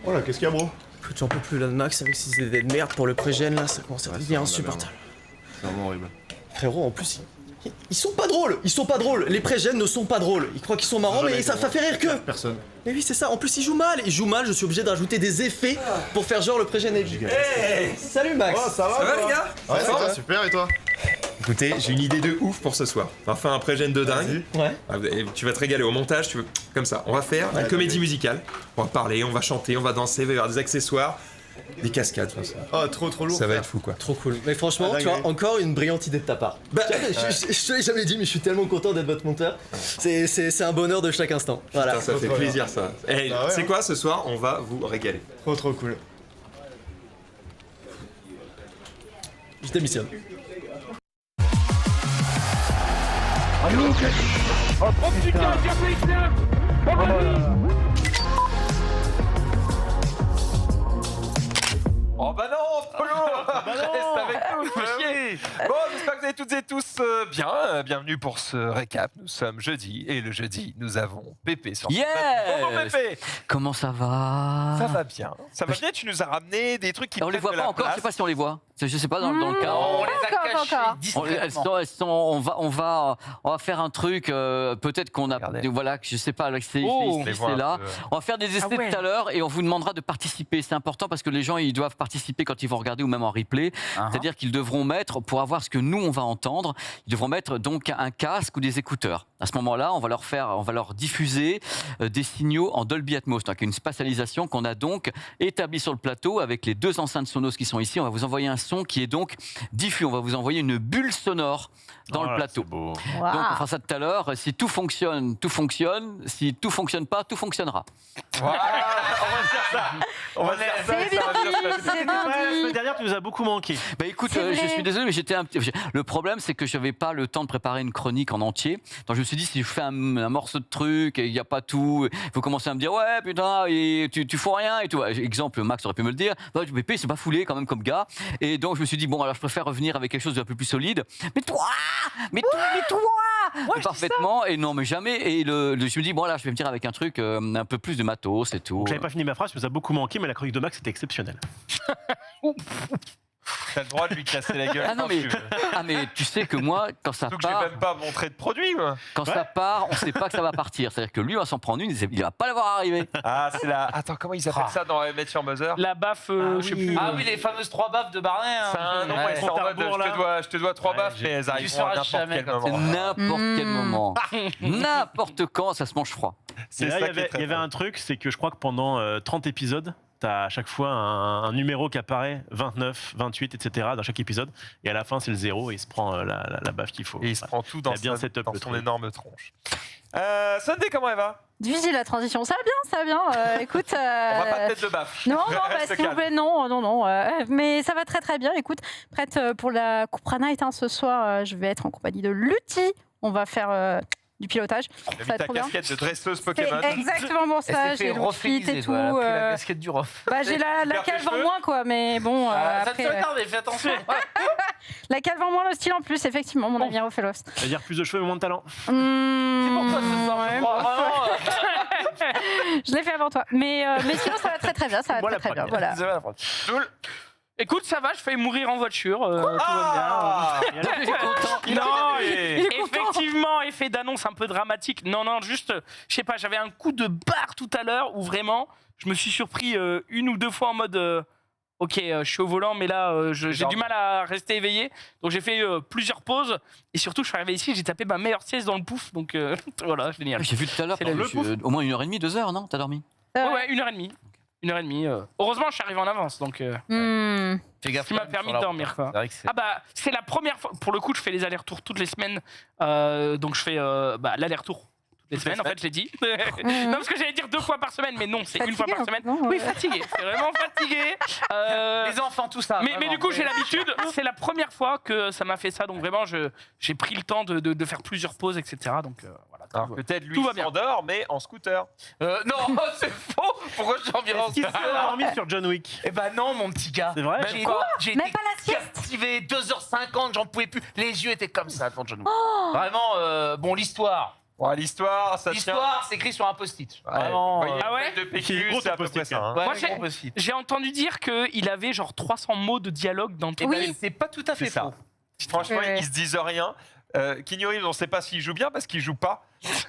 Oh là, qu'est-ce qu'il y a, bro? Écoute, j'en peux plus là de Max avec ses idées de merde pour le pré-gène là, ça commence à devenir insupportable. C'est vraiment horrible. Frérot, en plus, ils sont pas drôles, les pré-gènes ne sont pas drôles. Ils croient qu'ils sont marrants, mais ça fait rire que. Personne. Mais oui, c'est ça, en plus ils jouent mal, je suis obligé de rajouter des effets pour faire genre le pré-gène est. Hey, salut Max. Oh, ça va les gars? Ouais, ça va, super, et toi? Écoutez, j'ai une idée de ouf pour ce soir. On va faire un pré-gène de dingue. Ouais. Et tu vas te régaler au montage, tu veux. Comme ça, on va faire une comédie musicale. On va parler, on va chanter, on va danser, il va y avoir des accessoires, des cascades, de toute façon. Oh, trop lourd. Ça va être fou quoi. Trop cool. Mais franchement, Ah, tu vois, dingue. encore une brillante idée de ta part. Bah, je te l'ai jamais dit, mais je suis tellement content d'être votre monteur. C'est un bonheur de chaque instant. Voilà. Putain, ça fait trop plaisir ça. Hey, Ah ouais, c'est hein. quoi ce soir? On va vous régaler. Trop cool. Je démissionne. Oh bah non, trop lourd. Reste avec nous, fais chier. Bon, j'espère que vous allez toutes et tous bien. Bienvenue pour ce récap. Nous sommes jeudi et le jeudi, nous avons Pépé sur Yes. Bonjour Pépé. Comment ça va? Ça va bien. Ça va bien, tu nous as ramené des trucs qui On les voit prennent de pas la encore, je place. sais pas si on les voit. Je sais pas dans le cas. On les a cachés On va faire un truc. Peut-être qu'on a. Regardez. Voilà, je sais pas. C'est on les voit un là. peu. On va faire des essais tout à l'heure et on vous demandera de participer. C'est important parce que les gens ils doivent participer quand ils vont regarder ou même en replay. C'est-à-dire qu'ils devront mettre, pour avoir ce que nous on va entendre, ils devront mettre donc un casque ou des écouteurs. À ce moment-là, on va leur diffuser des signaux en Dolby Atmos, donc une spatialisation qu'on a donc établie sur le plateau avec les deux enceintes Sonos qui sont ici. On va vous envoyer un son qui est donc diffus. On va vous envoyer une bulle sonore dans le plateau. Donc on fera ça tout à l'heure. Si tout fonctionne, tout fonctionne. Si tout fonctionne pas, tout fonctionnera. Voilà, on va faire ça. On va faire ça. C'est ça va bien se bien passer. dit, c'est bien La semaine dit. dernière, tu nous as beaucoup manqué. Bah écoute, C'est je vrai. suis désolé, mais le problème, c'est que je n'avais pas le temps de préparer une chronique en entier. Donc je me suis dit, si je fais un morceau de truc et il n'y a pas tout, vous commencez à me dire, ouais, putain, et tu fous rien et tout. Exemple, Max aurait pu me le dire. Bah, Pépé, c'est pas foulé quand même comme gars. Et donc je me suis dit, bon, alors je préfère revenir avec quelque chose d'un peu plus solide. Mais toi parfaitement. Et non, mais jamais. Et je me dis, bon, là, je vais me dire avec un truc un peu plus de matos et tout. J'avais pas fini ma phrase, tu nous as beaucoup manqué, mais la chronique de Max était exceptionnelle. T'as le droit de lui casser la gueule. Ah non, quand mais, tu veux. mais tu sais que moi, quand ça Surtout que j'ai part, même pas montré de produit, moi. quand ça part, on sait pas que ça va partir. C'est-à-dire que lui va s'en prendre une, il va pas la voir arriver. Ah, c'est la. Attends, comment ils appellent ça dans Met Your Mother? La baffe, je sais plus. Ah oui, les fameuses 3 baffes de Barnet. Hein. C'est un nom, Ouais. c'est en mode, Compte à rebours, je te dois 3 baffes, mais elles arriveront à sauras n'importe jamais quel quand C'est moment. n'importe quel moment. N'importe quand, ça se mange froid. C'est Et là, ça il qui est très y avait fun. un truc, c'est que je crois que pendant 30 épisodes, t'as à chaque fois un numéro qui apparaît, 29, 28, etc. dans chaque épisode. Et à la fin, c'est le 0 et il se prend la baffe qu'il faut. Et il se prend tout dans, Il a bien sa- set-up dans le son truc. énorme tronche. Sunday, comment elle va? Difficile la transition. Ça va bien. Écoute. On va pas te mettre de baffe. Non, Reste s'il vous calme. plaît, non. Mais ça va très bien. Écoute, prête pour la Cupra Night hein, ce soir. Je vais être en compagnie de Lutti. On va faire du pilotage. T'as Ça mis va être ta trop bien. casquette de dresseuse C'est Pokémon. exactement pour ça. J'ai l'outfit et tout. La casquette du rof. Bah, j'ai la perds tes calve en cheveux moins, quoi. Mais bon, Ça te après, fait regarder, fais attention. la calve en moins, le style en plus, effectivement, mon ami Rofelos. C'est-à-dire plus de cheveux, mais moins de talent. C'est pour toi ce soir, je crois. Vraiment. Je l'ai fait avant toi. Mais sinon, ça va très bien. Ça va Moi, très la bien. Voilà. Joule. Écoute, ça va, je faillis mourir en voiture. Tout va Ah bien. Non, effectivement, effet d'annonce un peu dramatique. Non, juste, je sais pas, j'avais un coup de barre tout à l'heure où vraiment, je me suis surpris une ou deux fois en mode. Ok, je suis au volant, mais là, j'ai du mal à rester éveillé. Donc j'ai fait plusieurs pauses. Et surtout, je suis arrivé ici, j'ai tapé ma meilleure sieste dans le pouf. Donc voilà, génial. J'ai vu tout à l'heure, C'est le pouf. au moins 1h30, 2 heures, non? T'as dormi? Ouais, 1h30. 1h30. Heureusement, je suis arrivé en avance. Donc, Hmm. ce qui m'a permis de dormir, quoi. Ah bah, c'est la première fois. Pour le coup, je fais les allers-retours toutes les semaines. Donc je fais l'aller-retour toutes les semaines, en fait, je l'ai dit. Non, parce que j'allais dire 2 fois par semaine, mais non, c'est une fois par Fatigué, semaine. en fait, non, Oui, fatigué. C'est vraiment fatigué. Les enfants, tout ça. Mais du coup, j'ai l'habitude. C'est la première fois que ça m'a fait ça. Donc vraiment, j'ai pris le temps de faire plusieurs pauses, etc. Donc voilà. Alors peut-être lui Tout va il bien. s'endort, mais en scooter. Non, c'est faux. Pourquoi je dormirais en Est-ce qu'il s'est endormi sur John Wick? Eh ben non, mon petit gars. C'est vrai? J'ai Même été pas la sieste. captivé 2h50, j'en pouvais plus. Les yeux étaient comme ça devant John Wick. Vraiment, bon, l'histoire. Bon, l'histoire, ça tient. L'histoire, c'est écrit sur un post-it. Ouais, Vraiment. vous voyez, Ah ouais de Il est PQ, gros, c'est à ton peu près post-it, ça. hein. Ouais, Moi, gros post-it. J'ai entendu dire qu'il avait genre 300 mots de dialogue dans ton Eh ben, Oui. c'est pas tout à fait C'est ça. faux. Franchement, Ouais. ils se disent rien. Keanu Reeves, on ne sait pas s'il joue bien parce qu'il joue pas.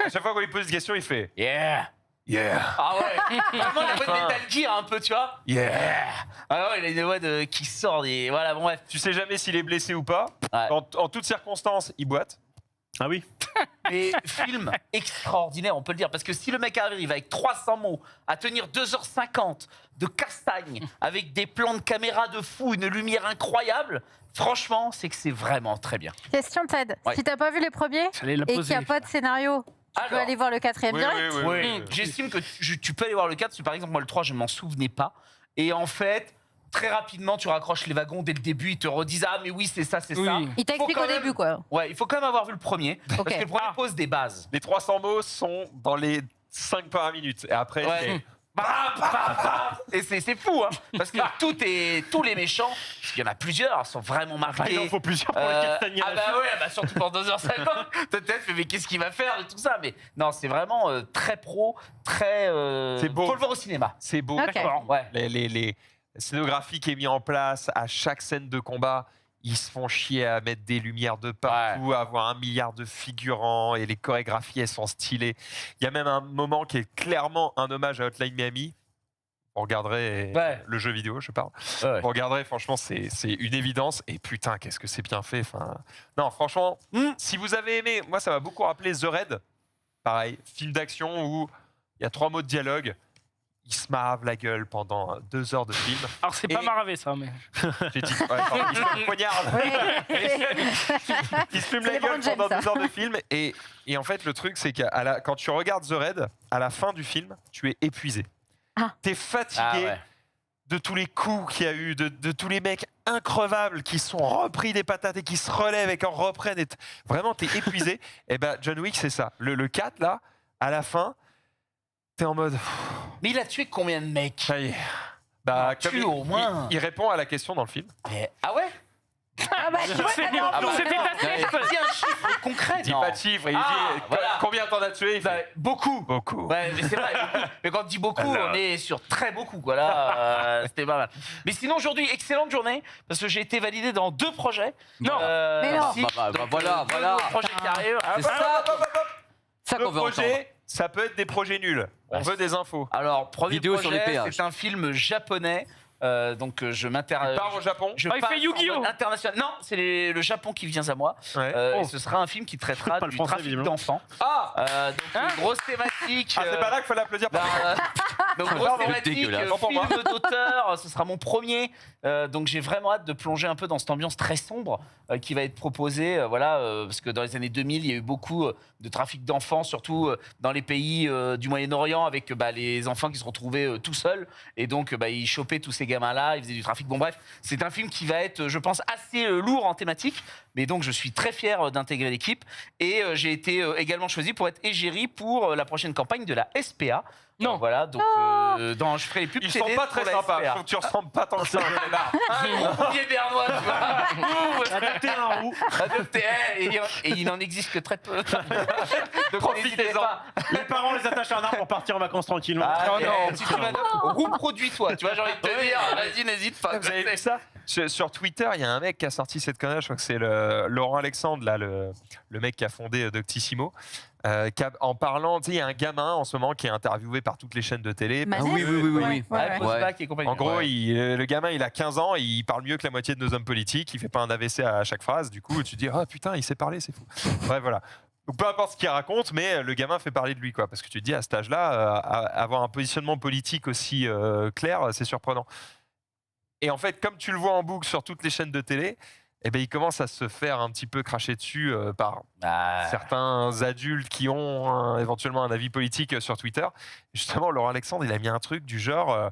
À chaque fois qu'on lui pose une question, il fait Yeah. Yeah, Ah ouais. Vraiment, il a voix de Metal Gear un peu, tu vois. yeah. Ah ouais, il a une voix qui sort des. Voilà, bon, bref. Tu sais jamais s'il est blessé ou pas. Ouais. En toutes circonstances, il boite. Ah oui. Mais film extraordinaire, on peut le dire. Parce que si le mec arrive avec 300 mots à tenir 2h50 de castagne, avec des plans de caméra de fou, une lumière incroyable, franchement, c'est que c'est vraiment très bien. Question Ted. Ouais. Si t'as pas vu les premiers J'allais le et qu'il poser. n'y a pas de scénario, tu peux Alors, aller voir le 4e direct. J'estime que tu peux aller voir le 4, parce que par exemple, moi, le 3, je m'en souvenais pas. Et en fait, très rapidement, tu raccroches les wagons dès le début, ils te redisent ah, mais oui, c'est ça, c'est Oui. ça. Il t'explique Faut au quand même- début, quoi. Ouais, il faut quand même avoir vu le premier. Ok. Parce que le premier pose des bases. Les 300 mots sont dans les 5 premières minutes. Et après, Ouais. c'est- Bam, bam, bam. Et c'est fou, hein. Parce que tous les méchants, parce qu'il y en a plusieurs, sont vraiment Bah, il marqués. en faut plusieurs pour le castagner. Ah bah ouais, bah surtout pour 2h50. Peut-être, mais qu'est-ce qu'il va faire de tout ça? Mais non, c'est vraiment très pro, très. C'est beau. Faut le voir au cinéma. c'est beau. Ok. D'accord. Ouais. Les scénographie qui est mis en place à chaque scène de combat, ils se font chier à mettre des lumières de partout, à avoir 1 milliard de figurants et les chorégraphies elles sont stylées. Il y a même un moment qui est clairement un hommage à Hotline Miami. On regarderait le jeu vidéo, je parle. Ouais. On regarderait, franchement, c'est une évidence. Et putain, qu'est-ce que c'est bien fait. Enfin, non, franchement, si vous avez aimé, moi ça m'a beaucoup rappelé The Raid. Pareil, film d'action où il y a 3 mots de dialogue. Il se marave la gueule pendant 2 heures de film. Alors, c'est pas Et- maravé, ça, mais. J'ai dit, ouais, pardon, il se fume le poignard. Il se fume la C'est gueule LeBron James, pendant ça. 2 heures de film. Et en fait, le truc, c'est que quand tu regardes The Raid, à la fin du film, tu es épuisé. Ah. T'es fatigué Ah ouais. de tous les coups qu'il y a eu, de tous les mecs increvables qui sont repris des patates et qui se relèvent et qui en reprennent. Vraiment, t'es épuisé. Et ben, John Wick, c'est ça. Le 4, là, à la fin, t'es en mode... Mais il a tué combien de mecs? Ça y est. Bah, Tue comme au moins. il répond à la question dans le film. Ah ouais? Ah bah, tu vois, C'est- t'as Ah bah, C'était ta tête. Dis un chiffre concret. Il dit non. pas de chiffre, il Ah, dit voilà. combien t'en as tué. Il Bah, fait, beaucoup. beaucoup. Ouais, mais c'est vrai. beaucoup. Mais quand on dit beaucoup, Alors. on est sur très beaucoup. Quoi. Là, c'était pas mal. Mais sinon, aujourd'hui, excellente journée parce que j'ai été validé dans 2 projets. Non. Mais non. Si, Bah, donc, voilà, 2 voilà. projets qui arrivent. C'est ça Le qu'on veut entendre. projet, ça peut être des projets nuls. On Ouais, veut des infos. Alors, premier Vidéo sur les projet, péages. c'est un film japonais. Donc, je Part au Japon. je Ah, il passe fait Yu-Gi-Oh! en mode international. Non, c'est le Japon qui vient à moi. Ouais. Et ce sera un film qui traitera Pas le du français, trafic visiblement. d'enfants. Ah, Donc, une grosse thématique. ah c'est pas là qu'il faut l'applaudir. Bah, donc grosse Pardon. thématique, Dégueulasse. Bon pour moi. film d'auteur, ce sera mon premier. Donc j'ai vraiment hâte de plonger un peu dans cette ambiance très sombre qui va être proposée. Parce que dans les années 2000, il y a eu beaucoup de trafic d'enfants, surtout dans les pays du Moyen-Orient, avec les enfants qui se retrouvaient tout seuls. Et donc ils chopaient tous ces gamins-là, ils faisaient du trafic. Bon bref, c'est un film qui va être, je pense, assez lourd en thématique. Mais donc je suis très fier d'intégrer l'équipe. Et j'ai été également choisi pour être égérie pour la prochaine campagne de la SPA. Non. Voilà, donc je ferai les pubs Ils télé sont pas pour très la sympas. SPA. Je trouve que tu ressembles pas tant que ça. Un gros pompier bernois, tu vois. Adapté à un roux. Adopté, et il n'en existe que très peu. Donc Profitez-en. n'hésitez pas. Les parents les attachent à un arbre pour partir en vacances tranquillement. Ah, non, mais si tu m'adoptes, reproduis-toi. Tu vois, j'ai envie de te dire, vas-y, n'hésite pas. Vous avez vu ça sur Twitter, il y a un mec qui a sorti cette connerie, je crois que c'est Laurent Alexandre, là, le mec qui a fondé Doctissimo. En parlant, tu sais, il y a un gamin en ce moment qui est interviewé par toutes les chaînes de télé. Manel oui, oui, oui, oui, oui. Ouais, ouais. Postback et compagnie. En gros, Ouais. le gamin, il a 15 ans, et il parle mieux que la moitié de nos hommes politiques, il fait pas un AVC à chaque phrase, du coup, tu te dis, oh putain, il sait parler, c'est fou. Bref, voilà. Donc peu importe ce qu'il raconte, mais le gamin fait parler de lui, quoi, parce que tu te dis, à cet âge-là, avoir un positionnement politique aussi clair, c'est surprenant. Et en fait, comme tu le vois en boucle sur toutes les chaînes de télé, eh ben, il commence à se faire un petit peu cracher dessus par Ah. certains adultes qui ont éventuellement un avis politique sur Twitter. Et justement, Laurent Alexandre, il a mis un truc du genre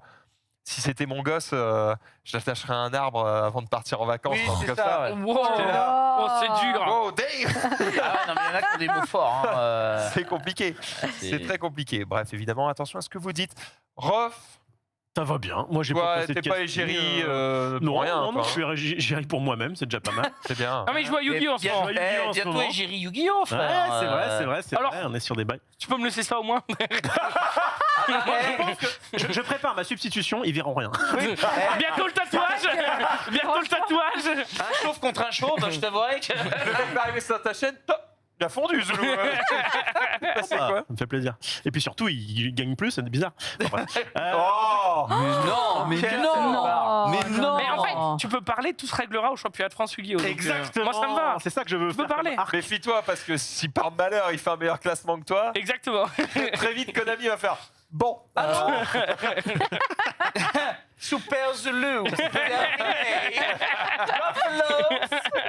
si c'était mon gosse, je l'attacherais à un arbre avant de partir en vacances. Oui, un truc c'est comme ça. Ouais. Wow. Oh, c'est dur. Oh, damn. Ah ouais, non, mais il y en a qui ont des mots forts. Hein, C'est compliqué. C'est très compliqué. Bref, évidemment, attention à ce que vous dites. Rof, Ça va bien. Moi, j'ai Toi, pas posé de t'es pas questions. égérie Non, pour rien. non, quoi. je suis égérie pour moi-même, c'est déjà pas mal. C'est bien. Ah mais je joue à Yu-Gi-Oh en ce moment. Yu-Gi-Oh en ce Bientôt moment. Égérie Yu-Gi-Oh, Ouais, frère. c'est Alors- vrai, on est sur des bails. Tu peux me laisser ça au moins? Je prépare ma substitution, ils verront rien. Bientôt le tatouage. Bientôt le tatouage. Un chauve contre un chauve, je t'avouerai que. Le mec va arriver sur ta chaîne, top, il a fondu, Zoulou. C'est Ah, quoi ça me fait plaisir. Et puis surtout, ils gagnent plus, c'est bizarre. Enfin, bref. Oh Non, mais non. Mais non. Mais en fait, tu peux parler, tout se réglera au championnat de France Yu-Gi-Oh! Donc, Exactement. moi ça me va. C'est ça que je veux Tu peux faire. parler. Méfie-toi, parce que si par malheur il fait un meilleur classement que toi, Exactement. très vite Konami va faire bon. Super Zulu. Buffalo.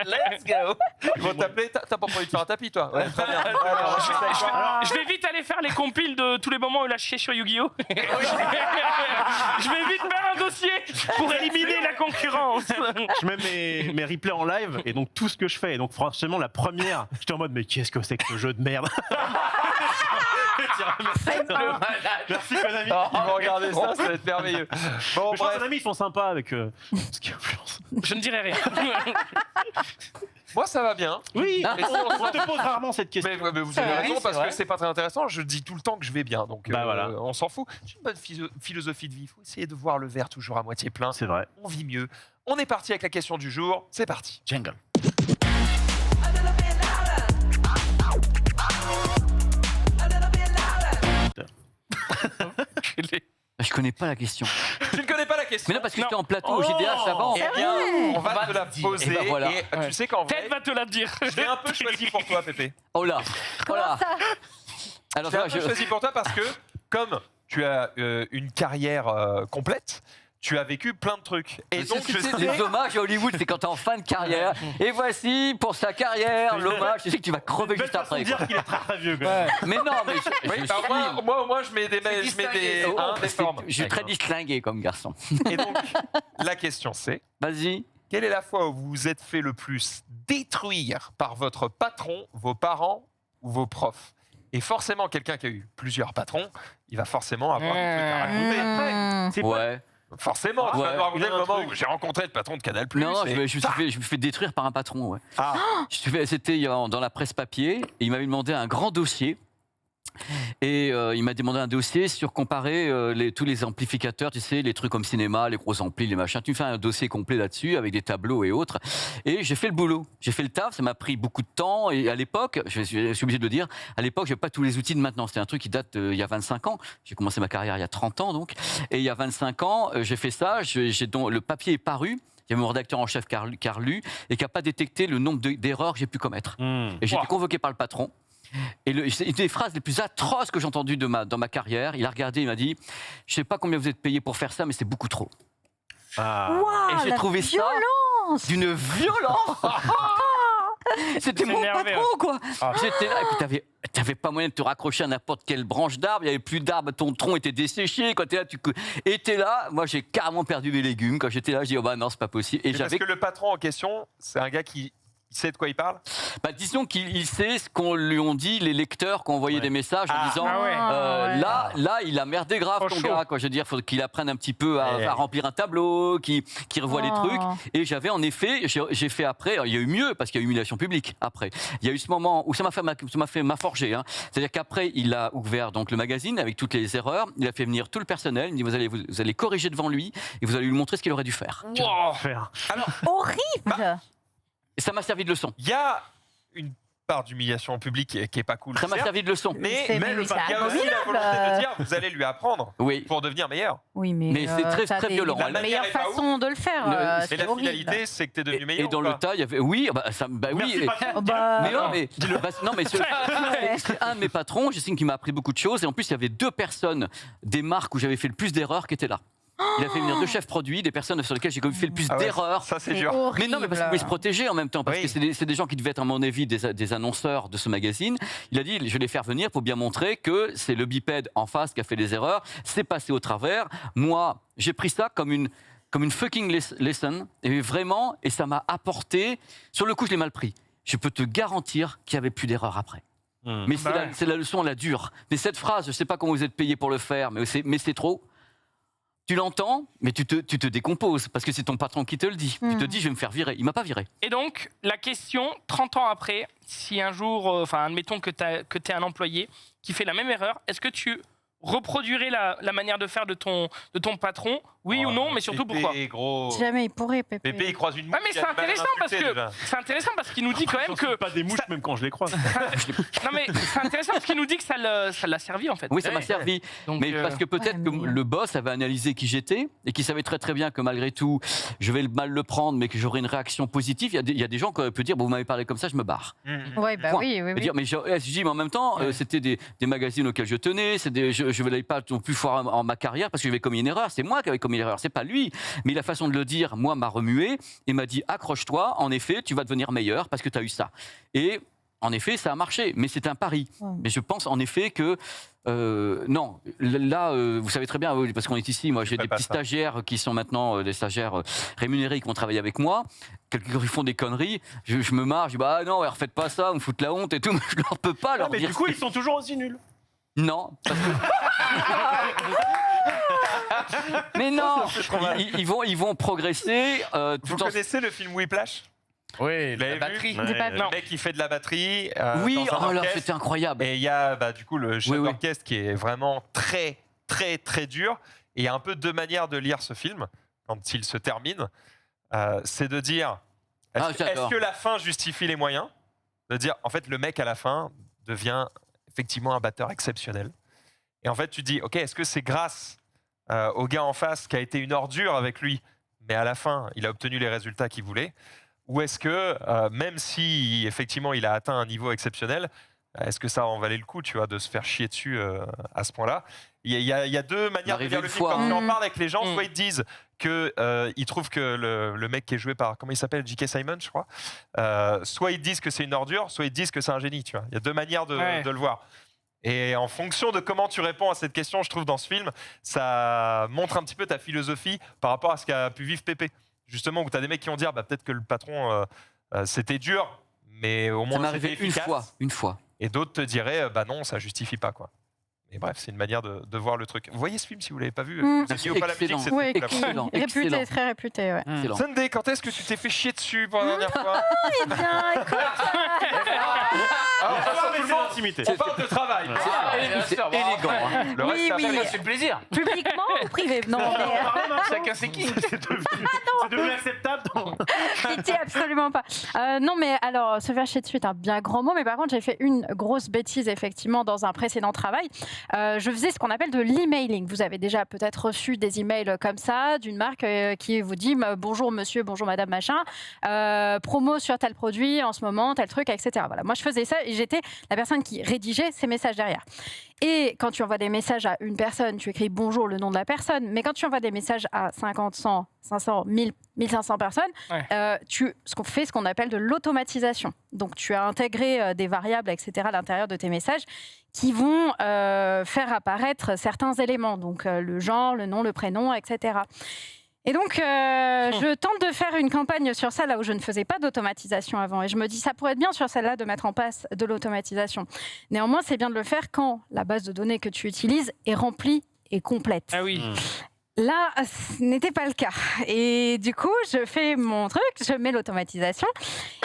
Let's go. Ils vont t'appeler, t'as pas envie de faire un tapis toi. Ouais, très bien. Alors, je sais quoi. Je vais vite aller faire les compiles de tous les moments où il a chié sur Yu-Gi-Oh! Je vais vite faire un dossier pour éliminer la concurrence. Je mets mes replays en live et donc tout ce que je fais. Et donc franchement, la première, j'étais en mode mais qu'est-ce que c'est que ce jeu de merde. Merci Konami. Ils vont regarder ça, ça va être merveilleux. Bon, Mais je pense que bref. Konami, ils sont sympas avec ce qui influence. Je ne dirai rien. Moi, ça va bien. Oui, Et on te pose rarement cette question. Mais vous avez Oui, raison, c'est parce vrai. que c'est pas très intéressant. Je dis tout le temps que je vais bien, donc Bah voilà. on s'en fout. C'est une bonne philosophie de vie. Il faut essayer de voir le verre toujours à moitié plein. C'est vrai. On vit mieux. On est parti avec la question du jour. C'est parti. Jungle. Je connais pas la question. Tu ne connais pas la question. Mais non, parce que Non. j'étais en plateau au GDA, ça va. Eh bien, on va te la poser. Eh ben voilà. Et tu sais qu'en vrai, Tête va te la dire. je l'ai un peu choisi pour toi, Pépé. Oh là. Voilà. Ça. Alors, Je l'ai un voilà, peu choisi pour toi parce que, comme tu as une carrière complète, tu as vécu plein de trucs. Et donc, je sais... les hommages à Hollywood, c'est quand t'es en fin de carrière. Et voici pour sa carrière l'hommage. Je sais que tu vas crever Belle juste façon de après. dire quoi. qu'il est très très vieux. Quand même. Mais non, mais Oui, bah, au moins, je mets des formes. je suis très distingué comme garçon. Et donc, la question c'est, Vas-y. quelle est la fois où vous vous êtes fait le plus détruire par votre patron, vos parents ou vos profs? Et forcément, quelqu'un qui a eu plusieurs patrons, il va forcément avoir des trucs à raconter après. C'est pas- Ouais. Forcément, tu vas Ouais. nous raconter Il y a le un moment truc. où j'ai rencontré le patron de Canal+. Non, et- je me suis fait détruire par un patron. Ouais. Ah. C'était dans la presse papier. Et il m'avait demandé un grand dossier. Et il m'a demandé un dossier sur comparer tous les amplificateurs, tu sais, les trucs comme cinéma, les gros amplis, les machins. Tu me fais un dossier complet là-dessus avec des tableaux et autres. Et j'ai fait le boulot. J'ai fait le taf. Ça m'a pris beaucoup de temps. Et à l'époque, je suis obligé de le dire, à l'époque, je n'avais pas tous les outils de maintenant. C'était un truc qui date il y a 25 ans. J'ai commencé ma carrière il y a 30 ans, donc. Et il y a 25 ans, j'ai fait ça. Le papier est paru. Il y a mon rédacteur en chef qui a lu et qui n'a pas détecté le nombre d'erreurs que j'ai pu commettre. Et j'ai été convoqué par le patron. Et c'est une des phrases les plus atroces que j'ai entendues dans ma carrière. Il a regardé, il m'a dit « Je sais pas combien vous êtes payé pour faire ça, mais c'est beaucoup trop. Ah. Waouh, Et j'ai la trouvé violence. ça d'une violence. C'était C'est mon énervé, patron, quoi. J'étais là, et puis t'avais pas moyen de te raccrocher à n'importe quelle branche d'arbre. Il y avait plus d'arbres, ton tronc était desséché. Quand t'es là, moi j'ai carrément perdu mes légumes. Quand j'étais là, j'ai dit « Oh bah non, c'est pas possible. » Et Parce j'avais que le patron en question, c'est un gars qui sait de quoi il parle. Bah, disons qu'il sait ce qu'on lui ont dit les lecteurs qui ont envoyé des messages en disant ah ouais. là il a merdé grave Trop ton chaud. gars, quoi. Je veux dire, faut qu'il apprenne un petit peu à remplir un tableau, qu'il revoie les trucs. Et j'avais en effet, j'ai fait après, il y a eu mieux parce qu'il y a eu humiliation publique après. Il y a eu ce moment où ça m'a forgé. Hein. C'est-à-dire qu'après il a ouvert donc le magazine avec toutes les erreurs. Il a fait venir tout le personnel. Il dit vous allez corriger devant lui et vous allez lui montrer ce qu'il aurait dû faire. Wow. Faire. Horrible. Et ça m'a servi de leçon. Il y a une part d'humiliation publique qui est pas cool. Ça m'a certes, servi de leçon. Mais C'est- il mais c'est y a aussi la volonté de dire vous allez lui apprendre Oui. pour devenir meilleur. Oui, mais c'est très, t'as très des- violent. La La meilleure manière est pas façon de le faire. Le- Et c'est la horrible. finalité, c'est que tu es devenu meilleur. Et dans ou le pas tas, il y avait oui, oui. Merci, et- patron. Oh, bah, Mais non, mais non, mais c'est un de mes patrons, j'estime qu'il m'a appris beaucoup de choses. Et en plus, il y avait 2 personnes des marques où j'avais fait le plus d'erreurs qui étaient là. Il a fait venir 2 chefs produits, des personnes sur lesquelles j'ai fait le plus Ah ouais, d'erreurs. Ça, c'est c'est dur. horrible. Mais non, mais parce qu'il voulait se protéger en même temps, parce Oui. que c'est des gens qui devaient être, à mon avis, des annonceurs de ce magazine. Il a dit, je vais les faire venir pour bien montrer que c'est le bipède en face qui a fait les erreurs, c'est passé au travers. Moi, j'ai pris ça comme une fucking lesson, et vraiment, et ça m'a apporté. Sur le coup, je l'ai mal pris. Je peux te garantir qu'il n'y avait plus d'erreurs après. Mais c'est la leçon, la dure. Mais cette phrase, je ne sais pas comment vous êtes payé pour le faire, mais c'est trop. Tu l'entends, mais tu te décomposes parce que c'est ton patron qui te le dit. Tu te dis, je vais me faire virer. Il m'a pas viré. Et donc, la question, 30 ans après, si un jour, admettons que tu es un employé qui fait la même erreur, est-ce que tu reproduirais la manière de faire de ton patron, oui ou non, mais surtout pourquoi? Gros. Jamais il pourrait, Pépé. Pépé, il croise une mouche. Ouais, mais c'est intéressant parce qu'il nous dit quand même que... pas des mouches même quand je les croise. Non mais c'est intéressant parce qu'il nous dit que ça l'a servi en fait. Oui, ça m'a servi. Donc, Mais parce que peut-être ouais, que mais- le boss avait analysé qui j'étais et qui savait très très bien que malgré tout, je vais mal le prendre, mais que j'aurai une réaction positive. Il y a des gens qui peuvent dire, bon, vous m'avez parlé comme ça, je me barre. Ouais, bah Point. oui, oui, Et oui. dire, mais je dis, mais en même temps, c'était des magazines auxquels je tenais. Je ne voulais pas non plus foirer en ma carrière parce que j'avais commis une erreur. C'est moi qui avais commis l'erreur, c'est pas lui. Mais la façon de le dire, moi, m'a remué et m'a dit, accroche-toi. En effet, tu vas devenir meilleur parce que tu as eu ça. Et en effet, ça a marché, mais c'est un pari. Ouais. Mais je pense en effet que non, là, vous savez très bien, parce qu'on est ici, moi j'ai des pas petits ça. stagiaires qui sont maintenant des stagiaires rémunérés qui vont travailler avec moi. Quelqu'un qui font des conneries, je me marre, je dis bah non, refaites pas ça, vous me foutent la honte et tout, mais je leur peux pas leur mais dire. du coup, ils sont toujours aussi nuls. Non, parce que... Mais non, ils vont progresser Vous tout en... connaissez le film Whiplash? Oui, l'avez la vu batterie. J'ai pas Ouais, vu. Le mec qui fait de la batterie Oui, dans un oh là, orchestre. c'était incroyable. Et il y a du coup le chef Oui, oui. d'orchestre qui est vraiment très très très dur. Et il y a un peu deux manières de lire ce film quand il se termine. C'est de dire Ah, est-ce j'adore. que la fin justifie les moyens? De dire en fait le mec à la fin devient effectivement un batteur exceptionnel. Et en fait tu te dis ok, est-ce que c'est grâce au gars en face qui a été une ordure avec lui, mais à la fin il a obtenu les résultats qu'il voulait? Ou est-ce que, même si effectivement il a atteint un niveau exceptionnel, est-ce que ça en valait le coup, tu vois, de se faire chier dessus à ce point-là? Il y a deux manières de Arrivé lire une le film. fois, Quand tu en hein. parles avec les gens, Mm. soit ils te disent qu'ils trouvent que le mec qui est joué par, comment il s'appelle, J.K. Simon, je crois, soit ils te disent que c'est une ordure, soit ils te disent que c'est un génie, tu vois. Il y a deux manières de le voir. Et en fonction de comment tu réponds à cette question, je trouve, dans ce film, ça montre un petit peu ta philosophie par rapport à ce qu'a pu vivre Pépé. Justement, où tu as des mecs qui vont dire bah, peut-être que le patron, c'était dur, mais au Ça moins m'est c'était arrivé efficace. une fois. Et d'autres te diraient bah non, ça justifie pas, quoi. Et bref, c'est une manière de voir le truc. Vous voyez ce film si vous l'avez pas vu? Mm. Vous aviez ou pas la musique, Excellent. c'est Oui, très cool. excellent, réputé, excellent. très réputé, ouais. Excellent. Sunday, quand est-ce que tu t'es fait chier dessus pour la dernière fois? Eh bien, écoute, Alors, de toute façon, tout le monde, Intimité. on parle de travail. Ah, bien C'est sûr, élégant. bravo. hein. Le reste, Oui, ça oui. fait- Ça fait plaisir. publiquement ou privé? Non, mais Chacun ses kinks. C'est devenu acceptable. pitié, absolument pas. Non, mais alors, se faire chier dessus est un bien grand mot, mais par contre, j'ai fait une grosse bêtise, effectivement, dans un précédent travail. Je faisais ce qu'on appelle de l'emailing. Vous avez déjà peut-être reçu des emails comme ça, d'une marque qui vous dit bonjour monsieur, bonjour madame, machin, promo sur tel produit en ce moment, tel truc, etc. Voilà. Moi, je faisais ça et j'étais la personne qui rédigeait ces messages derrière. Et quand tu envoies des messages à une personne, tu écris bonjour, le nom de la personne, mais quand tu envoies des messages à 50, 100, 500, 1000, 1500 personnes, ce qu'on appelle de l'automatisation. Donc, tu as intégré des variables, etc., à l'intérieur de tes messages qui vont faire apparaître certains éléments, donc le genre, le nom, le prénom, etc. Et donc, je tente de faire une campagne sur ça, là où je ne faisais pas d'automatisation avant. Et je me dis, ça pourrait être bien sur celle-là de mettre en place de l'automatisation. Néanmoins, c'est bien de le faire quand la base de données que tu utilises est remplie et complète. Ah oui. Là, ce n'était pas le cas. Et du coup, je fais mon truc, je mets l'automatisation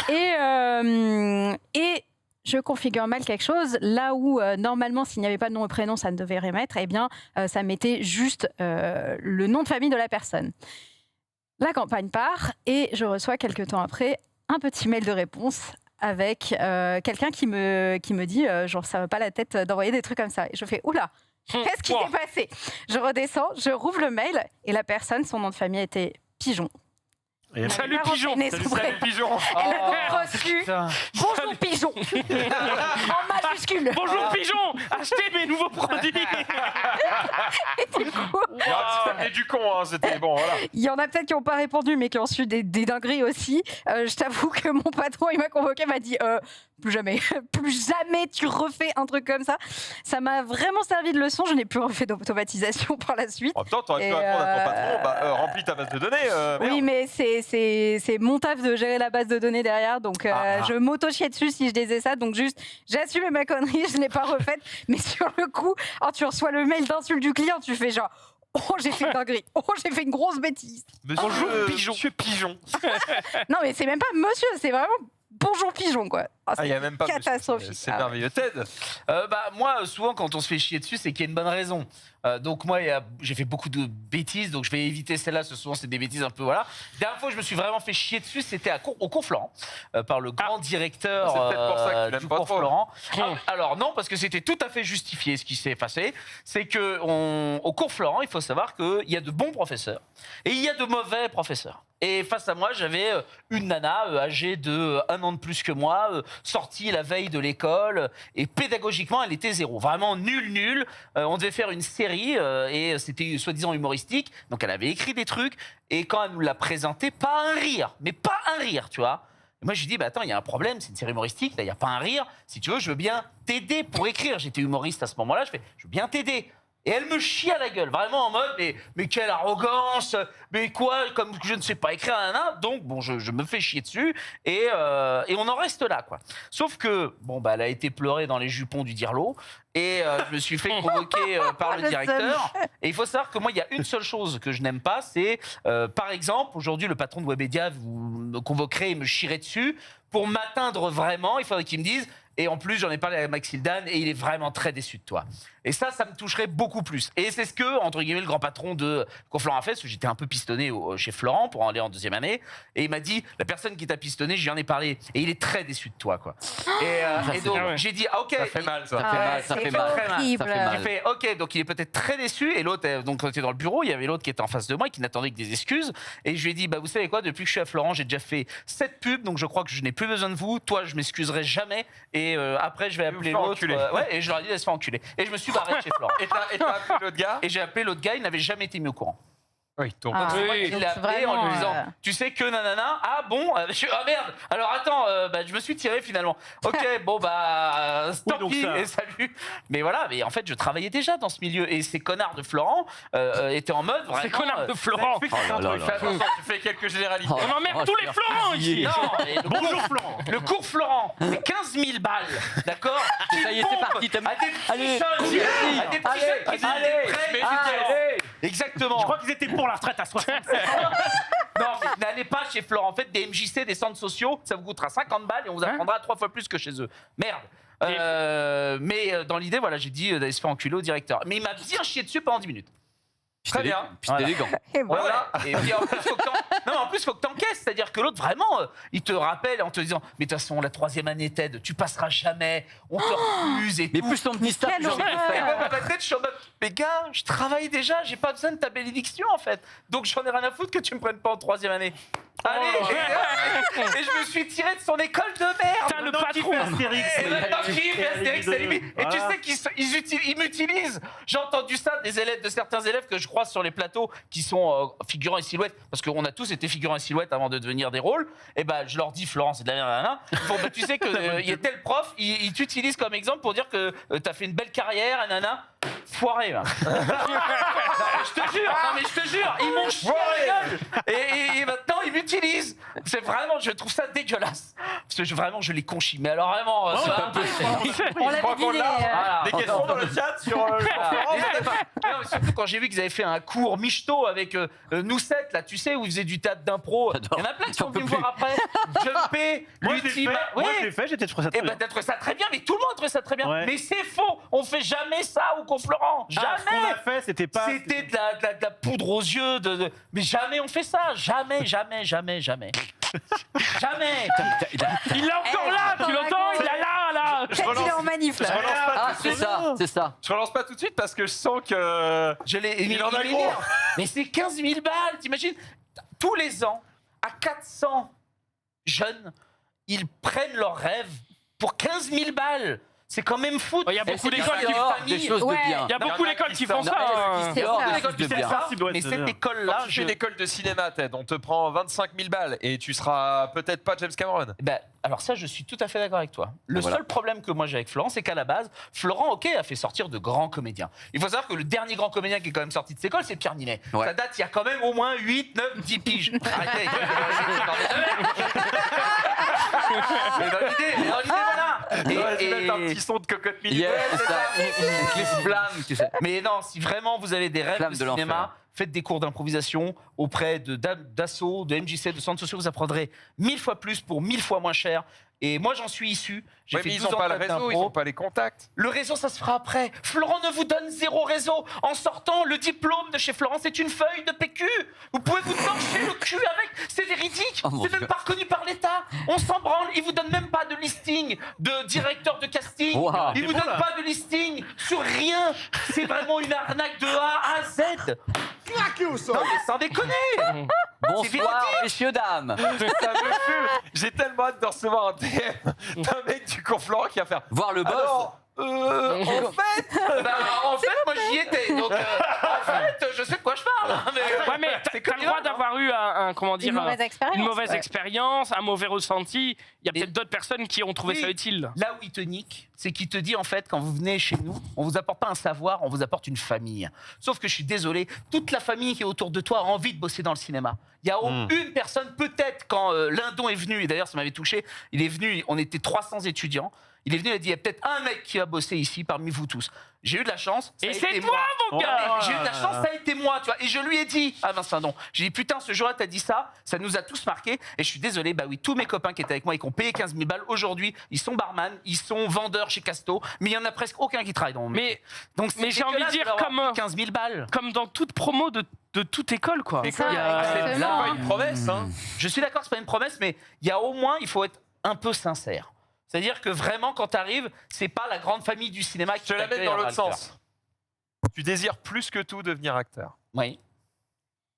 et je configure mal quelque chose. Là où, normalement, s'il n'y avait pas de nom et prénom, ça ne devait rien mettre, eh bien, ça mettait juste le nom de famille de la personne. La campagne part et je reçois quelques temps après un petit mail de réponse avec quelqu'un qui me dit genre, ça va pas la tête d'envoyer des trucs comme ça. Et je fais, oula, qu'est-ce qui s'est passé? Je redescends, je rouvre le mail et la personne, son nom de famille était Pigeon. Et Salut, Elle a Pigeon. renseigné son Salut prénom. Pigeon. Elle a donc reçu bonjour Pigeon en majuscule. Bonjour Pigeon, achetez mes nouveaux produits. Et du coup, Et du con, hein, c'était bon, voilà. il y en a peut-être qui n'ont pas répondu, mais qui ont su des dingueries aussi. Je t'avoue que mon patron, il m'a convoqué, m'a dit plus jamais, plus jamais tu refais un truc comme ça. Ça m'a vraiment servi de leçon. Je n'ai plus refait d'automatisation par la suite. En même temps, t'aurais pu Et, répondre à ton patron, remplis ta base de données. Oui, merde. mais c'est mon taf de gérer la base de données derrière, donc je m'auto-chiais dessus si je disais ça, donc juste j'ai assumé ma connerie, je ne l'ai pas refaite, mais sur le coup, quand tu reçois le mail d'insulte du client, tu fais genre Oh, j'ai fait une dinguerie. Oh, j'ai fait une grosse bêtise. Monsieur Pigeon. Non, mais c'est même pas monsieur, c'est vraiment bonjour pigeon, quoi. Oh, Ah, il n'y a même pas monsieur. catastrophique. C'est Ah ouais. merveilleux. Ted, Moi, souvent, quand on se fait chier dessus, c'est qu'il y a une bonne raison. Donc moi, j'ai fait beaucoup de bêtises, donc je vais éviter celle-là. Souvent, c'est des bêtises un peu, voilà. La dernière fois que je me suis vraiment fait chier dessus, c'était au cours Florent, par le grand directeur C'est peut-être pour ça que tu l'aimes du pas cours trop. Florent. Alors non, parce que c'était tout à fait justifié ce qui s'est passé. C'est que au cours Florent, il faut savoir qu'il y a de bons professeurs et il y a de mauvais professeurs. Et face à moi, j'avais une nana âgée de 1 an de plus que moi, sortie la veille de l'école, et pédagogiquement, elle était zéro. Vraiment nul. On devait faire une série, et c'était soi-disant humoristique, donc elle avait écrit des trucs, et quand elle nous l'a présenté, pas un rire, mais pas un rire, tu vois. Et moi, je lui dis, bah attends, il y a un problème, c'est une série humoristique, là, il n'y a pas un rire. Si tu veux, je veux bien t'aider pour écrire. J'étais humoriste à ce moment-là, je veux bien t'aider. Et elle me chie à la gueule, vraiment en mode, mais quelle arrogance, mais quoi, comme je ne sais pas écrire, nanana. Donc, bon, je me fais chier dessus, et on en reste là, quoi. Sauf que, bon, bah, elle a été pleurée dans les jupons du Dirlo, et je me suis fait convoquer par le Le directeur. Et il faut savoir que moi, il y a une seule chose que je n'aime pas, c'est, par exemple, aujourd'hui, le patron de Webedia, vous me convoquerez et me chierez dessus. Pour m'atteindre vraiment, il faudrait qu'il me dise, et en plus, j'en ai parlé avec Max Hildan, et il est vraiment très déçu de toi. Et ça me toucherait beaucoup plus. Et c'est ce que, entre guillemets, le grand patron de Florent a fait, parce que j'étais un peu pistonné chez Florent pour aller en 2e année, et il m'a dit, la personne qui t'a pistonné, je lui en ai parlé, et il est très déçu de toi, quoi. Et donc, j'ai dit, ah, ok. ça fait mal, ça. Ça fait mal, ça c'est fait mal. horrible. Ça fait mal. J'ai fait OK, donc il est peut-être très déçu. Et l'autre, donc quand était dans le bureau, il y avait l'autre qui était en face de moi et qui n'attendait que des excuses. Et je lui ai dit, bah vous savez quoi, depuis que je suis à Florent, j'ai déjà fait 7 pubs, donc je crois que je n'ai plus besoin de vous. Toi, je m'excuserai jamais. Et après, je vais appeler faire l'autre. enculer. Et je leur ai dit, laisse faire enculer. Et je me suis barré de chez Florent. Et t'as appelé l'autre gars. Et j'ai appelé l'autre gars, il n'avait jamais été mis au courant. Oui, donc. Ah. C'est moi qui donc l'ai appelé en vraiment, lui disant, tu sais que nanana, ah bon, ah merde, alors attends, bah, je me suis tiré finalement. Ok, bon bah, tant donc pis, ça- et salut. Mais voilà, mais en fait, je travaillais déjà dans ce milieu, et ces connards de Florent étaient en mode vraiment. C'est connard de Florent. Fais attention, tu fais quelques généralités. Oh. On emmerde tous les Florents ici. Non, mais Bonjour Florent. le cours Florent, c'est 15 000 balles, d'accord. Ça y est, c'est parti. À des petits Allez, jeunes, vas-y. à des petits jeunes qui sont Allez, des vrais allez. étudiants. Exactement. Je crois qu'ils étaient pour la retraite à 60. Non, mais n'allez pas chez Florent. En fait, des MJC, des centres sociaux, ça vous coûtera 50 balles et on vous apprendra 3 fois plus que chez eux. Merde. Mais dans l'idée, voilà, j'ai dit d'aller se faire enculer au directeur. Mais il m'a bien chié dessus pendant 10 minutes. Très bien. Puis c'est élégant. Et voilà. Voilà. Et puis en plus, faut que t'encaisses. C'est-à-dire que l'autre, vraiment, il te rappelle en te disant, mais de toute façon, la 3e année TED, tu passeras jamais, on te refuse et Mais tout. plus ton petit staff, quelle j'ai envie de le horreur. Et faire. moi, dans ma tête, je suis en mode, mais gars, je travaille déjà, j'ai pas besoin de ta bénédiction en fait. Donc j'en ai rien à foutre que tu me prennes pas en 3e année. Allez, et je me suis tiré de son école de merde. Putain, le patron. Et maintenant qu'il fait Astérix et Obélix. Et tu Voilà. sais qu'ils m'utilisent. J'ai entendu ça des élèves, de certains élèves que je croise sur les plateaux qui sont figurants et silhouettes, parce qu'on a tous été figurants et silhouettes avant de devenir des rôles. Et ben je leur dis, Florence, c'est de la merde, nanana. Bon, bah, tu sais que il y a tel prof, il t'utilise comme exemple pour dire que t'as fait une belle carrière, nanana. Foiré, là. Non, mais je te jure, ils m'ont chié à la gueule. Et maintenant, ils m'utilisent. C'est vraiment, je trouve ça dégueulasse. Parce que vraiment, je les conchis. Mais alors vraiment, c'est un peu. On l'avait deviné. Voilà. Des questions dans le chat sur Voilà. N'hésitez pas. Non, mais surtout quand j'ai vu qu'ils avaient fait un cours michto avec Noussette, là, tu sais, où ils faisaient du théâtre d'impro. Il y en a plein qui sont J'en peux venus me voir après. Jumpé, Moi je l'ai fait. Lutti, Moi oui. je l'ai fait. J'étais trouvé ça très Et ben bien. t'as trouvé ça très bien, mais tout le monde a trouvé ça très bien. Ouais. Mais c'est faux, on fait jamais ça au cours Florent. Ah, ce qu'on Jamais. a fait, c'était pas. C'était de la poudre aux yeux. Mais jamais on fait ça. Jamais. Jamais. Il est encore là, tu l'entends? Il est là. Peut-être qu'il est en manif là. Ah, c'est ça, c'est ça. Je relance pas tout de suite parce que je sens que. Il en a il gros. m'énerve. Mais c'est 15 000 balles, t'imagines? Tous les ans, à 400 jeunes, ils prennent leurs rêves pour 15 000 balles. C'est quand même fou. Il y a Et beaucoup c'est d'écoles qui des font des choses de Ouais. bien. Il y a beaucoup d'écoles qui font ça. hein. C'est Dehors, ça. des choses de bien. sensible, ouais, Mais c'est cette bien. école-là, Quand tu fais une école de cinéma, Ted, on te prend 25 000 balles et tu seras peut-être pas James Cameron. Ben, alors ça, je suis tout à fait d'accord avec toi. Le Voilà. seul problème que moi j'ai avec Florent, c'est qu'à la base, Florent, ok, a fait sortir de grands comédiens. Il faut savoir que le dernier grand comédien qui est quand même sorti de cette école, c'est Pierre Ninet. Ouais. Ça date il y a quand même au moins 8, 9, 10 piges. Arrêtez avec Mais dans l'idée, voilà. Mettre un petit son de cocotte minute. Yeah, c'est ça. Avec les flammes, tu sais. Mais non, si vraiment vous avez des rêves Flamme de de l'enfer. cinéma, faites des cours d'improvisation auprès d'Asso, de MJC, de centres sociaux. Vous apprendrez 1000 fois plus pour 1000 fois moins cher. Et moi, j'en suis issu. J'ai Ouais, fait mais 12 ils n'ont ans pas de le réseau, d'impro. ils n'ont pas les contacts. Le réseau, ça se fera après. Florent ne vous donne 0 réseau. En sortant, le diplôme de chez Florent, c'est une feuille de PQ. Vous pouvez vous torcher le cul avec. C'est véridique. Oh mon C'est même Dieu. pas reconnu par l'État. On s'en branle. Il vous donne même pas de listing de directeur de casting. Wow. Il vous donne pas de listing sur rien. C'est vraiment une arnaque de A à Z. Non, mais sans déconner. Bonsoir, véridique. messieurs, dames. Ça me fume. J'ai tellement hâte de recevoir un DM d'un mec du cours Florent qui va faire. Voir le boss. Alors, En fait, moi j'y étais. Donc, en fait, je sais de quoi je parle. Mais, Ouais, mais t'as le droit d'avoir eu Une mauvaise expérience. une mauvaise ouais. expérience, un mauvais ressenti. Il y a Et- peut-être d'autres personnes qui ont trouvé Oui. ça utile. Là où il te nique, c'est qu'il te dit en fait, quand vous venez chez nous, on vous apporte pas un savoir, on vous apporte une famille. Sauf que je suis désolé, toute la famille qui est autour de toi a envie de bosser dans le cinéma. Il y a une personne, peut-être quand Lindon est venu, et d'ailleurs ça m'avait touché, il est venu, on était 300 étudiants. Il est venu, il a dit, il y a peut-être un mec qui va bosser ici parmi vous tous. J'ai eu de la chance. ça Et a c'est été toi, moi. mon Non, gars. mais j'ai eu de la chance, ça a été moi, tu vois. Et je lui ai dit à Vincent Don, j'ai dit, putain, ce jour-là, t'as dit ça, ça nous a tous marqués. Et je suis désolé, bah oui, tous mes copains qui étaient avec moi et qui ont payé 15 000 balles, aujourd'hui, ils sont barman, ils sont vendeurs chez Casto, mais il y en a presque aucun qui travaille dans mon métier. Donc, c'est mais j'ai envie de dégueulasse dire, d'avoir comme- 15 000 balles. Comme dans toute promo de toute école, quoi. Et Ça, Il y a- exactement. c'est pas une promesse, hein. Je suis d'accord que c'est pas une promesse, mais il y a au moins, il faut être un peu sincère. C'est-à-dire que vraiment, quand t'arrives, c'est pas la grande famille du cinéma qui Je te la mets t'accueille dans à l'autre bras le cœur. sens. Tu désires plus que tout devenir acteur. Oui.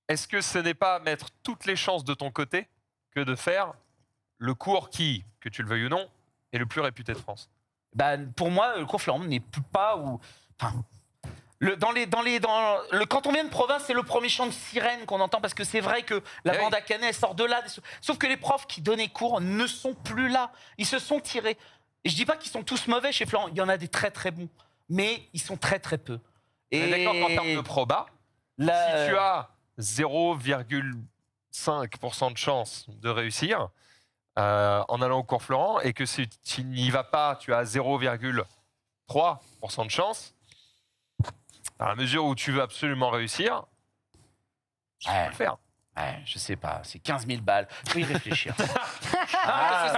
Est-ce que ce n'est pas mettre toutes les chances de ton côté que de faire le cours qui, que tu le veuilles ou non, est le plus réputé de France? Bah, pour moi, le cours Florent n'est plus pas où. Enfin, quand on vient de province, c'est le premier chant de sirène qu'on entend parce que c'est vrai que la Eh oui. bande à Canet elle sort de là. Sauf que les profs qui donnaient cours ne sont plus là. Ils se sont tirés. Et je dis pas qu'ils sont tous mauvais chez Florent. Il y en a des très très bons, mais ils sont très très peu. On est d'accord qu'en termes de proba, la- si tu as 0,5% de chance de réussir en allant au cours Florent et que si tu n'y vas pas, tu as 0,3% de chance, dans la mesure où tu veux absolument réussir, tu peux Ouais. le faire. Ouais, je sais pas, c'est 15 000 balles. Faut y réfléchir. Non,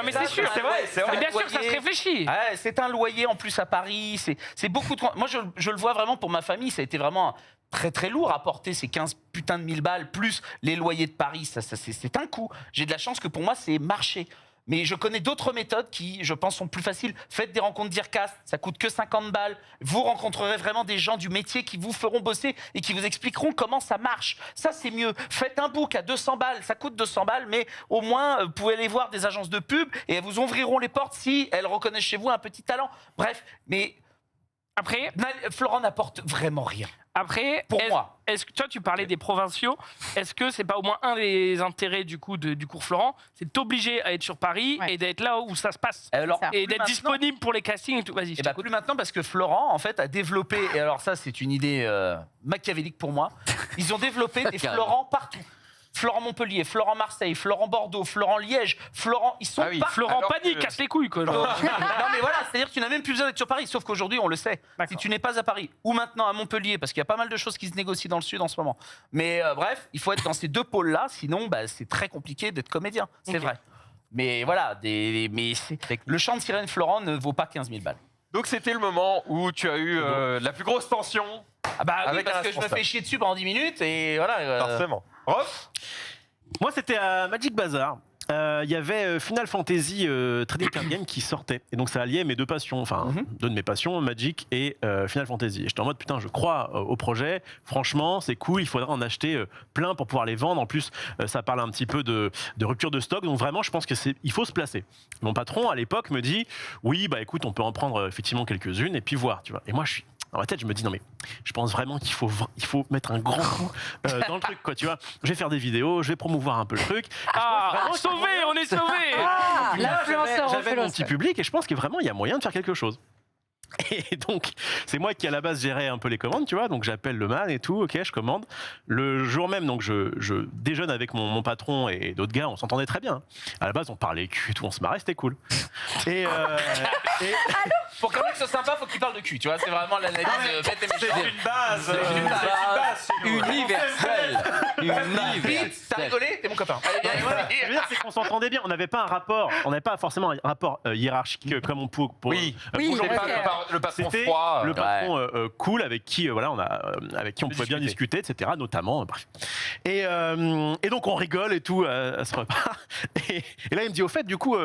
mais c'est sûr, c'est vrai, c'est vrai. Mais bien sûr que ça se réfléchit. Ouais, c'est un loyer en plus à Paris. C'est beaucoup de. Moi, je le vois vraiment pour ma famille. Ça a été vraiment très très lourd à porter ces 15 putains de 1000 balles plus les loyers de Paris. C'est un coût. J'ai de la chance que pour moi, c'est marché. Mais je connais d'autres méthodes qui, je pense, sont plus faciles. Faites des rencontres d'IRCAST, ça coûte que 50 balles. Vous rencontrerez vraiment des gens du métier qui vous feront bosser et qui vous expliqueront comment ça marche. Ça, c'est mieux. Faites un book à 200 balles, ça coûte 200 balles, mais au moins, vous pouvez aller voir des agences de pub et elles vous ouvriront les portes si elles reconnaissent chez vous un petit talent. Bref, mais Après, Florent n'apporte vraiment rien. Pour moi. Est-ce que toi, tu parlais des provinciaux? Est-ce que c'est pas au moins un des intérêts du coup du cours Florent, c'est de t'obliger à être sur Paris Ouais. et d'être là où ça se passe Alors, Ça. et plus d'être maintenant- disponible pour les castings et tout. Vas-y, je Et bah t'écoute. plus maintenant parce que Florent en fait a développé, et alors ça c'est une idée machiavélique pour moi, ils ont développé des Carrément. Florent partout. Florent Montpellier, Florent Marseille, Florent Bordeaux, Florent Liège, Florent, ils sont Ah oui, partout. Florent Alors panique, que- casse les couilles quoi. non mais voilà, c'est-à-dire que tu n'as même plus besoin d'être sur Paris, sauf qu'aujourd'hui on le sait. Si D'accord. tu n'es pas à Paris ou maintenant à Montpellier, parce qu'il y a pas mal de choses qui se négocient dans le sud en ce moment. Mais bref, il faut être dans ces deux pôles-là, sinon bah, c'est très compliqué d'être comédien, c'est Ok. vrai. Mais voilà, le chant de sirène Florent ne vaut pas 15 000 balles. Donc c'était le moment où tu as eu la plus grosse tension, Ah bah oui, Avec parce un que je me responsable. fais chier dessus pendant 10 minutes et voilà. forcément. Rof, Moi, c'était à Magic Bazar. Il y avait Final Fantasy Trading Card Game qui sortait. Et donc, ça alliait mes deux passions, enfin, deux de mes passions, Magic et Final Fantasy. Et j'étais en mode, putain, je crois au projet. Franchement, c'est cool. Il faudra en acheter plein pour pouvoir les vendre. En plus, ça parle un petit peu de rupture de stock. Donc, vraiment, je pense il faut se placer. Mon patron, à l'époque, me dit, oui, bah écoute, on peut en prendre effectivement quelques-unes et puis voir, tu vois. Et moi, dans ma tête, je me dis, non, mais je pense vraiment qu'il faut mettre un grand coup dans le truc, quoi, tu vois. Je vais faire des vidéos, je vais promouvoir un peu le truc. Ah, sauvé, on est sauvé. L'influenceur J'avais mon Ophélos. petit public et je pense que vraiment, il y a moyen de faire quelque chose. Et donc, c'est moi qui à la base gérais un peu les commandes, tu vois. Donc j'appelle le man et tout, ok, je commande. Le jour même, donc je déjeune avec mon patron et d'autres gars, on s'entendait très bien. À la base, on parlait cul et tout, on se marrait, c'était cool. Et Pour qu'un mec soit sympa, faut qu'il parle de cul, tu vois. C'est vraiment l'analyse bête et méchante. C'est une base. Universel. Vite, t'as rigolé? T'es mon copain. Allez, viens, voilà. Ce que je veux dire, c'est qu'on s'entendait bien. On n'avait pas forcément un rapport hiérarchique comme on peut. Oui, Oui, c'est ok. pas le patron C'était froid. le patron cool avec qui avec qui on pouvait bien discuter, etc. Notamment, bref. Et donc on rigole et tout à ce repas. Et là il me dit au fait du coup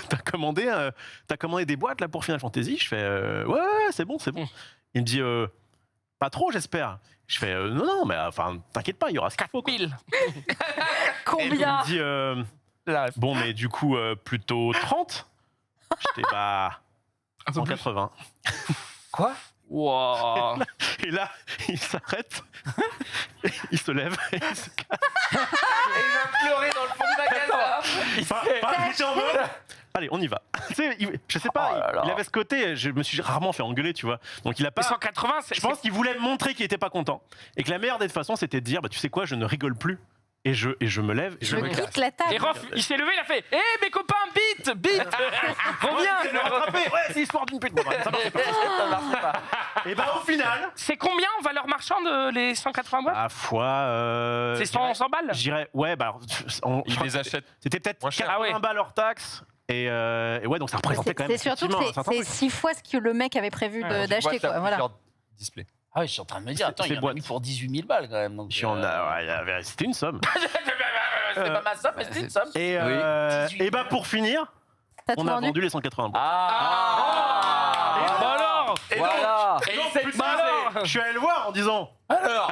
t'as commandé des boîtes là pour Final Fantasy. Je fais ouais c'est bon. Il me dit pas trop j'espère. Je fais non mais enfin t'inquiète pas il y aura ce qu'il faut. 4000. Combien? Il me dit bon mais du coup plutôt 30. J'étais 180. Quoi? Wow. Et là, il s'arrête, il se lève, et il se casse. Et il va pleurer dans le fond du magasin. Il était en mode, allez, on y va. Tu sais, je sais pas, il avait ce côté, je me suis rarement fait engueuler, tu vois. Donc il a pas. Mais 180, Je pense qu'il voulait montrer qu'il était pas content. Et que la meilleure des façons, c'était de dire, bah tu sais quoi, je ne rigole plus. Et je me lève et Je je me quitte la table. Et Rof, il s'est levé, il a fait hé mes copains, bite reviens. le rattraper. Ouais, c'est l'histoire d'une pute. Bon, bref, ça marche pas. Ça marche pas. Et bah au final, C'est combien en valeur marchande les 180 boîtes? à fois. C'est 100 balles? Je dirais, ouais, bah. Il les achète. C'était peut-être Moins cher. 80 balles hors taxe. Et ouais, donc ça représentait quand même. C'est surtout effectivement un que certain c'est truc. 6 fois ce que le mec avait prévu d'acheter. Quoi. Voilà. Display. Ah oui, je suis en train de me dire, attends, C'est il y en a boîte. mis pour 18 000 balles quand même. Donc, C'était une somme. C'était pas ma somme, mais c'était une somme. Et, et bah pour finir, T'as tout on a vendu? vendu les 180 balles. Bah alors Et Voilà. donc, Donc, plus tard, je suis allé le voir en disant alors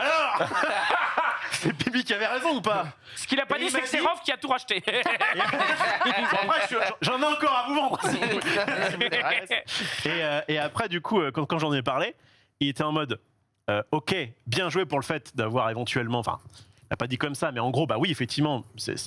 c'est Bibi qui avait raison ou pas? Ce qu'il a pas Et dit, il c'est m'a que c'est dit- Rof qui a tout racheté. Après, j'en ai encore à vous vendre. si vous voulez. Et après, du coup, quand j'en ai parlé, il était en mode ok, bien joué pour le fait d'avoir éventuellement. Enfin, il n'a pas dit comme ça, mais en gros, bah oui, effectivement,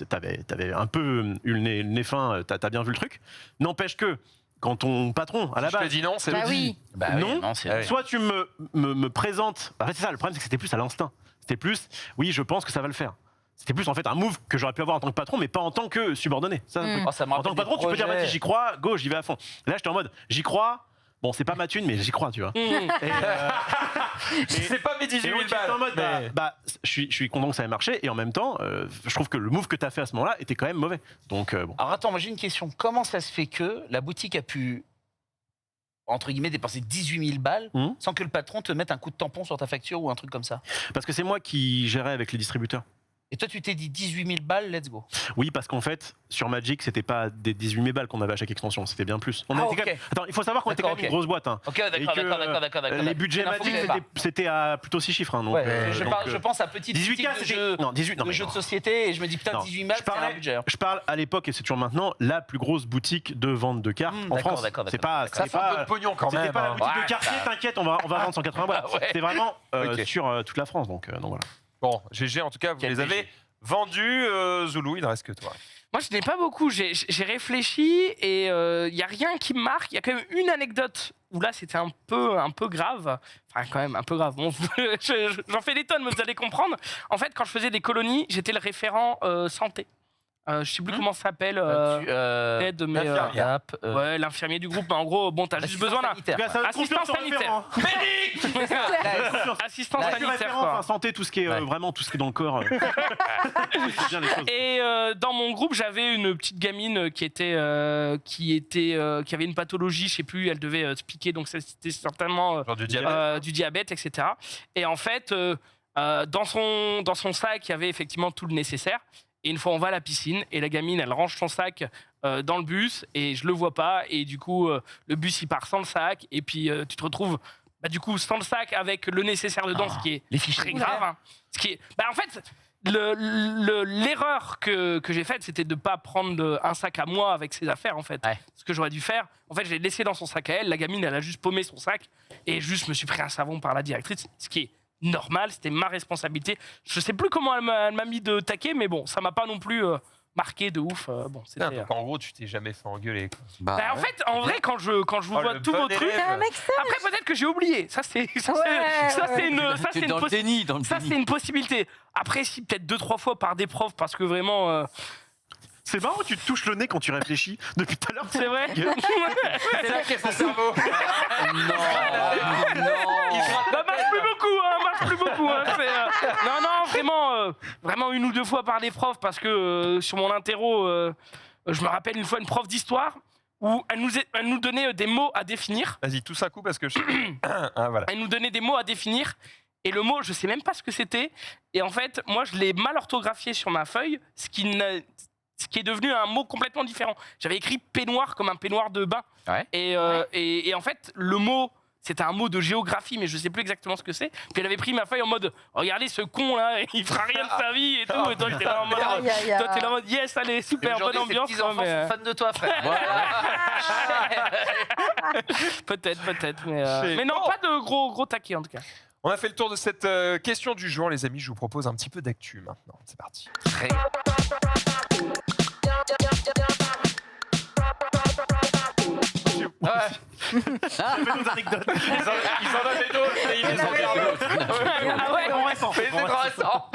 t'avais un peu eu le nez fin, t'as bien vu le truc. N'empêche que, quand ton patron, à la Je te base, dis non, c'est Bah le oui. Bah Non. non, c'est Ah oui. soit tu me présentes. En fait, c'est ça, le problème, c'est que c'était plus à l'instinct. C'était plus, oui, je pense que ça va le faire. C'était plus en fait un move que j'aurais pu avoir en tant que patron, mais pas en tant que subordonné. Ça, c'est un truc. Oh, ça me En rappelle tant que patron, des tu peux dire, projets. vas-y, j'y crois, go, j'y vais à fond. Là, j'étais en mode, j'y crois. Bon, c'est pas ma thune, mais j'y crois, tu vois. C'est pas mes 18 Et 000 donc, j'étais en mode, balles. je suis content que ça ait marché, et en même temps, je trouve que le move que t'as fait à ce moment-là était quand même mauvais. Donc, bon. Alors attends, moi j'ai une question. Comment ça se fait que la boutique a pu, entre guillemets, dépenser 18 000 balles sans que le patron te mette un coup de tampon sur ta facture ou un truc comme ça? Parce que c'est moi qui gérais avec les distributeurs. Et toi, tu t'es dit 18 000 balles, let's go. Oui, parce qu'en fait, sur Magic, c'était pas des 18 000 balles qu'on avait à chaque extension, c'était bien plus. On Ah, était ok. quand même- Attends, il faut savoir qu'on était quand même D'accord, une grosse boîte. Hein. Ok, Et d'accord, que, d'accord. Les budgets C'est l'info que Magic, j'avais pas. c'était à plutôt 6 chiffres. Hein, donc, Ouais, je, donc, je pense à petite 18K, boutique de c'était. jeux, Non, 18, non, de mais jeux non. de société et je me dis putain, Non. 18 balles, c'est un budget. Je parle à l'époque, et c'est toujours maintenant, la plus grosse boutique de vente de cartes en d'accord, France. d'accord, C'est d'accord. pas. Ça c'était fait un peu pas- de pognon quand C'était même. pas la hein. boutique Ouais, de quartier, ça- t'inquiète, on va vendre 180 balles. Ouais. C'était vraiment Ok. sur toute la France, donc voilà. Bon, GG, en tout cas, vous Quel les avez GG. vendus. Zoulou, il ne reste que toi. Moi, je n'ai pas beaucoup. J'ai réfléchi et il n'y a rien qui me marque. Il y a quand même une anecdote où là, c'était un peu grave. Enfin, quand même, un peu grave. Bon, j'en fais des tonnes, mais vous allez comprendre. En fait, quand je faisais des colonies, j'étais le référent santé. Je sais plus comment ça s'appelle. Aide, mais, l'infirmière. ouais, l'infirmier du groupe. Mais en gros, bon, t'as juste besoin d'un assistant sanitaire. Assistant Là, sanitaire, référent, quoi. enfin, santé, tout ce qui est vraiment tout ce qui est dans le corps. C'est bien les choses. Et dans mon groupe, j'avais une petite gamine qui avait une pathologie, je sais plus, elle devait se piquer, donc c'était certainement Genre du diabète. du diabète, etc. Et en fait, dans son sac, il y avait effectivement tout le nécessaire. Et une fois, on va à la piscine et la gamine, elle range son sac dans le bus et je le vois pas. Et du coup, le bus, il part sans le sac. Et puis, tu te retrouves, du coup, sans le sac avec le nécessaire dedans, ce qui est très grave. Hein. Ce qui est, en fait, l'erreur que j'ai faite, c'était de ne pas prendre un sac à moi avec ses affaires, en fait. Ouais. Ce que j'aurais dû faire, en fait, je l'ai laissé dans son sac à elle. La gamine, elle a juste paumé son sac et juste me suis pris un savon par la directrice, ce qui est normal, c'était ma responsabilité. Je sais plus comment elle m'a mis de taquet, mais bon, ça m'a pas non plus marqué de ouf. Bon, c'était. Donc en gros, tu t'es jamais fait engueuler. Quoi. Bah, en fait, en vrai, quand je vous vois le tous bon vos trucs, élève. C'est un mec sage. après peut-être que j'ai oublié. Ça c'est Ouais, Dans le déni, dans le ça déni. c'est une possibilité. Après, si peut-être 2-3 fois par des profs, parce que vraiment, C'est marrant, tu te touches le nez quand tu réfléchis. Depuis tout à l'heure, c'est vrai. C'est là qu'est son cerveau. Ça marche plus beaucoup, hein, marche plus beaucoup. Hein, non, vraiment une ou deux fois par des profs, parce que sur mon interro, je me rappelle une fois une prof d'histoire où elle nous donnait des mots à définir. Vas-y, tout ça coup parce que je... ah, voilà. Elle nous donnait des mots à définir. Et le mot, je sais même pas ce que c'était. Et en fait, moi, je l'ai mal orthographié sur ma feuille, ce qui est devenu un mot complètement différent. J'avais écrit peignoir comme un peignoir de bain. Ouais. Et en fait, le mot, c'était un mot de géographie, mais je sais plus exactement ce que c'est. Puis elle avait pris ma feuille en mode, regardez ce con là, il fera rien de sa vie et tout. Et toi, t'es là en mode, Aïe, aïe, aïe. toi, t'es là en mode, yes, allez, super, bonne ambiance. Les petits-enfants sont fans de toi, frère. Peut-être, mais non, pas de gros taquet en tout cas. On a fait le tour de cette question du jour, les amis. Je vous propose un petit peu d'actu maintenant. C'est parti. Fais nos anecdotes. Ils en avaient d'autres et ils les ont gardés. Ah ouais, on reste en Mais c'est trop récent.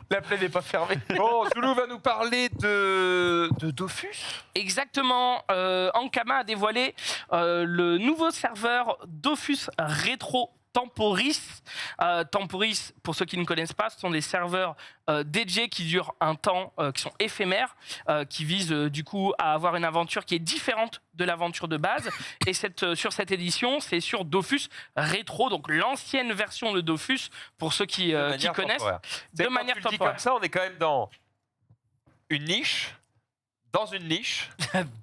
La plaie n'est pas fermée. Bon, Zoulou va nous parler de Dofus. Exactement. Ankama a dévoilé le nouveau serveur Dofus Retro Temporis. Temporis, pour ceux qui ne connaissent pas, ce sont des serveurs dédiés qui durent un temps, qui sont éphémères, qui visent du coup à avoir une aventure qui est différente de l'aventure de base. Et sur cette édition, c'est sur Dofus Retro, donc l'ancienne version de Dofus, pour ceux qui connaissent. De manière temporaire. comme ça, on est quand même dans une niche. Dans une niche.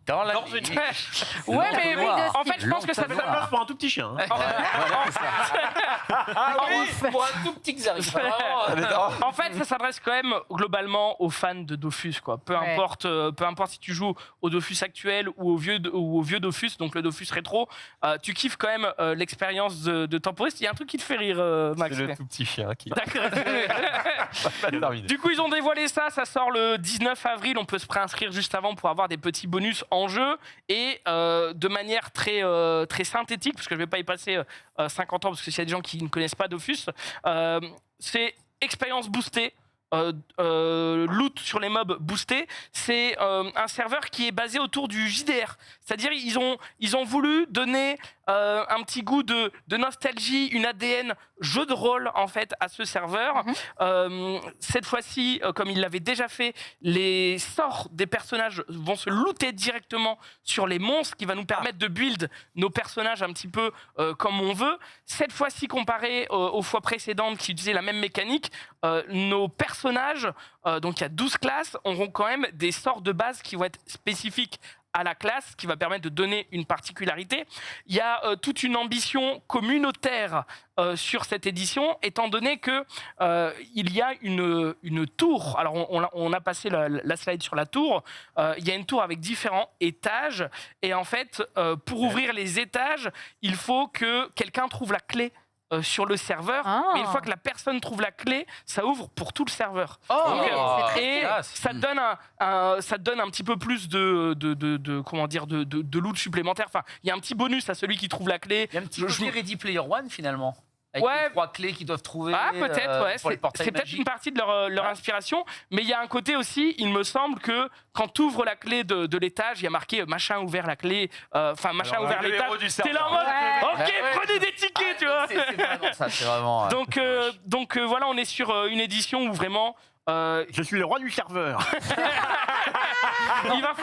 Dans la Dans une niche. Ouais, mais Noir. en fait, je pense que ça Ça place pour un tout petit chien. Hein. Ah oui, pour un tout petit Xerif. En fait, ça s'adresse quand même globalement aux fans de Dofus, quoi. Peu importe si tu joues au Dofus actuel ou au vieux Dofus, donc le Dofus rétro, tu kiffes quand même l'expérience de Temporis. Il y a un truc qui te fait rire, Max. C'est le tout petit chien qui D'accord. pas terminé. Du coup, ils ont dévoilé ça. Ça sort le 19 avril. On peut se préinscrire juste avant pour avoir des petits bonus en jeu et de manière très synthétique, parce que je ne vais pas y passer 50 ans, parce que s'il y a des gens qui ne connaissent pas Dofus, c'est expérience boostée. Loot sur les mobs boostés, c'est un serveur qui est basé autour du JDR. C'est-à-dire ils ont voulu donner un petit goût de nostalgie, une ADN jeu de rôle en fait à ce serveur. Cette fois-ci, comme ils l'avaient déjà fait, les sorts des personnages vont se looter directement sur les monstres, qui va nous permettre de build nos personnages un petit peu comme on veut. Cette fois-ci, comparé aux fois précédentes qui utilisaient la même mécanique, nos personnages, donc il y a 12 classes, auront quand même des sorts de base qui vont être spécifiques à la classe, qui va permettre de donner une particularité. Il y a toute une ambition communautaire sur cette édition, étant donné que il y a une tour. Alors on a passé la slide sur la tour. Il y a une tour avec différents étages, et en fait, pour ouvrir les étages, il faut que quelqu'un trouve la clé sur le serveur, mais une fois que la personne trouve la clé, ça ouvre pour tout le serveur. Et ça donne un petit peu plus de loot supplémentaire. Enfin, il y a un petit bonus à celui qui trouve la clé. Il y a un petit côté Ready Player One finalement. Avec les 3 clés qu'ils doivent trouver. Ah, peut-être, ouais. Pour les portails C'est peut-être magiques. une partie de leur inspiration, mais il y a un côté aussi, il me semble que quand tu ouvres la clé de l'étage, il y a marqué machin ouvert la clé, machin Alors, ouvert le héros l'étage. du T'es là en mode, ok, prenez des tickets, tu vois. C'est vraiment ça, c'est vraiment. Donc voilà, on est sur une édition où vraiment. Je suis le roi du serveur. Il va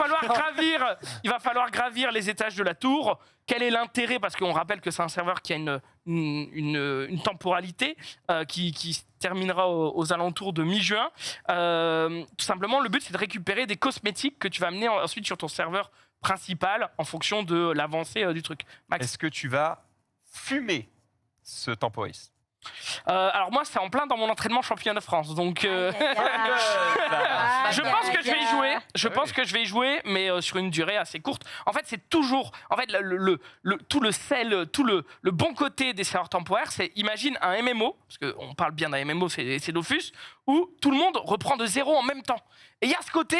falloir gravir les étages de la tour. Quel est l'intérêt? Parce qu'on rappelle que c'est un serveur qui a une temporalité qui se terminera aux alentours de mi-juin. Tout simplement, le but, c'est de récupérer des cosmétiques que tu vas amener ensuite sur ton serveur principal en fonction de l'avancée du truc. Max. Est-ce que tu vas fumer ce Temporis? Alors moi, c'est en plein dans mon entraînement championnat de France, donc je pense que je vais y jouer. Je pense que je vais y jouer, mais sur une durée assez courte. En fait, c'est toujours, tout le sel, tout le bon côté des serveurs temporaires, c'est imagine un MMO, parce qu'on parle bien d'un MMO, c'est Dofus, où tout le monde reprend de zéro en même temps. Et il y a ce côté,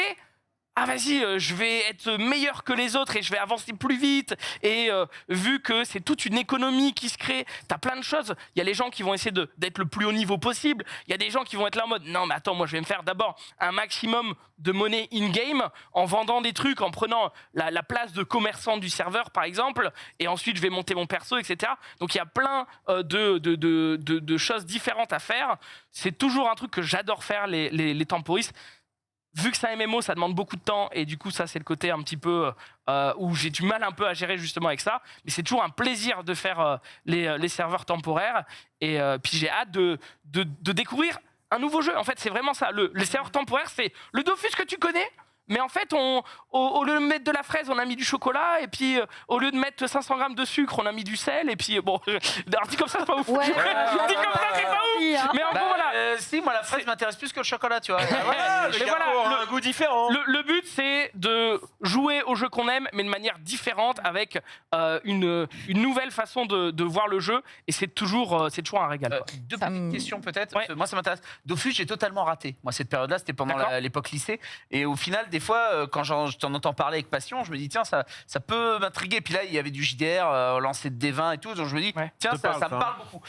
ah vas-y, je vais être meilleur que les autres et je vais avancer plus vite. Et vu que c'est toute une économie qui se crée, t'as plein de choses. Il y a les gens qui vont essayer d'être le plus haut niveau possible. Il y a des gens qui vont être là en mode, non mais attends, moi je vais me faire d'abord un maximum de monnaie in-game en vendant des trucs, en prenant la place de commerçant du serveur par exemple, et ensuite je vais monter mon perso, etc. Donc il y a plein de choses différentes à faire. C'est toujours un truc que j'adore faire, les temporistes. Vu que c'est un MMO, ça demande beaucoup de temps et du coup ça c'est le côté un petit peu où j'ai du mal un peu à gérer justement avec ça, mais c'est toujours un plaisir de faire les serveurs temporaires et puis j'ai hâte de découvrir un nouveau jeu. En fait c'est vraiment ça, les serveurs temporaires c'est le Dofus que tu connais. Mais en fait, au lieu de mettre de la fraise, on a mis du chocolat. Et puis, au lieu de mettre 500 grammes de sucre, on a mis du sel. Et puis, bon, dit comme ça, c'est pas ouf. Ouais, dit comme ça, c'est pas ouf. Mais en gros, voilà. Si, moi, la fraise m'intéresse plus que le chocolat, tu vois. Mais voilà, un goût différent. le but, c'est de jouer au jeu qu'on aime, mais de manière différente, avec une nouvelle façon de voir le jeu. Et c'est toujours un régal. Quoi. Deux Ça petites me- questions peut-être. Ouais. Parce que moi, ça m'intéresse. Dofus, j'ai totalement raté. Moi, cette période-là, c'était pendant D'accord. l'époque lycée. Et au final, des fois, quand je t'en entends parler avec passion, je me dis, tiens, ça peut m'intriguer. Puis là, il y avait du JDR, lancé de D20 et tout. Donc je me dis, Ouais. tiens, Ça ça parle, me ça. parle beaucoup.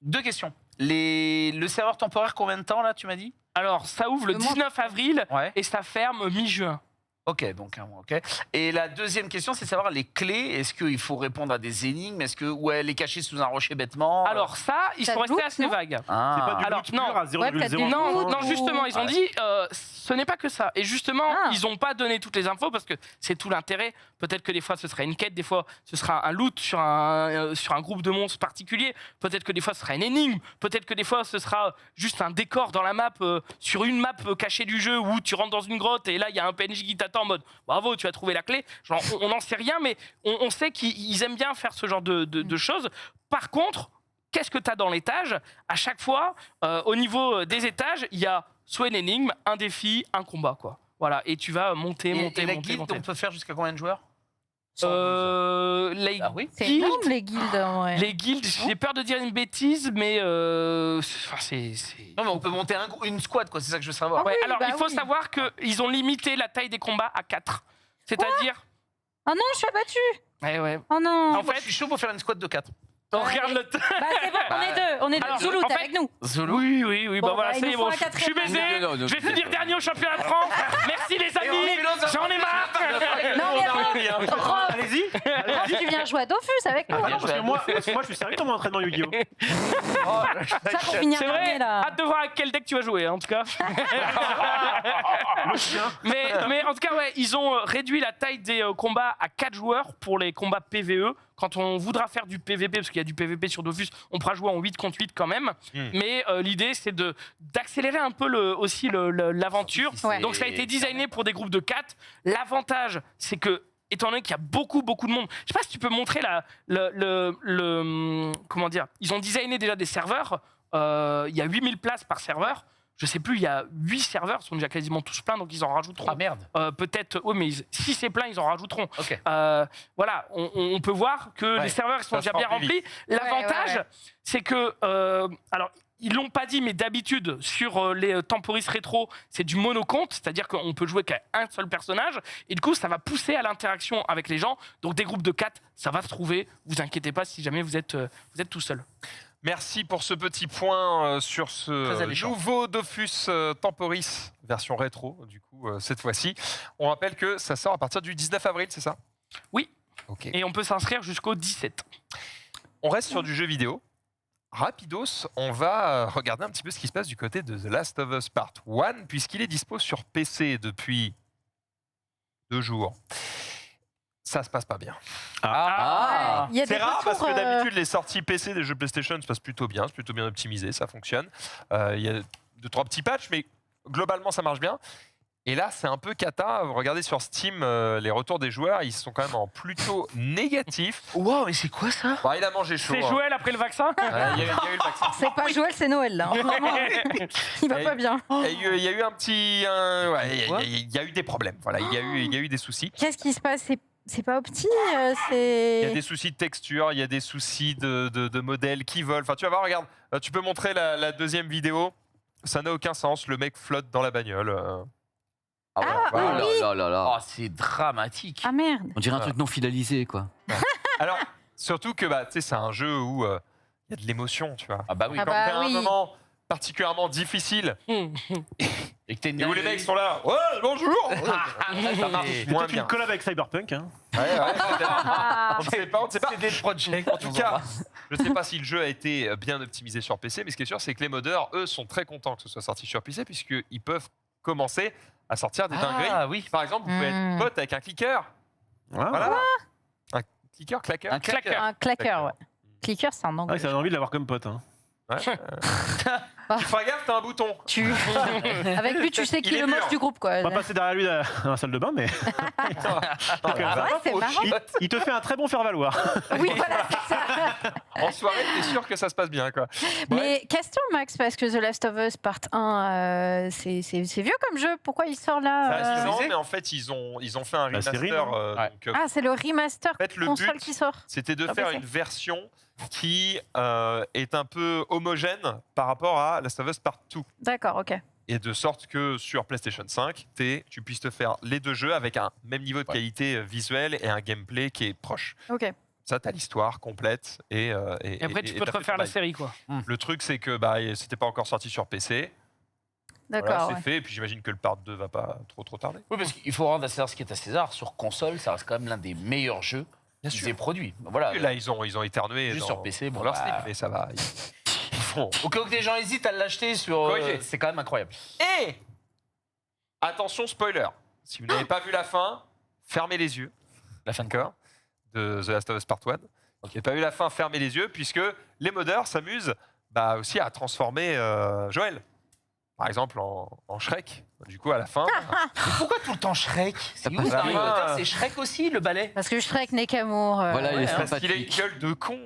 Deux questions. Le serveur temporaire, combien de temps, là, tu m'as dit? Alors, ça ouvre le Le mois- 19 avril Ouais. et ça ferme mi-juin. Ok, donc un mois, ok. Et la deuxième question, c'est de savoir les clés. Est-ce qu'il faut répondre à des énigmes? Est-ce que elle est cachée sous un rocher bêtement? Alors ça, ils Ça sont restés loot, assez non vagues. Ah. C'est pas du Alors, loot non. pur à Ouais, peut-être 0,0. Non, Ou- non, justement, ils ont Ouais. dit ce n'est pas que ça. Et justement, Ah. ils n'ont pas donné toutes les infos parce que c'est tout l'intérêt. Peut-être que des fois ce sera une quête, des fois ce sera un loot sur un groupe de monstres particulier. Peut-être que des fois ce sera une énigme. Peut-être que des fois ce sera juste un décor dans la map, sur une map cachée du jeu où tu rentres dans une grotte et là il y a un PNJ qui t'attend en mode bravo, tu as trouvé la clé. Genre, on n'en sait rien, mais on sait qu'ils aiment bien faire ce genre de choses. Par contre, qu'est-ce que tu as dans l'étage? À chaque fois, au niveau des étages, il y a soit une énigme, un défi, un combat, quoi. Voilà, et tu vas monter, Et la monter, guilde, monter. on peut faire jusqu'à combien de joueurs? Les Ah oui. C'est guildes, énorme, les guildes. Ouais. les guildes, j'ai peur de dire une bêtise, mais enfin, c'est. Non, mais on peut monter une squad, quoi. C'est ça que je veux savoir. Ah Ouais, oui, alors bah il faut oui. savoir qu'ils ont limité la taille des combats à 4. C'est-à-dire. Oh non, je suis abattue. Ouais, ouais. Oh non. En Moi, fait- je suis chaud pour faire une squad de 4. On regarde le. Bah c'est bon, on est deux. On est Alors, deux. Zulu, en t'es fait- avec nous. Oui, oui, oui. Bon, bah voilà, bah, il ça y nous est, faut bon, un je suis quatrième. baisé. Je vais finir dernier au championnat de France. Merci les amis. J'en ai marre. Non, mais Rob, Allez-y. Rob, tu viens jouer à Dofus avec nous. Ah, hein. bien Parce que moi, je suis sérieux dans mon entraînement Yu-Gi-Oh! Ça pour finir C'est dernier vrai. là. Hâte de voir avec quel deck tu vas jouer, hein, en tout cas. Le chien. mais en tout cas, ouais, ils ont réduit la taille des combats à 4 joueurs pour les combats PVE. Quand on voudra faire du PVP, parce qu'il y a du PVP sur Dofus, on pourra jouer en 8 contre 8 quand même. Mais l'idée, c'est d'accélérer un peu aussi l'aventure. Ouais. Donc ça a été designé pour des groupes de 4. L'avantage, c'est que, étant donné qu'il y a beaucoup de monde, je sais pas si tu peux montrer comment dire, ils ont designé déjà des serveurs. Il y a 8000 places par serveur. Je sais plus, il y a 8 serveurs, ils sont déjà quasiment tous pleins, donc ils en rajouteront. Ah merde. Peut-être, oui, mais si c'est plein, ils en rajouteront. Ok. Voilà, on peut voir que les serveurs ils sont ça déjà se bien remplit remplis. L'avantage, Ouais, ouais. c'est que, alors, ils l'ont pas dit, mais d'habitude, sur les temporistes rétro, c'est du monocompte, c'est-à-dire qu'on peut jouer qu'à un seul personnage, et du coup, ça va pousser à l'interaction avec les gens. Donc, des groupes de 4, ça va se trouver. Vous inquiétez pas si jamais vous êtes tout seul. Merci pour ce petit point sur Très ce alléchant. nouveau Dofus Temporis, version rétro, du coup, cette fois-ci. On rappelle que ça sort à partir du 19 avril, c'est ça? Oui. Ok. Et on peut s'inscrire jusqu'au 17. On reste sur du jeu vidéo. Rapidos, on va regarder un petit peu ce qui se passe du côté de The Last of Us Part 1, puisqu'il est dispo sur PC depuis 2 jours. Ça se passe pas bien. Ah. Il y a des C'est rare parce que retours, d'habitude, les sorties PC des jeux PlayStation se passent plutôt bien, c'est plutôt bien optimisé, ça fonctionne. Il y a 2-3 petits patchs, mais globalement, ça marche bien. Et là, c'est un peu cata. Regardez sur Steam, les retours des joueurs, ils sont quand même en plutôt négatif. Wow, mais c'est quoi ça? Bon, il a mangé chaud. C'est hein. Joël après le vaccin. Il y a eu le vaccin. C'est pas Joël, c'est Noël là. Vraiment, il va Et- pas bien. Il y a eu un petit... ouais, il y a eu des problèmes. Voilà, il y a eu des soucis. Qu'est-ce qui se passe? C'est pas opti, Il y a c'est. des soucis de texture, il y a des soucis de modèles qui volent. Enfin, tu vas voir, regarde, tu peux montrer la deuxième vidéo. Ça n'a aucun sens. Le mec flotte dans la bagnole. Ah, ouais. Ah, Oh oui. là là là. Oh, c'est dramatique. Ah merde. On dirait un truc non finalisé, quoi. Alors, surtout que tu sais, c'est un jeu où il y a de l'émotion, tu vois. Ah bah oui. Ah Quand bah t'as un oui. moment particulièrement difficile Et que t'es et où les mecs sont là, ouais, bonjour ça marche moins Peut-être bien. une collab avec Cyberpunk. Hein. Ouais, Ah. on ne sait pas, on ne sait pas. CD Projekt. En tout cas, je ne sais pas si le jeu a été bien optimisé sur PC, mais ce qui est sûr, c'est que les modeurs, eux, sont très contents que ce soit sorti sur PC, puisqu'ils peuvent commencer à sortir des dingueries. Ah oui. Par exemple, vous pouvez être pote avec un clicker. Ah, Voilà. Un clicker, claqueur. Un claqueur. Un claqueur, ouais. D'accord. Clicker, c'est un Ah, anglais. ça donne envie de l'avoir comme pote. Hein. Ouais. Tu feras gaffe, t'as un bouton. Avec lui, tu sais qui Il est est le moche mûr. du groupe, quoi. On va passer derrière lui dans la salle de bain, mais c'est marrant. il te fait un très bon faire-valoir. Oui, voilà, c'est ça. En soirée, t'es sûr que ça se passe bien, quoi. Mais question, Max, parce que The Last of Us Part 1, c'est vieux comme jeu. Pourquoi il sort là Ça a 6 ans, visé mais en fait, ils ont fait un La série, remaster. non Ouais. Donc, Ah, c'est le remaster En fait, le console but, qui sort. c'était de Ah, faire PC. une version qui est un peu homogène par rapport à Last of Us Part 2. D'accord, ok. Et de sorte que sur PlayStation 5, tu puisses te faire les deux jeux avec un même niveau de qualité visuelle et un gameplay qui est proche. Ok. Ça, t'as l'histoire complète. Et Et après, tu peux te t'as fait refaire ton la bail. série, quoi. Le truc, c'est que c'était pas encore sorti sur PC. Voilà, D'accord. c'est ouais. fait. Et puis j'imagine que le Part 2 va pas trop tarder. Oui, parce qu'il faut rendre à César ce qui est à César. Sur console, ça reste quand même l'un des meilleurs jeux Bien qu'ils sûr. aient produits. Voilà. Et là, ils ont éternué Juste dans, sur PC, dans bon, leur bah. slip, mais ça va. Ils font. Au cas où des gens hésitent à l'acheter sur. Corrigé. C'est quand même incroyable. Et attention, spoiler. Si vous n'avez pas vu la fin, fermez les yeux. La fin de corps de The Last of Us Part 1. Vous n'avez pas vu la fin, fermez les yeux, puisque les modeurs s'amusent aussi à transformer Joël. Par exemple, en Shrek. Du coup, à la fin. Mais pourquoi tout le temps Shrek? C'est où passe Harry bien. Potter? C'est Shrek aussi, le ballet? Parce que Shrek n'est qu'amour. Voilà, il est Parce qu'il a une sympathique. gueule de con.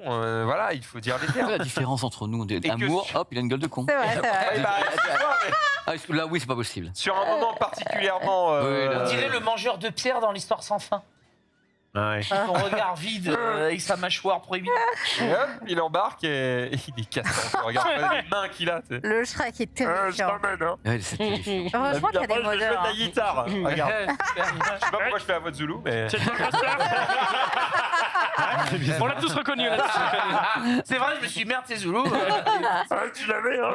Voilà, il faut dire les C'est termes. la différence entre nous. que Amour, sur- hop, il a une gueule de con. C'est vrai, c'est vrai. Eh ben, excuse-moi, mais Ah, là, oui, c'est pas possible. sur un moment particulièrement. Oui, là, On dirait le mangeur de pierre dans l'histoire sans fin. Ouais. Son regard vide avec sa mâchoire prohibée. Et hop, il embarque et il est cassant. Regarde les mains qu'il a. tu sais. Le Shrek est Je terrifiant. t'emmène, hein. Ouais, c'est terrifiant. Heureusement qu'il y a des Moi, je vais jouer de modeurs. la hein. guitare. Regarde. Je sais pas pourquoi je fais la voix de Zulu, mais. On l'a tous reconnu, là. C'est vrai, je me suis dit, merde, c'est Zoulou. Tu l'avais, hein.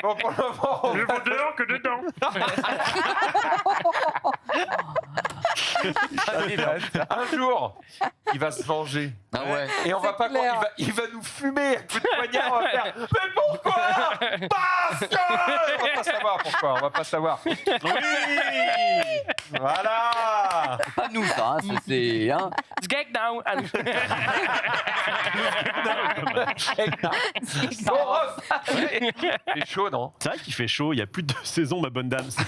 Bon, pour le moment. Je vaut dehors que dedans. Un jour, il va se venger. Ah ouais. Et on va pas clair. il va nous fumer à coups de poignard. On va faire. Mais pourquoi? Parce que. On va pas savoir pourquoi. On va pas savoir. Oui. Voilà. Pas nous, ça. Hein, c'est. Hein. Get down. Ah, Bon, Rof. C'est chaud, non? C'est vrai qu'il fait chaud, il n'y a plus de saison, ma bonne dame. C'est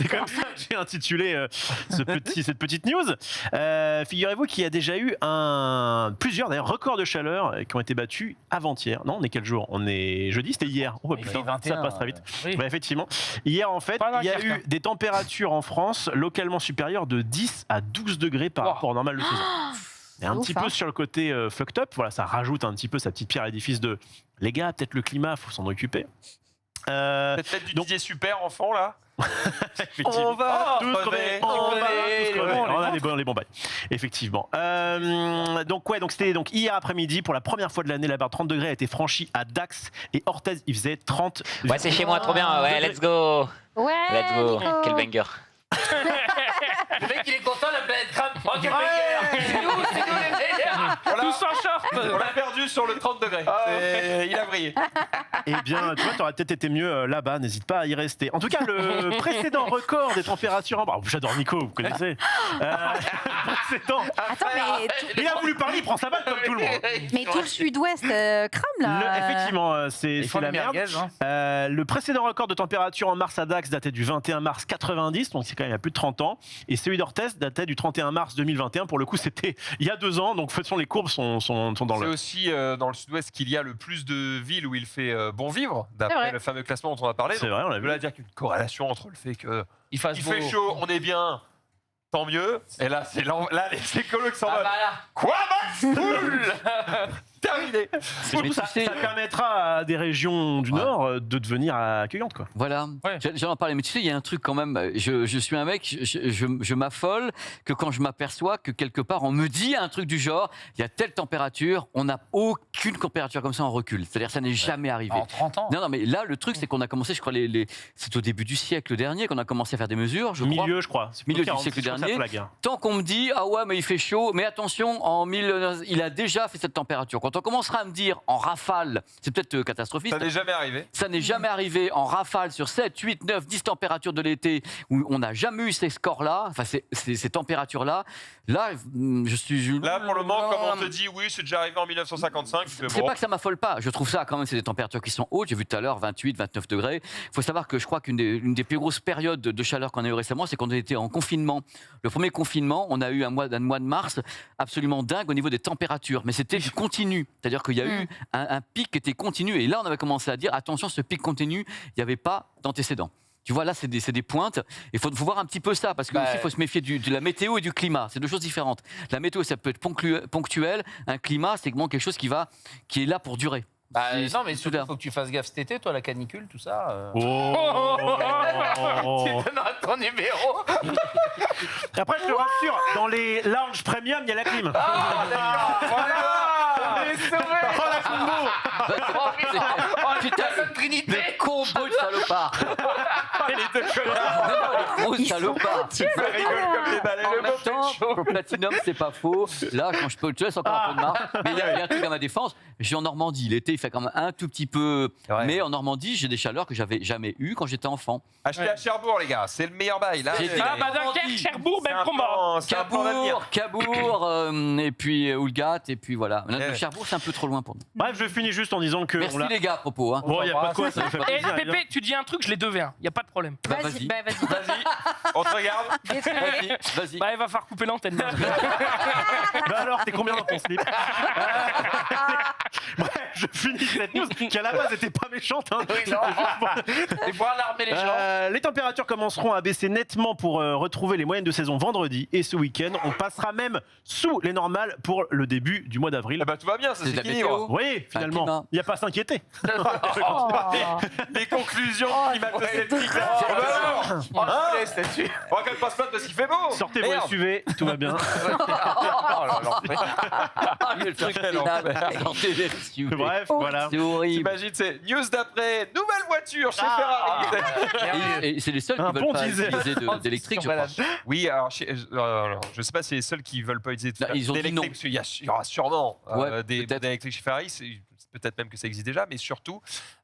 comme ça que j'ai intitulé cette petite news. Figurez-vous qu'il y a déjà eu plusieurs d'ailleurs records de chaleur qui ont été battus avant-hier. Non, on est quel jour? On est jeudi, c'était hier. Oh Il putain, fait 21, ça passe très vite. oui. Ouais, effectivement. Hier, en fait, Pas dans il y a Dunkerque, eu des températures en France localement supérieures de 10 à 12 degrés par Wow. rapport au normal de saison. Et un Ouf, petit hein. peu sur le côté fucked up, voilà, ça rajoute un petit peu sa petite pierre à l'édifice de les gars, peut-être le climat, faut s'en occuper. Peut-être du donc- Didier Super, enfant, là. Effectivement. On va tous crever, on va tous crever. On a les bons bails. Effectivement. Donc c'était hier après-midi pour la première fois de l'année, la barre 30 degrés a été franchie à Dax et Orthez. Il faisait 30. Ouais, c'est chez moi, trop bien. Ouais, let's go. Ouais, Let's go. Nico. Quel banger. Le mec, il est content, la planète crame. Oh, quel banger. C'est nous les meilleurs. Tous en short. On l'a perdu sur le 30 degrés. Il a brillé. Eh bien, tu vois, t'aurais peut-être été mieux là-bas. N'hésite pas à y rester. En tout cas, le précédent record des températures en bas. J'adore Nico, vous connaissez. Précédent. Attends, mais, Il a voulu parler, il prend sa balle comme tout le monde. mais tout le sud-ouest crame là. Effectivement, c'est Ils font la du merde. merguez, hein. Le précédent record de température en mars à Dax datait du 21 mars 90, donc c'est quand même il y a plus de 30 ans. Et celui d'Orthez datait du 31 mars 2021. Pour le coup, c'était il y a 2 ans. Donc, de toute façon, les courbes sont dans C'est le. aussi dans le sud-ouest qu'il y a le plus de villes où il fait bon vivre, C'est d'après vrai. le fameux classement dont on a parlé. C'est Donc, vrai, on l'a je vu. veux dire qu'il y a une corrélation entre le fait qu'il Il fasse beau. fait chaud, on est bien, tant mieux. Et là, c'est les écolos qui s'en Ah vont. bah là. Quoi, Max Cool. Terminé. Surtout, ça permettra à des régions du Nord de devenir accueillantes, quoi. Voilà, j'en ai parlé, mais tu sais, il y a un truc quand même, je suis un mec, je m'affole que quand je m'aperçois que quelque part on me dit un truc du genre, il y a telle température, on n'a aucune température comme ça en recul, c'est-à-dire ça n'est jamais arrivé. En 30 ans. Non, mais là, le truc, c'est qu'on a commencé, je crois, c'est au début du siècle dernier qu'on a commencé à faire des mesures, je crois. Milieu, je crois. Milieu du siècle dernier. Tant qu'on me dit, ah ouais, mais il fait chaud, mais attention, il a déjà fait cette température. Quand on commencera à me dire en rafale, c'est peut-être catastrophique. Ça n'est jamais arrivé. Ça n'est jamais arrivé en rafale sur 7, 8, 9, 10 températures de l'été où on n'a jamais eu ces scores-là, enfin ces températures-là. Là, je suis. Là, pour le moment, comme on te dit, oui, c'est déjà arrivé en 1955. C'est pas que ça m'affole pas. Je trouve ça quand même, c'est des températures qui sont hautes. J'ai vu tout à l'heure 28, 29 degrés. Il faut savoir que je crois qu'une des plus grosses périodes de chaleur qu'on a eu récemment, c'est quand on était en confinement. Le premier confinement, on a eu un mois de mars absolument dingue au niveau des températures. Mais c'était du continu. C'est-à-dire qu'il y a eu un pic qui était continu. Et là, on avait commencé à dire, attention, ce pic continu, il n'y avait pas d'antécédent. Tu vois, là, c'est des pointes. Il faut voir un petit peu ça, parce qu'il faut se méfier de la météo et du climat. C'est deux choses différentes. La météo, ça peut être ponctuel. Un climat, c'est quelque chose qui est là pour durer. Non, mais surtout, il faut que tu fasses gaffe cet été, toi, la canicule, tout ça. Tu donneras ton numéro. Et après, je te rassure, dans les lounges premium, il y a la clim. Ah, d'accord. Voilà. Les sauvé. Oh, la combo. Putain, la Trinité. des combos de salopards. Et les deux connards. Non, les grosses salopards. Tu me rigoles comme des balais. En même temps, pour Platinum, c'est pas faux. Là, quand je peux te laisse encore un peu de marre. Mais il y a un truc à ma défense. Je suis en Normandie. L'été, il fait quand même un tout petit peu. Ouais. Mais en Normandie, j'ai des chaleurs que j'avais jamais eues quand j'étais enfant. Achetez à Cherbourg, les gars. C'est le meilleur bail. Là, Ah, bah Dunkerque, Cherbourg, même combat. C'est un plan d'avenir. Cabourg, et puis Oulgat, et puis voilà. Le Cherbourg, c'est un peu trop loin pour nous. Bref, je finis juste en disant que. Merci les gars, à propos. Hein. Bon, il n'y a pas de quoi, ça me fait Et plaisir. Pépé, tu dis un truc, je les devais. Il n'y a pas de problème. Vas-y. Vas-y. Vas-y, on te regarde. Vas-y. Bah, il va falloir couper l'antenne. Bah alors, t'es combien dans ton slip? Bref, je finis cette news qui à la base n'était pas méchante. Hein. Oui, non. Et pour alarmer les gens. Les températures commenceront à baisser nettement pour retrouver les moyennes de saison vendredi. Et ce week-end, on passera même sous les normales pour le début du mois d'avril. Ah bah tout va bien, ça C'est de la s'équilibre. météo. Oui, finalement, climat. il n'y a pas à s'inquiéter. Les conclusions climato-sceptiques. On te laisse là-dessus. On va quand même pas se plaindre parce qu'il fait beau. Sortez vos Merde. SUV, tout va bien. Le truc final. Sortez les SUV. Bref, voilà. C'est horrible. T'imagines, c'est news d'après, nouvelle voiture chez Ferrari. Et c'est les seuls Un qui bon veulent pas diesel. utiliser d'électrique, je crois. Oui, alors, je sais pas si c'est les seuls qui veulent pas utiliser Là, ils ont dit d'électrique, non. parce qu'il y aura sûrement Ouais, des peut-être. modèles électriques chez Ferrari, peut-être même que ça existe déjà, mais surtout,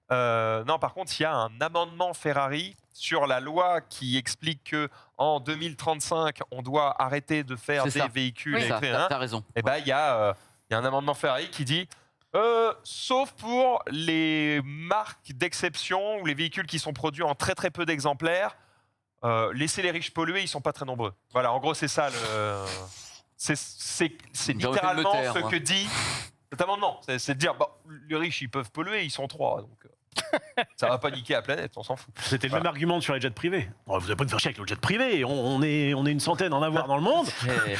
non, par contre, il y a un amendement Ferrari sur la loi qui explique que en 2035, on doit arrêter de faire C'est des ça. véhicules Oui, électriques. t'as raison. Et ben, il y a un amendement Ferrari qui dit sauf pour les marques d'exception ou les véhicules qui sont produits en très très peu d'exemplaires, laissez les riches polluer, ils sont pas très nombreux. Voilà, en gros, c'est ça c'est J'aurais fait le littéralement moteur, ce moi. que dit cet amendement. C'est de dire, bon, les riches, ils peuvent polluer, ils sont 3, donc ça va pas niquer la planète, on s'en fout. C'était le même argument sur les jets privés. Oh, vous n'avez pas de faire chier avec le jet privé. On est une centaine à en avoir dans le monde.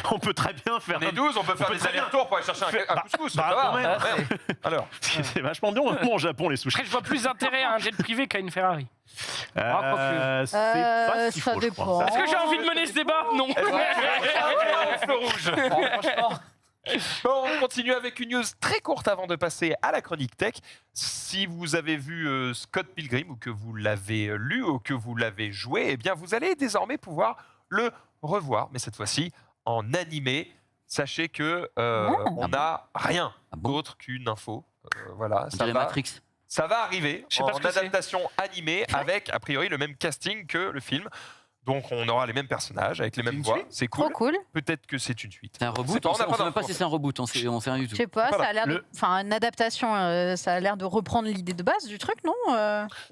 On peut très bien faire. On est 12, on peut faire peut des très bien allers-retours pour aller chercher un couscous. bah, ça va. quand même. Ouais. Alors, C'est vachement bien au Japon, les sushis. Après, je vois plus intérêt à un jet privé qu'à une Ferrari. C'est pas ce qu'il ça faut, je dépend. crois. Est-ce que j'ai envie de mener ce débat? Non. feu rouge. Franchement. Bon, on continue avec une news très courte avant de passer à la chronique tech. Si vous avez vu Scott Pilgrim ou que vous l'avez lu ou que vous l'avez joué, eh bien vous allez désormais pouvoir le revoir, mais cette fois-ci en animé. Sachez que on n'a rien d'autre qu'une info. Voilà, On dirait Matrix. ça va arriver Je sais pas en ce que c'est. adaptation animée avec a priori le même casting que le film. Donc on aura les mêmes personnages avec les mêmes une voix. suite C'est Trop cool. cool. Peut-être que c'est une suite. C'est un reboot. On n'a sait même pas d'infos. si c'est un reboot. On sait rien du Je tout. sais pas, Voilà. ça a l'air enfin une adaptation, ça a l'air de reprendre l'idée de base du truc, non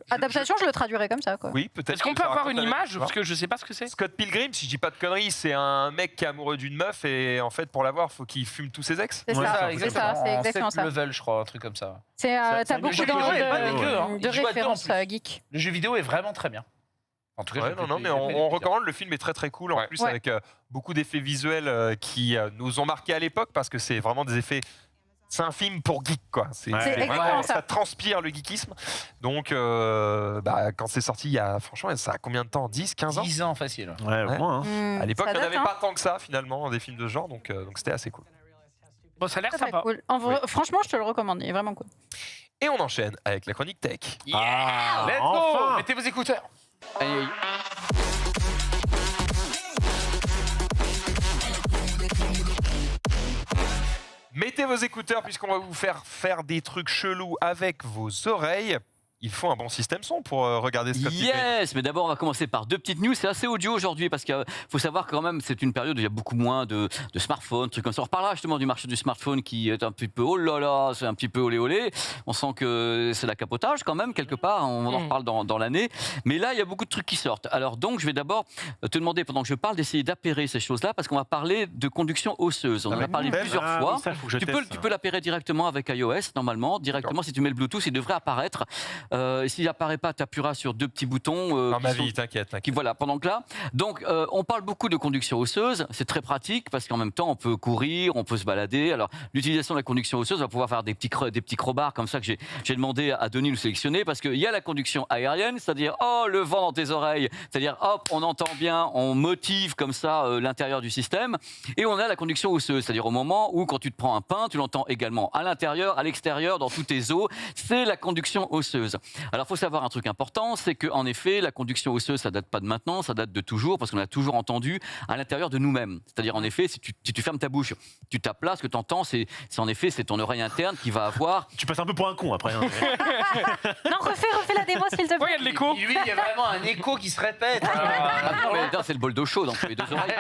Adaptation, je le traduirais comme ça, quoi. Oui, peut-être. Est-ce qu'on que peut ça avoir raconte une la même image? histoire. Parce que je sais pas ce que c'est. Scott Pilgrim, si je dis pas de conneries, c'est un mec qui est amoureux d'une meuf et en fait pour l'avoir, faut qu'il fume tous ses ex. C'est Ouais, ça, c'est c'est ça, c'est exactement ça. Level, je crois, un truc comme ça. C'est Ça t'as nous beaucoup joue pas avec eux, hein. de Ils jouent à deux en références plus. geek. Le jeu vidéo est vraiment très bien. En tout cas, Ouais, j'ai non, fait non, mais j'ai fait on l'épisode. recommande. Le film est très très cool en plus Ouais. avec beaucoup d'effets visuels qui nous ont marqué à l'époque parce que c'est vraiment des effets C'est un film pour geek, quoi. C'est exactement ça. Ça transpire le geekisme. Donc, quand c'est sorti, franchement, ça a combien de temps 10, 15 ans 10 ans facile. Ouais, au moins. À l'époque, ça il n'y en avait date, pas tant que ça, finalement, des films de ce genre. Donc c'était assez cool. Bon, ça a l'air Très, très sympa. cool. Franchement, je te le recommande, il est vraiment cool. Et on enchaîne avec la chronique tech. Yeah Let's go enfin. Mettez vos écouteurs. Aïe, aïe. Mettez vos écouteurs puisqu'on va vous faire des trucs chelous avec vos oreilles. Il faut un bon système son pour regarder ce petit Yes, mais d'abord on va commencer par deux petites news. C'est assez audio aujourd'hui parce qu'il faut savoir que quand même c'est une période où il y a beaucoup moins de smartphones, trucs comme ça. On reparlera justement du marché du smartphone qui est un petit peu oh là là, c'est un petit peu olé olé. On sent que c'est la capotage quand même quelque part. On en reparle dans l'année. Mais là il y a beaucoup de trucs qui sortent. Alors donc je vais d'abord te demander pendant que je parle d'essayer d'appairer ces choses-là parce qu'on va parler de conduction osseuse. On en a parlé plusieurs fois. Oui, ça, faut que je Tu teste, peux l'appairer directement avec iOS normalement. Directement si tu mets le Bluetooth, il devrait apparaître. S'il n'apparaît pas, tu appuieras sur deux petits boutons. Dans ma qui sont- vie, t'inquiète. qui, voilà, pendant que là. Donc, on parle beaucoup de conduction osseuse. C'est très pratique parce qu'en même temps, on peut courir, on peut se balader. Alors, l'utilisation de la conduction osseuse, on va pouvoir faire des petits crobards comme ça que j'ai demandé à Denis de sélectionner parce qu'il y a la conduction aérienne, c'est-à-dire, le vent dans tes oreilles. C'est-à-dire, hop, on entend bien, on motive comme ça l'intérieur du système. Et on a la conduction osseuse, c'est-à-dire au moment où, quand tu te prends un pain, tu l'entends également à l'intérieur, à l'extérieur, dans tous tes os. C'est la conduction osseuse. Alors, il faut savoir un truc important, c'est qu'en effet, la conduction osseuse, ça date pas de maintenant, ça date de toujours, parce qu'on a toujours entendu à l'intérieur de nous-mêmes. C'est-à-dire, en effet, si tu fermes ta bouche, tu tapes là, ce que tu entends, c'est ton oreille interne qui va avoir... Tu passes un peu pour un con après. Hein. Non, refais la démo s'il te Ouais, il y plaît. a de l'écho. Lui, il y a vraiment un écho qui se répète. Ah non, mais non, c'est le bol d'eau chaude entre les deux oreilles.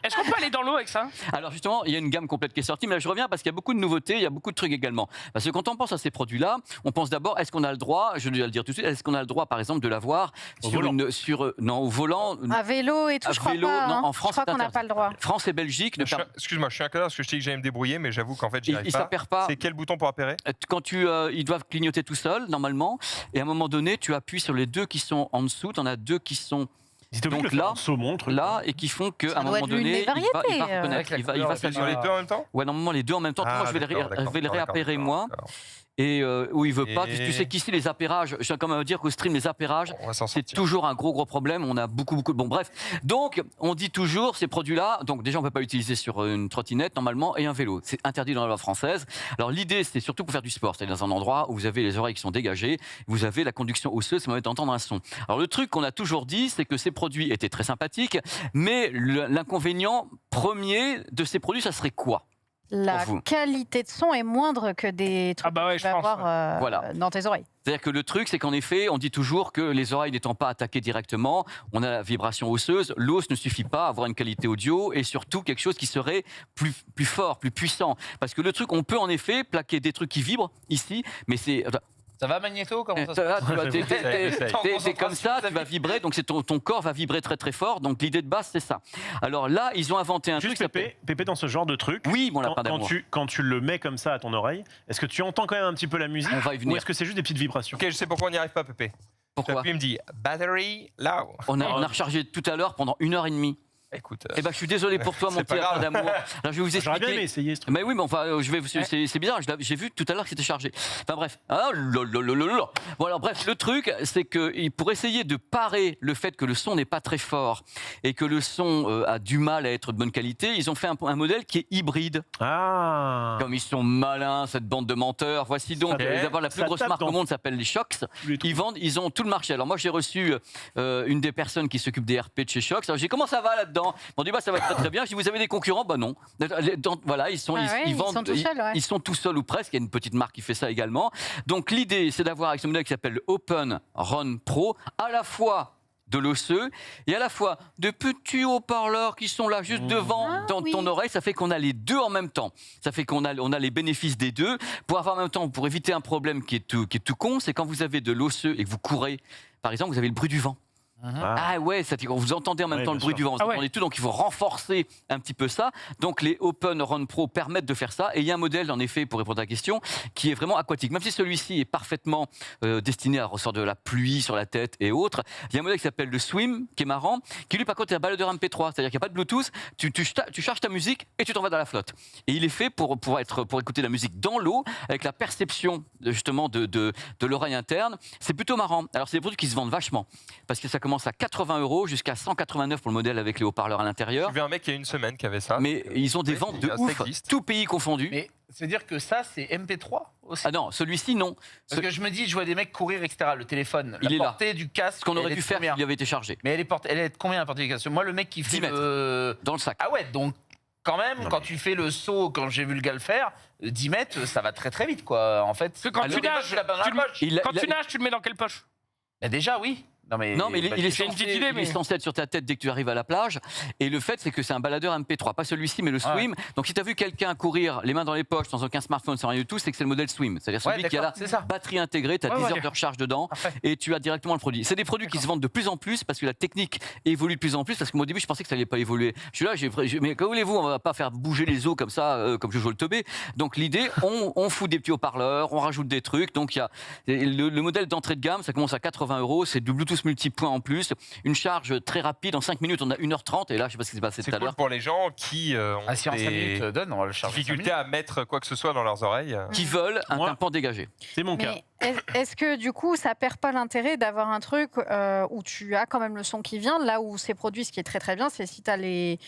Est-ce qu'on peut aller dans l'eau avec ça? Alors justement, il y a une gamme complète qui est sortie, mais là je reviens parce qu'il y a beaucoup de nouveautés, il y a beaucoup de trucs également. Parce que quand on pense à ces produits-là, on pense d'abord, est-ce qu'on a le droit, je dois le dire tout de suite, est-ce qu'on a le droit par exemple de l'avoir au volant À vélo et tout, À je crois vélo, pas. non, hein. en France, je crois c'est qu'on n'a interdit. pas le droit. France et Belgique, Excuse-moi, je suis un connard parce que je t'ai dit que j'allais me débrouiller, mais j'avoue qu'en fait, j'y arrive il pas. s'appare pas. C'est quel bouton pour appairer Quand ils doivent clignoter tout seul, normalement, et à un moment donné, tu appuies sur les deux qui sont en dessous, tu en as deux qui sont Si t'es obligé Donc de le faire là- en saumon, le truc. là et qui font qu'à Ça un doit moment être l'une donné, des il va variétés, reconnaître, avec la il va couleur, C'est sur s'améliorer. les deux en même temps Ouais, normalement les deux en même temps. Moi, je vais les réappairer moi. D'accord. Et où il veut pas. Et- Tu sais qu'ici les appairages, je tiens quand même à dire qu'au stream les appairages, On va s'en c'est sortir. toujours un gros problème. On a beaucoup de... Bon bref. Donc on dit toujours ces produits-là. Donc déjà on peut pas l'utiliser sur une trottinette normalement et un vélo. C'est interdit dans la loi française. Alors l'idée c'est surtout pour faire du sport. C'est-à-dire dans un endroit où vous avez les oreilles qui sont dégagées, vous avez la conduction osseuse, ça permet d'entendre un son. Alors le truc qu'on a toujours dit, c'est que ces produits étaient très sympathiques, mais l'inconvénient premier de ces produits, ça serait quoi? La Pour vous. qualité de son est moindre que des trucs Ah bah ouais, que tu je vas pense, avoir Voilà. dans tes oreilles. C'est-à-dire que le truc, c'est qu'en effet, on dit toujours que les oreilles n'étant pas attaquées directement, on a la vibration osseuse, l'os ne suffit pas à avoir une qualité audio et surtout quelque chose qui serait plus fort, plus puissant. Parce que le truc, on peut en effet plaquer des trucs qui vibrent ici, mais c'est... Ça va, Magnéto? Comment ça se Là, tu vois, Essaye. t'es comme ça, tu vas vibrer, donc ton corps va vibrer très fort. Donc l'idée de base, c'est ça. Alors là, ils ont inventé un Juste truc. Pépé, dans ce genre de truc, Oui, mon lapin quand d'amour. quand tu le mets comme ça à ton oreille, est-ce que tu entends quand même un petit peu la musique On va y ou venir. est-ce que c'est juste des petites vibrations? Ok, je sais pourquoi on n'y arrive pas, Pépé. Pourquoi J'appuie, il me dit battery low. on a rechargé tout à l'heure pendant 1h30. Écoute, Eh ben, je suis désolé pour toi, mon C'est pas petit lapin grave. d'amour. Alors, je vais vous expliquer. J'aurais bien aimé essayer ce truc. Mais oui, mais enfin, c'est bizarre. J'ai vu tout à l'heure que c'était chargé. Enfin bref. Ah, lololololol. Bon alors bref, le truc, c'est que pour essayer de parer le fait que le son n'est pas très fort et que le son a du mal à être de bonne qualité, ils ont fait un modèle qui est hybride. Ah. Comme ils sont malins, cette bande de menteurs. Voici donc Ok. d'abord la plus Ça grosse tape marque dans au monde s'appelle les Shox. Tous les trucs. Ils ont tout le marché. Alors moi j'ai reçu une des personnes qui s'occupe des RP de chez Shox. Alors j'ai dit comment ça va là-dedans? Ils m'ont dit bah ça va très bien. Je dis vous avez des concurrents? Bah non. Voilà ils sont Ah ouais, ils vendent sont tout seuls, ouais. ils sont tout seuls ou presque. Il y a une petite marque qui fait ça également. Donc l'idée c'est d'avoir avec ce modèle qui s'appelle le Open Run Pro à la fois de l'osseux et à la fois de petits haut-parleurs qui sont là juste devant dans oui. ton oreille. Ça fait qu'on a les deux en même temps. Ça fait qu'on a les bénéfices des deux. Pour avoir en même temps, pour éviter un problème qui est tout con, c'est quand vous avez de l'osseux et que vous courez, par exemple, vous avez le bruit du vent. Ah ouais, vous entendez en même Ouais, temps le bien bruit sûr. du vent, vous Ah ouais. entendez tout, donc il faut renforcer un petit peu ça. Donc les Open Run Pro permettent de faire ça. Et il y a un modèle, en effet, pour répondre à la question, qui est vraiment aquatique. Même si celui-ci est parfaitement destiné à ressortir de la pluie sur la tête et autres, il y a un modèle qui s'appelle le Swim, qui est marrant, qui lui par contre est un baladeur MP3, c'est-à-dire qu'il n'y a pas de Bluetooth, tu charges ta musique et tu t'en vas dans la flotte. Et il est fait pour écouter la musique dans l'eau, avec la perception justement de l'oreille interne. C'est plutôt marrant. Alors c'est des produits qui se vendent vachement, parce que ça commence à 80 € jusqu'à 189 pour le modèle avec les haut-parleurs à l'intérieur. J'ai vu un mec il y a une semaine qui avait ça. Mais ils ont des Oui, ventes de ça ouf, existe. tout pays confondu. Mais c'est-à-dire que ça, c'est MP3 aussi. Ah non, celui-ci non. Parce que je me dis, je vois des mecs courir, etc. Le téléphone, Il la est là. portée du casque. Ce qu'on aurait elle est dû de faire combien s'il avait été chargé. Mais elle est de combien la portée du casque? Moi, le mec qui 10 fait mètres. Dans le sac. Ah ouais, donc quand même, quand tu fais le saut, quand j'ai vu le gars le faire, 10 mètres, ça va très très vite, quoi. En fait, Parce que quand alors, tu des fois, nages, je la dans la tu le- poche. Quand tu nages, tu le mets dans quelle poche? Bah, déjà, oui. Non, mais il est j'ai une censé, petite idée, il est mais- censé être sur ta tête dès que tu arrives à la plage. Et le fait, c'est que c'est un baladeur MP3. Pas celui-ci, mais le Swim. Donc, si tu as vu quelqu'un courir les mains dans les poches sans aucun smartphone, sans rien du tout, c'est que c'est le modèle Swim. C'est-à-dire celui qui a la d'accord, c'est ça. batterie intégrée, tu as Ouais, 10 ouais. heures de recharge dedans Parfait. et tu as directement le produit. C'est des produits qui se vendent de plus en plus parce que la technique évolue de plus en plus. Parce que moi, au début, je pensais que ça allait pas évoluer. Je suis là, mais que voulez-vous, on va pas faire bouger les os comme ça, comme je joue le teubé. Donc, l'idée, on fout des petits haut-parleurs, on rajoute des trucs. Donc, il y a le modèle d'entrée de gamme, ça commence à 80 €. C'est du Bluetooth multipoint en plus. Une charge très rapide. En 5 minutes, on a 1h30. Et là, je sais pas ce qui s'est passé C'est tout à cool l'heure. pour les gens qui ont Ah, si en 5 minutes, donne, on va le charger. difficulté à mettre quoi que ce soit dans leurs oreilles. Qui veulent un Moi- tympan dégagé. C'est mon cas. Mais est-ce que du coup, ça perd pas l'intérêt d'avoir un truc où tu as quand même le son qui vient, là où c'est produit, ce qui est très très bien, c'est si tu as les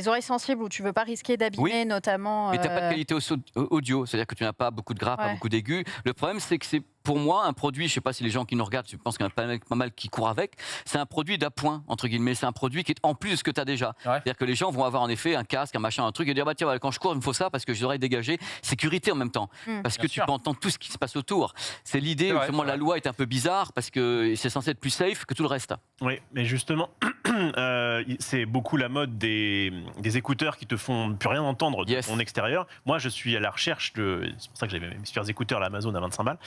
oreilles sensibles où tu veux pas risquer d'abîmer, notamment. Mais tu n'as pas de qualité audio, c'est-à-dire que tu n'as pas beaucoup de gras, pas Ouais. beaucoup d'aigus. Le problème, c'est que c'est pour moi un produit, je ne sais pas si les gens qui nous regardent, je pense qu'il y en a pas mal qui courent avec, c'est un produit d'appoint, entre guillemets. C'est un produit qui est en plus de ce que tu as déjà. Ouais. C'est-à-dire que les gens vont avoir en effet un casque, un machin, un truc, et dire bah, tiens, voilà, quand je cours, il me faut ça parce que j'ai les oreilles dégagées. Sécurité en même temps, parce que Bien tu sûr. peux entendre tout ce qui se passe autour. C'est l'idée, C'est vrai, justement, c'est la vrai. loi est un peu bizarre parce que c'est censé être plus safe que tout le reste. Oui, mais justement, c'est beaucoup la mode des écouteurs qui te font plus rien entendre de Yes. ton extérieur. Moi, je suis à la recherche de. C'est pour ça que j'avais mes super écouteurs à l'Amazon à 25 balles,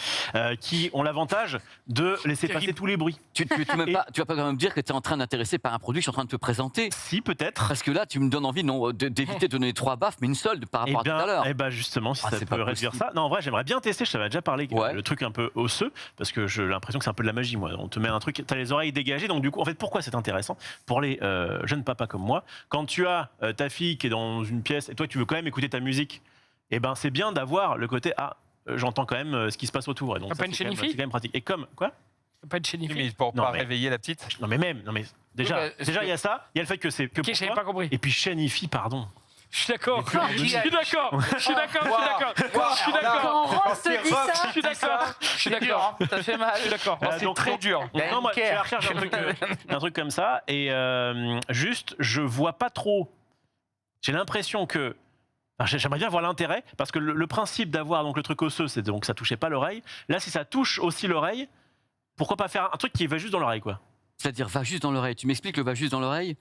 qui ont l'avantage de laisser passer tous les bruits. Tu vas pas quand même dire que tu es en train d'intéresser par un produit que je suis en train de te présenter. Si, peut-être. Parce que là, tu me donnes envie d'éviter de donner 3 baffes, mais une seule par rapport à tout à l'heure. Eh ben justement, si Ah, ça c'est peut pas réduire possible. ça. Non, en vrai, j'aimerais bien tester. Je t'avais déjà parlé, Ouais. le truc un peu osseux, parce que j'ai l'impression que c'est un peu de la magie, moi. On te met un truc, t'as les oreilles dégagées, donc du coup, en fait, pourquoi c'est intéressant pour les jeunes papas comme moi, quand tu as ta fille qui est dans une pièce et toi, tu veux quand même écouter ta musique, eh ben c'est bien d'avoir le côté j'entends quand même ce qui se passe autour. Et donc T'as ça, pas une c'est quand même- chenille-fille c'est quand même pratique. Et comme quoi? Pas de chez Oui, Nifi. mais pour Non, pas mais- réveiller la petite. Non mais déjà, Oui, bah, déjà il y a ça, il y a le fait que c'est que Ok, pour j'avais toi. pas compris. Et puis chenille-fille, pardon. Je suis d'accord. plus, Je suis d'accord. Je suis d'accord. Je suis d'accord. Quand Rose te dit ça, Je suis d'accord. Je suis C'est dur, d'accord. hein, ça fait mal. Je suis d'accord. C'est donc, très dur. Donc, non, moi, je suis à la Care. recherche d'un truc comme ça. Et juste, je vois pas trop. J'ai l'impression que. Enfin, j'aimerais bien voir l'intérêt, parce que le principe d'avoir donc le truc osseux, c'est donc ça touchait pas l'oreille. Là, si ça touche aussi l'oreille, pourquoi pas faire un truc qui va juste dans l'oreille, quoi? C'est-à-dire, va juste dans l'oreille. Tu m'expliques le va juste dans l'oreille?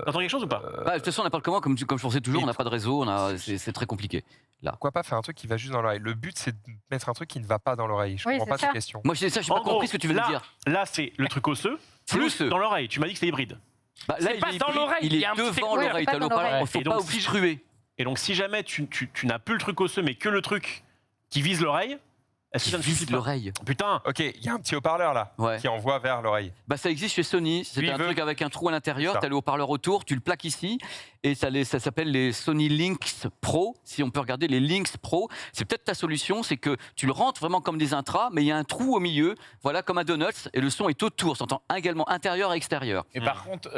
T'entends quelque chose ou pas? Bah, de toute façon, on n'importe comment, comme je pensais toujours, Oui. on n'a pas de réseau, c'est très compliqué. Pourquoi pas faire un truc qui va juste dans l'oreille? Le but, c'est de mettre un truc qui ne va pas dans l'oreille. Je Oui, comprends c'est pas ça. cette question. Moi, je sais En pas gros, compris ce que tu veux me là, dire. Là, c'est le truc osseux, C'est plus osseux. dans l'oreille. Tu m'as dit que c'était hybride. Bah, C'est pas dans l'oreille, il il y a est un petit devant écouteur. l'oreille, Pas t'as dans l'eau-parleur, l'oreille. il faut Et pas donc, si je- obstruer. Et donc, si jamais tu n'as plus le truc osseux, mais que le truc qui vise l'oreille, est-ce que ça ne suffit Vise pas? l'oreille. Putain! Ok, il y a un petit haut-parleur là Ouais. qui envoie vers l'oreille. Bah, ça existe chez Sony. C'est Lui, un il veut- truc avec un trou à l'intérieur. C'est ça. Tu as le haut-parleur autour, tu le plaques ici. Et ça s'appelle les Sony Lynx Pro. Si on peut regarder les Lynx Pro, c'est peut-être ta solution. C'est que tu le rentres vraiment comme des intras, mais il y a un trou au milieu, voilà, comme un donuts. Et le son est autour. S'entend également intérieur et extérieur. Et par contre,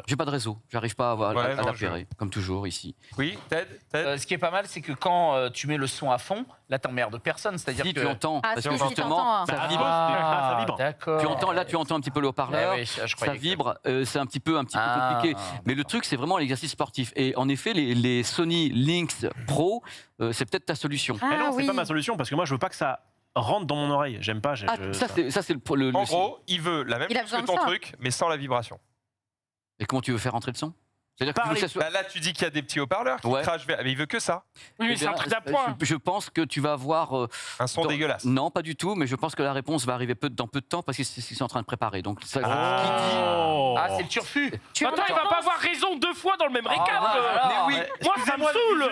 J'ai pas de réseau. J'arrive pas Ouais, à non, l'appairer, comme toujours ici. Oui, Ted ce qui est pas mal, c'est que quand tu mets le son à fond, là, t'emmerdes personne. C'est-à-dire Si que. tu entends, Ah, parce si, que si, justement, t'entends, hein. ça Bah, vibre. ça vibre. D'accord. Tu entends, là, tu entends un petit peu le haut-parleur. Ah oui, je Ça croyais que- vibre, c'est un petit peu Ah, compliqué. Mais le truc, c'est vraiment l'exercice sportif. Et en effet, les Sony Lynx Pro, c'est peut-être ta solution. Ah, Mais non, c'est oui. pas ma solution, parce que moi, je veux pas que ça rentre dans mon oreille. J'aime pas. Ah, ça, c'est le En gros, il veut la même Il a chose que besoin de ton ça. truc, mais sans la vibration. Et comment tu veux faire rentrer le son? C'est-à-dire que tu veux que ça soit... Bah là, tu dis qu'il y a des petits haut-parleurs qui Ouais. crachent vers. Mais il veut que ça. Oui, mais Eh c'est un bien, truc d'appoint. je pense que tu vas avoir... Un son dégueulasse. Non, pas du tout, mais je pense que la réponse va arriver dans peu de temps parce que c'est ce qu'ils sont en train de préparer. Donc, ça, Ah, c'est le turfu. Attends, il va pas avoir raison 2 fois dans le même récap. Mais oui, Moi, ça me saoule.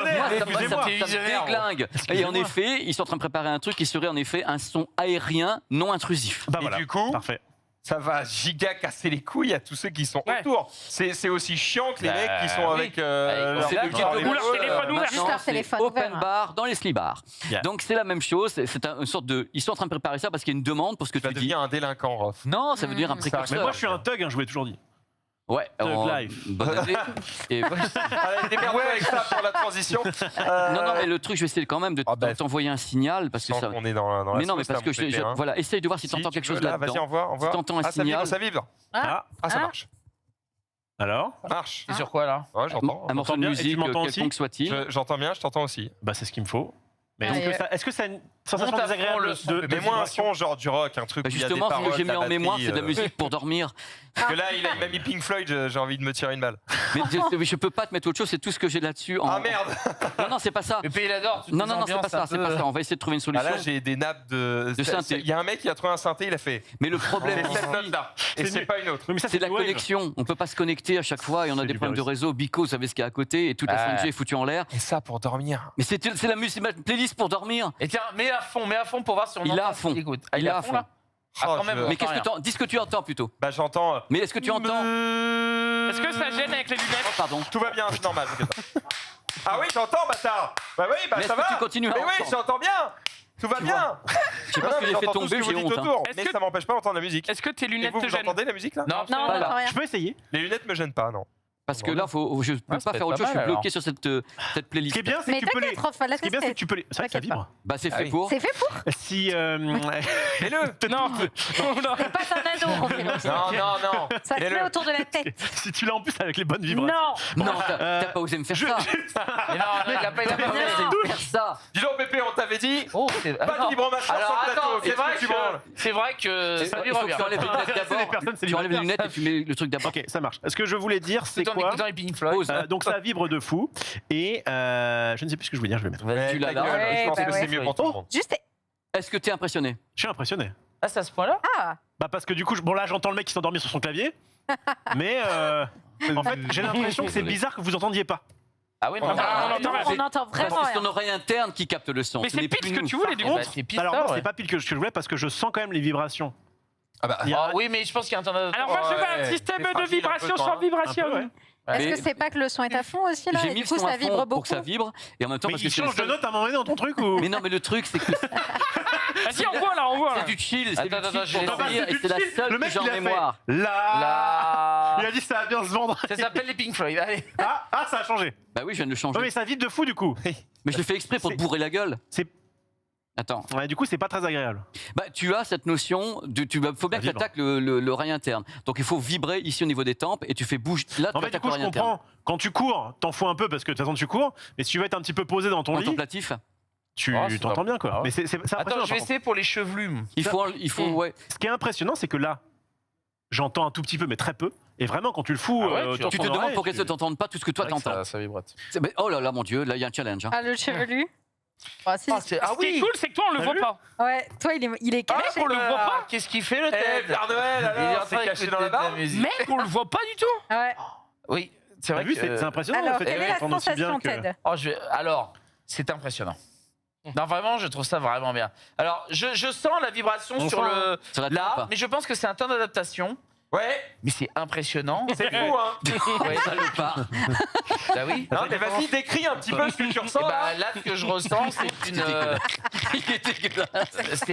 ça me déglingue. Et en effet, ils sont en train de préparer un truc qui serait en effet un son aérien non intrusif. Bah Et voilà. du coup, Parfait. ça va giga casser les couilles à tous ceux qui sont Ouais. autour. C'est aussi chiant que les Bah, mecs qui sont oui. avec Avec C'est le bar ghetto et ou le leur vol, téléphone ouvert. Juste Maintenant, leur c'est téléphone open ouvert. bar dans les slee bars. Yeah. Donc c'est la même chose. C'est une sorte de. Ils sont en train de préparer ça parce qu'il y a une demande pour ce que Tu vas tu dis. devenir un délinquant, Rof. Non, ça veut dire un Mais précurseur. moi, je suis un thug, hein, je vous l'ai toujours dit. Ouais. Thug life. Bonne année. Et- Allez, démerde-toi avec ça pour la transition. Non, non, mais le truc, je vais essayer quand même de t'envoyer un signal parce que Sans ça. qu'on est dans la Mais non, mais sauce, parce que là, mon pépé, hein. voilà, essaye de voir si tu entends tu quelque veux, chose là, là-dedans. Vas-y, on voit. Si t'entends un Ah, ça vibre, signal. ça vibre. Ah, Ah, ça marche. alors Ça marche. C'est sur quoi, là? Ouais, j'entends. Un morceau de bien, et tu musique, m'entends aussi quelconque soit-il. J'entends bien, je t'entends aussi. Bah, c'est ce qu'il me faut. Mais Ouais. est-ce que ça a une sensation Monte à fond désagréable le son, de Mais moi, un vibration son genre du rock, un truc Bah où il y a des justement, ce paroles, que j'ai mis la en mémoire, batterie, c'est de la musique pour dormir. Parce que là, il m'a mis Pink Floyd, j'ai envie de me tirer une balle. Mais je peux pas te mettre autre chose, c'est tout ce que j'ai là-dessus. Ah merde. Non, non, c'est pas ça. Le pays, il adore. toutes Non, les non, non, c'est pas ambiances ça, un c'est peu- pas ça. On va essayer de trouver une Ah solution. là, j'ai des nappes de synthé. Il y a un mec qui a trouvé un synthé, il a fait. Mais le problème, C'est cette ici, note-là. Et C'est c'est nul. pas une autre. Oui, mais ça, c'est la du wave. connexion. On peut pas se connecter à chaque fois et on a C'est des du problèmes de virus. réseau. Bico, vous savez ce qu'il y a à côté et toute la Ouais. 5G est foutue en l'air. Et ça pour dormir. Mais c'est la musique, ma playlist pour dormir. Et tiens, mets à fond pour voir si on Il est entend à ce fond. qu'il écoute. Ah, Il est à fond. là Ah, quand même, je- on Mais entend qu'est-ce que rien. dis ce que tu entends plutôt. Bah j'entends. Mais est-ce que tu entends Est-ce que ça gêne avec les Oh, lunettes? pardon. Tout va bien, c'est normal. t'inquiète pas. Ah oui, j'entends, bâtard. Bah oui, bah Mais ça est-ce que va. tu continues à Mais oui, entendre j'entends bien. Tout va Tu bien. Je sais Non, pas ce mais que j'ai fait j'entends tout ce tomber, que vous j'ai dites honte. hein. autour, Est-ce mais que- ça m'empêche pas d'entendre la musique. Est-ce que tes Et lunettes vous, te vous gênent? entendez la musique là Non, Non, on Voilà. n'entend rien. Je peux essayer. Les lunettes me gênent pas, non. Parce que là, je peux ça pas peut faire être autre pas chose. Je suis mal, bloqué sur cette Ce playlist. qui est bien, c'est Mais que tu peux les. t'inquiète, Rof, là, Ce qui est bien, c'est que c'est tu peux les. C'est vrai que ça T'inquiète vibre. Bah c'est Ah fait oui. pour. C'est fait pour. Si. Mets-le. Non. Pas un ado, Rof. Non. Ça se Mets-le. met autour de la tête. Si tu l'as en plus avec les bonnes vibrations. Non. Non, t'as pas osé me faire ça. Mais non, il a pas T'as pas osé me faire ça. Dis donc, Pépé, on t'avait dit. Oh, c'est. Pas de non. vibromasseur sur Alors le plateau. attends, c'est Qu'est-ce vrai que tu que branles c'est vrai que ça Il vibre faut que bien. tu enlèves les lunettes C'est les d'abord. personnes, c'est Tu enlèves les célibataires. lunettes et tu mets le truc d'abord. Ok, ça marche. Ce que je voulais dire, c'est Tout en quoi écoutant les Pink Floyd. Pause. Donc ça vibre de fou. Et je ne sais plus ce que je voulais dire, je vais le mettre. Ouais, Tu l'as ta là. gueule, Ouais, je pense bah que ouais. c'est mieux pour tout le monde. Juste. Est-ce que t'es impressionné? Je suis impressionné. Ah, c'est à ce point-là? Ah. Bah parce que du coup, bon là j'entends le mec qui s'est endormi sur son clavier. Mais en fait, j'ai l'impression que c'est bizarre que vous entendiez pas. Ah oui, non. Ah, on entend Non, rien. on entend Parce vraiment que c'est ton rien. oreille interne qui capte le son. Mais Ce c'est n'est pile plus ce que nous. tu voulais, du Bah, coup. c'est pile Alors ça, non, ouais. c'est pas pile que je voulais parce que je sens quand même les vibrations. Ah bah, Il y a- Ah oui, mais je pense qu'il y a un temps de. Alors moi, je veux un Ouais, système t'es de fragile un peu, vibration toi, sans hein. vibration. Un peu, ouais. Est-ce Mais que c'est pas que le son est à fond aussi là J'ai et mis du coup le son ça à vibre fond beaucoup. pour que ça vibre et en même temps Mais parce que il c'est le change de seul- note à un moment donné dans ton truc ou Mais non, mais le truc c'est que Vas-y, on voit là, on voit là. c'est du chill, c'est Attends, du attends, chill j'ai pour les- dormir c'est et du c'est la chill. seule Le que mec, j'ai en il a fait mémoire. là. Là. Il a dit ça va bien se vendre. Ça s'appelle les Pink Floyd. Allez. Ah, ça a changé. Bah oui, je viens de le changer. Ouais, mais ça vibre de fou du coup. Mais je le fais exprès pour te C'est- bourrer la gueule. C'est Attends. ouais, du coup, c'est pas très agréable. Bah, tu as cette notion de. Faut bien Ça que tu vibre. attaques l'oreille interne. Donc il faut vibrer ici au niveau des tempes et tu fais bouge. Là, tu En fait, du attaques coup, je l'oreille interne. comprends. Quand tu cours, t'en fous un peu parce que de toute façon tu cours. Mais si tu veux être un petit peu posé dans ton lit, Contemplatif. tu Oh, c'est t'entends pas- bien quoi. Ah ouais. Mais c'est Attends, impressionnant. je vais par contre. essayer pour les chevelus. Il faut, ouais. Ce qui est impressionnant, c'est que là, j'entends un tout petit peu, mais très peu. Et vraiment, quand tu le fous, Ah ouais, autour Tu de te ton demandes oreille, pour qu'elles ne t'entendent pas tout ce que toi C'est vrai que t'entends. Ça vibrate. Oh là là, mon Dieu, là il y a un challenge. hein. Ah, le chevelu. Ah, si. Ah Ce qui est cool, c'est que toi, on le T'as voit vu pas. Ouais, toi il est Ah, caché. on le voit pas. Qu'est-ce qu'il fait le Eh, Ted Père Noël, Il est en alors, train c'est caché d'écouter dans la de la barre. musique. Mec, on le voit pas du tout. Ouais. Oui, c'est T'as vrai vu, que. c'est impressionnant. Alors, en fait, quelle est la d'entendre aussi bien sensation, que- Ted? Oh, alors, c'est impressionnant. Non, vraiment, je trouve ça vraiment bien. Alors, je sens la vibration On sur sent, le. Sur la Là, tempe. mais je pense que c'est un temps d'adaptation. Ouais, Mais c'est impressionnant. c'est fou, hein. Ouais, Ça le pas. bah oui. Non, mais vas-y, décris un petit peu ce que tu Et ressens là. bah, là, ce que je ressens, c'est une. Il est dégueulasse.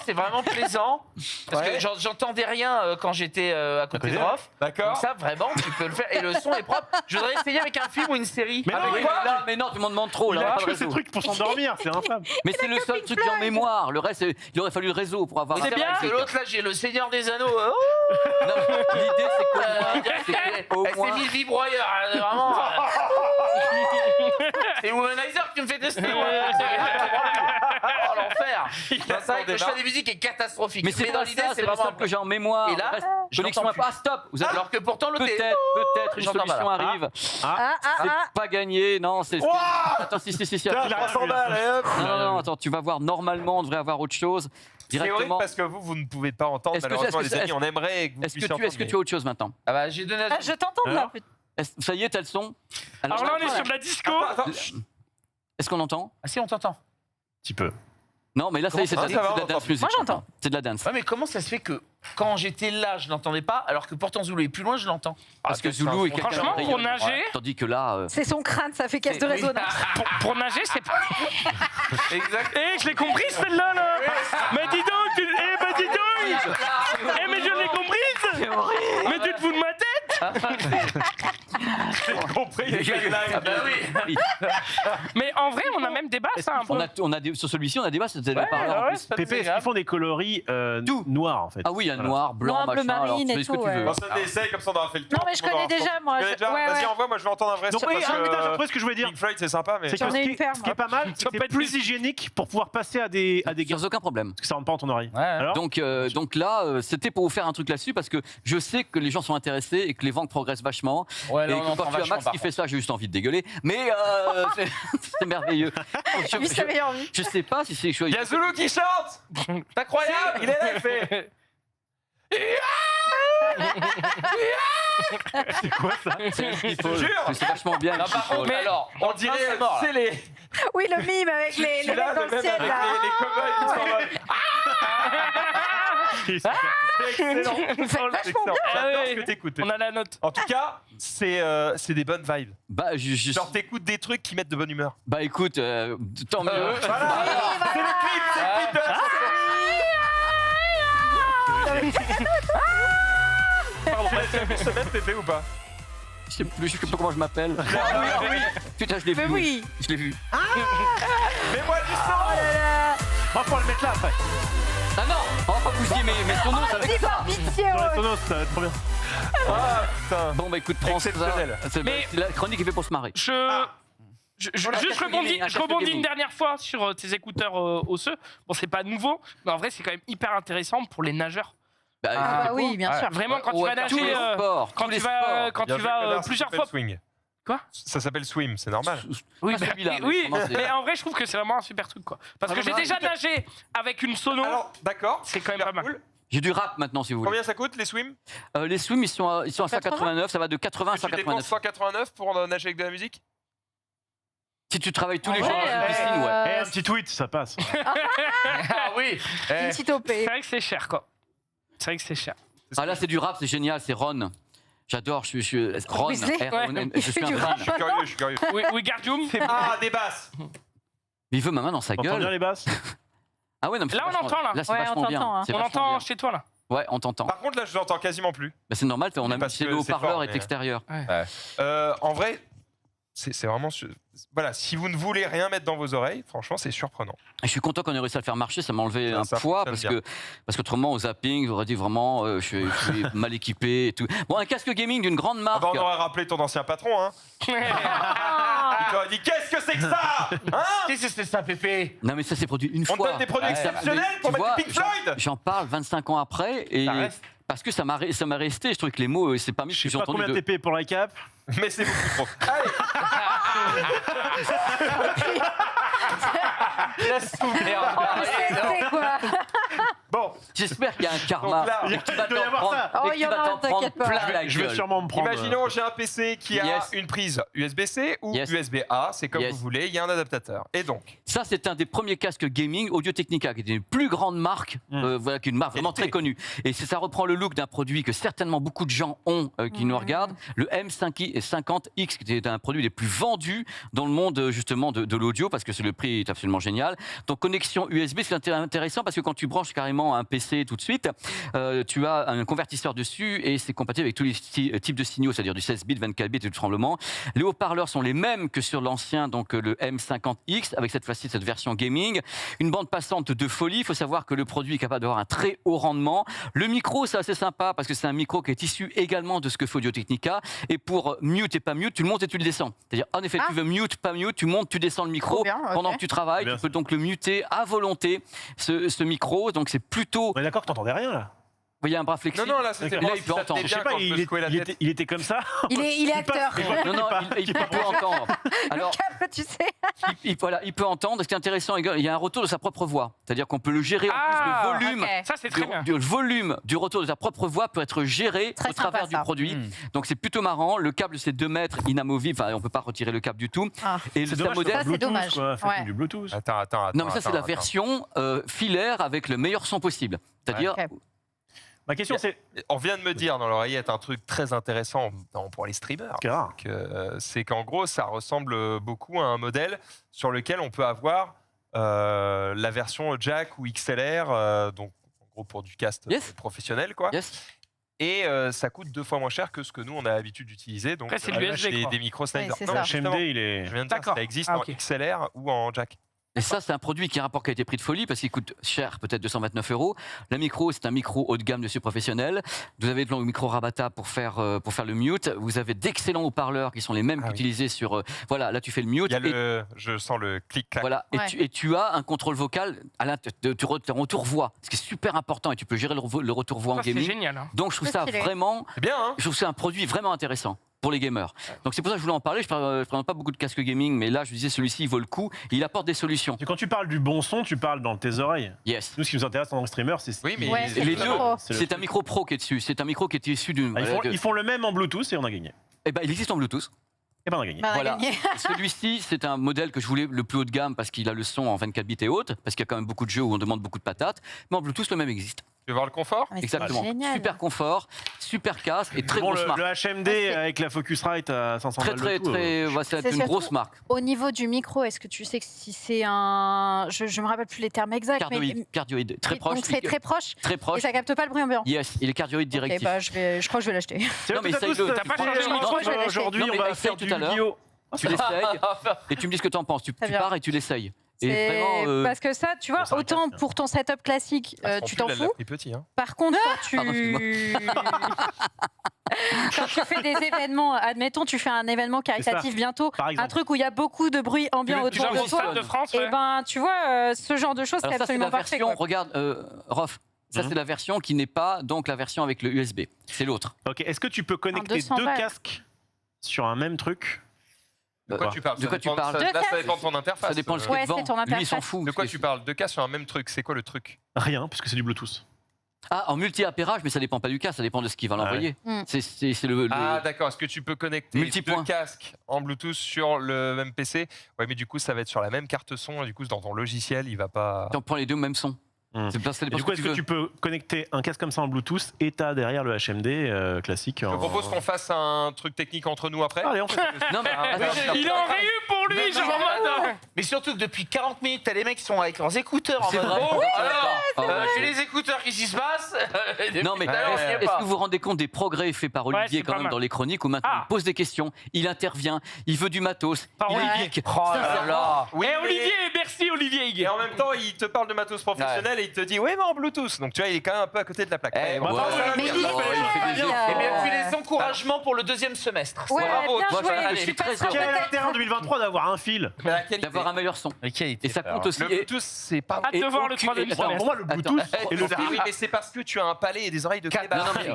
C'est vraiment plaisant. Parce Ouais. que j'entendais rien quand j'étais à côté de Rof. D'accord. Donc ça, vraiment, tu peux le faire. Et le son est propre. Je voudrais essayer avec un film ou une série. Mais non, Avec mais quoi Là, mais non, tu m'en demandes trop. Il Là, on a a pas de que ces réseau. trucs pour s'endormir, c'est infâme. Mais c'est le seul truc qui est en mémoire. Le reste, il aurait fallu le réseau pour avoir. Mais c'est un bien truc. que l'autre, là, j'ai le Seigneur des Anneaux. Non, l'idée, c'est qu'au moins, C'est mille vibroyeurs. Vraiment. C'est Womanizer qui me fait tester. moi. Oh, l'enfer. C'est vrai que le choix des musiques est catastrophique. mais c'est dans pas l'idée, ça, c'est c'est le vraiment. seul que j'ai en mémoire. Et là, Le reste, Connexion l'entends à pas. Stop. Vous avez Alors que pourtant, l'autre est... peut-être une J'entends pas, solution là. arrive. Ah, C'est pas gagné. Non, c'est. Attends, si. attends. il a 300 balles, Non, attends, tu vas voir. Normalement, on devrait avoir autre chose C'est horrible directement. parce que vous ne pouvez pas entendre. Est-ce que- Malheureusement, est-ce que- les amis, on aimerait que vous Est-ce puissiez que entendre. tu as autre chose maintenant? Ah bah, j'ai donné la... Je t'entends là. Ça y est, t'as le son. Alors là, on est sur de la disco. Est-ce qu'on entend? Ah si, on t'entend. Petit peu. Non, mais là, ça y est, c'est de ça va, la on dance entend. music. Moi, j'entends. C'est de la dance. Ouais, mais comment ça se fait que quand j'étais là, je l'entendais pas, alors que pourtant Zoulou est plus loin, je l'entends? Parce que Zulu est quelqu'un de Franchement, pour rayonnant. nager, Tandis que là. C'est son crâne, ça fait caisse de Oui. résonance. pour nager, c'est pas. Exact. Eh, je l'ai compris celle-là, là. Mais dis donc, dis donc. Eh, mais je l'ai comprise. Mais tu te fous de ma tête. J'ai compris. Ah bah oui. Mais en vrai, on a même des basses, Est-ce hein, qu'il faut- on a sur celui-ci, on a des basses, c'était le parleur en plus. Pépé, est-ce qu'ils font des coloris noirs en fait? Ah oui, il y a noir, blanc, Noir, bleu machin. Alors, marine tu et fais ce que tout, tu veux. ouais. On se essaye comme ça, on aura fait le tour. Non, mais je tout le monde connais aura déjà, moi. Tu connais déjà Ouais, Vas-y, ouais. envoie, moi je veux entendre un vrai Donc son. oui, parce ah, que, putain, j'ai compris ce que je voulais dire. Pink Floyd, c'est sympa, mais. C'est que J'en ai une ferme. ce qui est pas mal, c'est que c'est plus hygiénique pour pouvoir passer à des gains. Sans aucun problème. Parce que ça rentre pas dans ton oreille. Ouais. Alors Donc là, c'était pour vous faire un truc là-dessus parce que je sais que les gens sont intéressés et que les ventes progressent vachement. Ouais, Et là, on que entend quand tu as vachement, Max par qui fait ça, j'ai juste envie de dégueuler. Mais c'est merveilleux. Lui, sa meilleure vie. Je sais pas si c'est. Il y a Zulu qui chante. C'est incroyable. Il est là, il fait. c'est quoi ça? Jure. C'est vachement bien. Non, par contre, Mais alors, On dirait, c'est mort, là. c'est les. Oui, le mime avec les mecs Celui-là, dans le le même ciel, avec là. les cow-boys qui sont en mode. C'est excellent. Vachement Excellent. Ah J'adore oui. ce que t'écoutes. On a la note. En tout cas, c'est des bonnes vibes. Bah, Genre, t'écoutes des trucs qui mettent de bonne humeur. bah écoute, tant mieux. Voilà. C'est le clip, c'est le clip de la chanson. Pardon, tu l'as vu ce même Pépé ou pas? Je sais plus, je sais pas comment je m'appelle. Putain, je l'ai Mais vu. oui. Je l'ai vu. Mets-moi du son. On va le mettre là après. Ah non, on va pas bousiller mes tournos avec ça. Pitié, Dans les sonos, ça va être trop bien. Ah putain. Bon bah écoute, prends ça. Exceptionnel. Mais- La chronique est faite pour se marrer. Je Voilà, juste casque gaming, un je casque rebondis gaming. une dernière fois sur tes écouteurs osseux. Bon, c'est pas nouveau, mais en vrai, c'est quand même hyper intéressant pour les nageurs. Bah, Ah écoute, oui, bien sûr. Vraiment, quand tu ouais, vas tous les nager, sports, quand tous les tu vas, sports. quand Bien tu vu, vas connard, ça plusieurs s'appelle fois. Swing. Quoi? Ça s'appelle swim, c'est normal. Oui, Pas celui-là. mais oui, autrement, c'est- mais en vrai, je trouve que c'est vraiment un super truc, quoi. Parce Ah, que mais j'ai bah, déjà écoute- nagé avec une sono. Alors, d'accord. C'est quand même super pas mal. cool. J'ai du rap maintenant si vous voulez. Combien ça coûte les swims? Les swims, ils sont à 189, ça va de 80 à Tu dépenses 189. 189 pour nager avec de la musique? Si tu travailles tous les Ouais, jours dans une piscine, ouais. Eh, un petit tweet, ça passe. Ah oui. Une petite OP. C'est vrai que c'est cher, quoi. C'est vrai que c'est cher. Ah là, c'est du rap, c'est génial, c'est Ron. J'adore, je suis Ron. Weasley. R-O-N, Il je fait suis du un rap. fan. Je suis curieux. Oui, Gardium. Ah, des basses. Mais il veut ma main dans sa T'entends bien gueule. les basses? Ah ouais, non, mais Là, c'est on vachement- entend, là. Là, c'est Ouais, vachement on bien. t'entend, hein. C'est On vachement entend bien. chez toi, là. Ouais, on t'entend. Par contre, là, je l'entends quasiment plus. Bah, c'est normal, on a mis Parce le que c'est haut-parleur fort, est mais- extérieur. En vrai, c'est vraiment. Voilà, si vous ne voulez rien mettre dans vos oreilles, franchement, c'est surprenant. Et je suis content qu'on ait réussi à le faire marcher, ça m'a enlevé Ça, un ça poids fonctionne parce qu'autrement au zapping, j'aurais dit vraiment je suis mal équipé et tout. Bon, un casque gaming d'une grande Ah marque. bah, on aurait rappelé ton ancien patron, hein. Il t'aurait dit qu'est-ce que c'est que ça, hein? Qu'est-ce que c'est ça, Pépé? Non mais ça s'est produit une On te fois. donne des produits Ouais. exceptionnels Mais pour tu mettre vois, du Pink Floyd. J'en parle 25 ans après et Ça reste. parce que ça m'a resté. Je trouve que les mots c'est pas mis. Je sais pas combien TP pour le récap. Mais c'est beaucoup trop. Allez. Laisse souffler. C'est quoi? Bon, J'espère qu'il y a un karma. Donc là, et que tu vas il doit y t'en avoir prendre, ça. Oh, et que il y tu en vas a, t'en prendre t'inquiète pas. plein la Je vais gueule. sûrement me prendre. imaginons j'ai un PC qui a Yes. une prise USB-C ou Yes. USB-A, c'est comme Yes. vous voulez, il y a un adaptateur. Et donc, Ça, c'est un des premiers casques gaming, Audio-Technica, qui était une plus grande marque, voilà, qui est une marque vraiment très connue. Et ça reprend le look d'un produit que certainement beaucoup de gens ont, qui nous regardent, le M50X, qui était un produit des plus vendus dans le monde justement de l'audio, parce que le prix est absolument génial. Donc connexion USB, c'est intéressant parce que quand tu branches carrément un PC tout de suite, tu as un convertisseur dessus et c'est compatible avec tous les types de signaux, c'est-à-dire du 16 bits, 24 bits et du tremblement. Les haut-parleurs sont les mêmes que sur l'ancien, donc le M50X, avec cette fois-ci cette version gaming. Une bande passante de folie. Il faut savoir que le produit est capable d'avoir un très haut rendement. Le micro, c'est assez sympa parce que c'est un micro qui est issu également de ce que fait Audio-Technica. Et pour mute et pas mute, tu le montes et tu le descends. C'est-à-dire, en effet, tu veux mute, pas mute, tu montes, tu descends le micro. Trop bien, ok. Pendant que tu travailles, Bien tu peux donc le muter à volonté, ce micro. Donc c'est plutôt... On est d'accord que t'entendais rien là? voyez un bras flexible. Non, là, c'était Là, bien. il peut Ça entendre. tenait Je sais bien pas, quand je me secouais la tête. il était comme ça. Il est acteur. Non, non, il peut entendre. Alors, Câble, tu sais. il peut entendre. Ce qui est intéressant, il y a un retour de sa propre voix. C'est-à-dire qu'on peut le gérer en plus le volume. ok. Ça, c'est très bien. Le volume du retour de sa propre voix peut être géré Très au travers sympa, du ça. produit. Donc c'est plutôt marrant. Le câble c'est 2 mètres inamovible. Enfin, on peut pas retirer le câble du tout. Ah. Et C'est le dommage, modèle. Ça, c'est dommage. Quoi. Faites Ouais. du Bluetooth. Attends. Non, mais ça c'est la attends. version filaire avec le meilleur son possible. C'est-à-dire, Ok. Ma question, c'est. On vient de me dire dans l'oreillette un truc très intéressant pour les streamers. C'est rare. C'est qu'en gros, ça ressemble beaucoup à un modèle sur lequel on peut avoir la version jack ou XLR, donc en gros pour du cast Yes. professionnel, quoi. yes. Et ça coûte 2 fois moins cher que ce que nous on a l'habitude d'utiliser. Donc Après, c'est de l'USB, quoi. des micros Snyder. c'est Non, ça. justement, HMD, il est. je viens de dire, D'accord. ça existe Ah, en ok. XLR ou en jack. Et ça, c'est un produit qui a un rapport qualité-prix de folie parce qu'il coûte cher, peut-être 229 €. La micro, c'est un micro haut de gamme de dessus professionnel. Vous avez le micro Rabata pour faire le mute. Vous avez d'excellents haut-parleurs qui sont les mêmes Ah oui. qu'utilisés sur. Voilà, là, tu fais le mute. Il y a je sens le clic-clac. Voilà, Ouais. et tu as un contrôle vocal à retour voix, ce qui est super important et tu peux gérer le retour voix en Ça, c'est gaming. génial. Hein. Donc je trouve C'est ça stylé. vraiment, C'est bien, hein je trouve que c'est un produit vraiment intéressant pour les gamers. Donc c'est pour ça que je voulais en parler. Je ne présente pas beaucoup de casques gaming, mais là je disais celui-ci il vaut le coup. Et il apporte des solutions. Quand tu parles du bon son, tu parles dans tes oreilles. Yes. Nous, ce qui nous intéresse en tant que streamer, c'est. Oui, mais Ouais, Les c'est deux, pro. C'est le c'est un truc. micro pro qui est dessus. C'est un micro qui est issu d'une. Ah, ils font le même en Bluetooth et on a gagné. Eh ben, il existe en Bluetooth. Et ben on a gagné. Bah, on a Voilà. gagné. Celui-ci, c'est un modèle que je voulais le plus haut de gamme parce qu'il a le son en 24 bits et haute, parce qu'il y a quand même beaucoup de jeux où on demande beaucoup de patates. Mais en Bluetooth, le même existe. Tu veux voir le confort Mais c'est Exactement. génial. Super confort, super casque et très Bon, grosse marque. le HMD c'est- avec la Focusrite à 500 Très, balles très, le tout, très. Ouais, c'est C'est une surtout- grosse marque. Au niveau du micro, est-ce que tu sais que si c'est un. Je me rappelle plus les termes exacts. Cardioïde. Très proche. Donc c'est très proche. Très Et proche. ça capte pas le bruit ambiant. Yes, il est cardioïde Ok, directif. bah, je crois que je vais l'acheter. C'est Non, vrai mais que t'as essaye-le. tous, T'as pas tu changé sais, de micro, je vais l'acheter. aujourd'hui, Non, mais on va essaye faire tout du à l'heure. Yu-Gi-Oh! Tu l'essayes et tu me dis ce que tu en penses. Tu Très bien. pars et tu l'essayes. Et C'est- vraiment. Parce que ça, tu vois, Bon, c'est un autant casque, hein. pour ton setup classique, tu t'en fous. pris petit, hein. Par contre, quand tu... Pardon, quand tu fais des événements, admettons, tu fais un événement caritatif bientôt, Par exemple. un truc où il y a beaucoup de bruit ambiant Tu autour vas de au Stade toi, de France, et ouais. ben, tu vois, ce genre de choses, c'est Alors ça, c'est absolument la parfait. version. Quoi. Regarde, Rof. Ça, c'est la version qui n'est pas donc la version avec le USB. C'est l'autre. Ok, est-ce que tu peux connecter 200 deux balles. casques sur un même truc? De quoi tu parles De quoi tu parles Là, Deux ça dépend de ton interface. Ça dépend de ce Ouais, qu'il te c'est ton vend. Lui, il interface. s'en fout. De quoi tu parles 2 cas sur un même truc, c'est quoi le truc Rien, puisque c'est du Bluetooth. Ah, en multi-appairage, mais ça dépend pas du cas, ça dépend de ce qu'il va l'envoyer. Mm. C'est le. Ah d'accord, est-ce que tu peux connecter Multipoint. 2 casques en Bluetooth sur le même PC? Ouais, mais du coup, ça va être sur la même carte son, et du coup, dans ton logiciel, il va pas... Tu en prends les deux au même son. Mm. C'est pas ça Et dépend du ce coup, que est-ce tu que veux. tu peux connecter un casque comme ça en Bluetooth et t'as derrière le HMD classique Je propose qu'on fasse un truc technique entre nous après. Allez, on fait ça. Non, mais attends, Il aurait eu pour lui, Non, genre mais en mode. attends. Mais surtout que depuis 40 minutes, t'as les mecs qui sont avec leurs écouteurs en C'est mode. vrai. Oh, Oui, alors, c'est vrai. j'ai les écouteurs, qu'est-ce qui se passe Non, mais Depuis tout à l'heure, on y est est-ce pas. que vous vous rendez compte des progrès faits par Olivier c'est quand pas même mal. dans les chroniques où maintenant Ah. il pose des questions, il intervient, il veut du matos, Ah il ouais. est geek. Oh là là. Oui, Eh, mais- Olivier, merci Olivier Et Higuet. en même temps, il te parle de matos professionnel et il te dit ouais, mais en Bluetooth. Donc tu vois, il est quand même un peu à côté de la plaque. Eh, Ouais, bah, bon, attends, ça va mais bien. il- Bon, il fait des Euh, efforts. Eh bien, puis les encouragements pour le deuxième semestre. Ouais, Bravo. bien Moi, joué. je Je suis suis pas très sûre, heureux. Quel peut-être. intérêt en 2023 d'avoir un fil? Mais la qualité. D'avoir un meilleur son. Qualité, Et ça compte aussi. Le Bluetooth, c'est pas... Hâte de voir le troisième Attends, semestre. Pour moi, le Attends, Bluetooth et le Ah fil, oui, mais c'est parce que tu as un palais et des oreilles de Quatre- kebab. Non, non, mais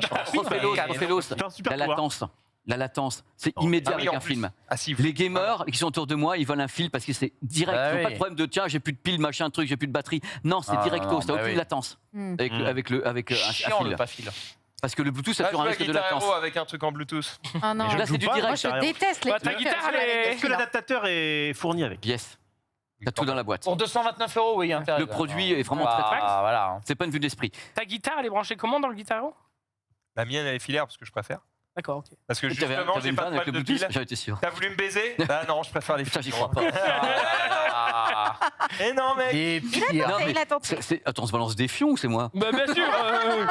refais-l'os. c'est un super La pouvoir. latence. La latence, c'est Oh. immédiat Ah oui, avec en un plus. film. Ah si, Les gamers qui sont autour de moi, ils veulent un fil parce que c'est direct. Bah Ils n'ont pas oui. de problème de tiens, j'ai plus de pile, machin, truc, j'ai plus de batterie. Non, c'est Ah, directo, non, ça n'a bah aucune oui. latence Mm. avec, Mm. avec un Chiant fil. le pas fil. Parce que le Bluetooth, ça a Là, je toujours un joue à risque de Guitar latence. Hero avec un truc en Bluetooth. Ah non. Mais je Là, ne c'est joue du pas, direct. moi, Je carrément. déteste les Bah, ta trucs, guitare, je elle joue est- avec Est-ce que celui-là. l'adaptateur est fourni avec? Yes. T'as tout dans la boîte. Pour 229 €, oui, intéressant. Le produit est vraiment très, très- Ah, voilà. C'est pas une vue d'esprit. Ta guitare, elle est branchée comment dans le Guitar Hero? La mienne, elle est filaire parce que je préfère. D'accord, ok. Parce que T'avais justement, j'ai une pas vanne de avec le problème de Bluetooth, pile. j'en étais sûr. T'as voulu me baiser? Ah non, je préfère les Putain, fils. j'y crois pas. Ah, Eh non, mec! des pires. Non, mais Il a tenté. Attends, on se balance des fions ou c'est moi? Bah, bien sûr.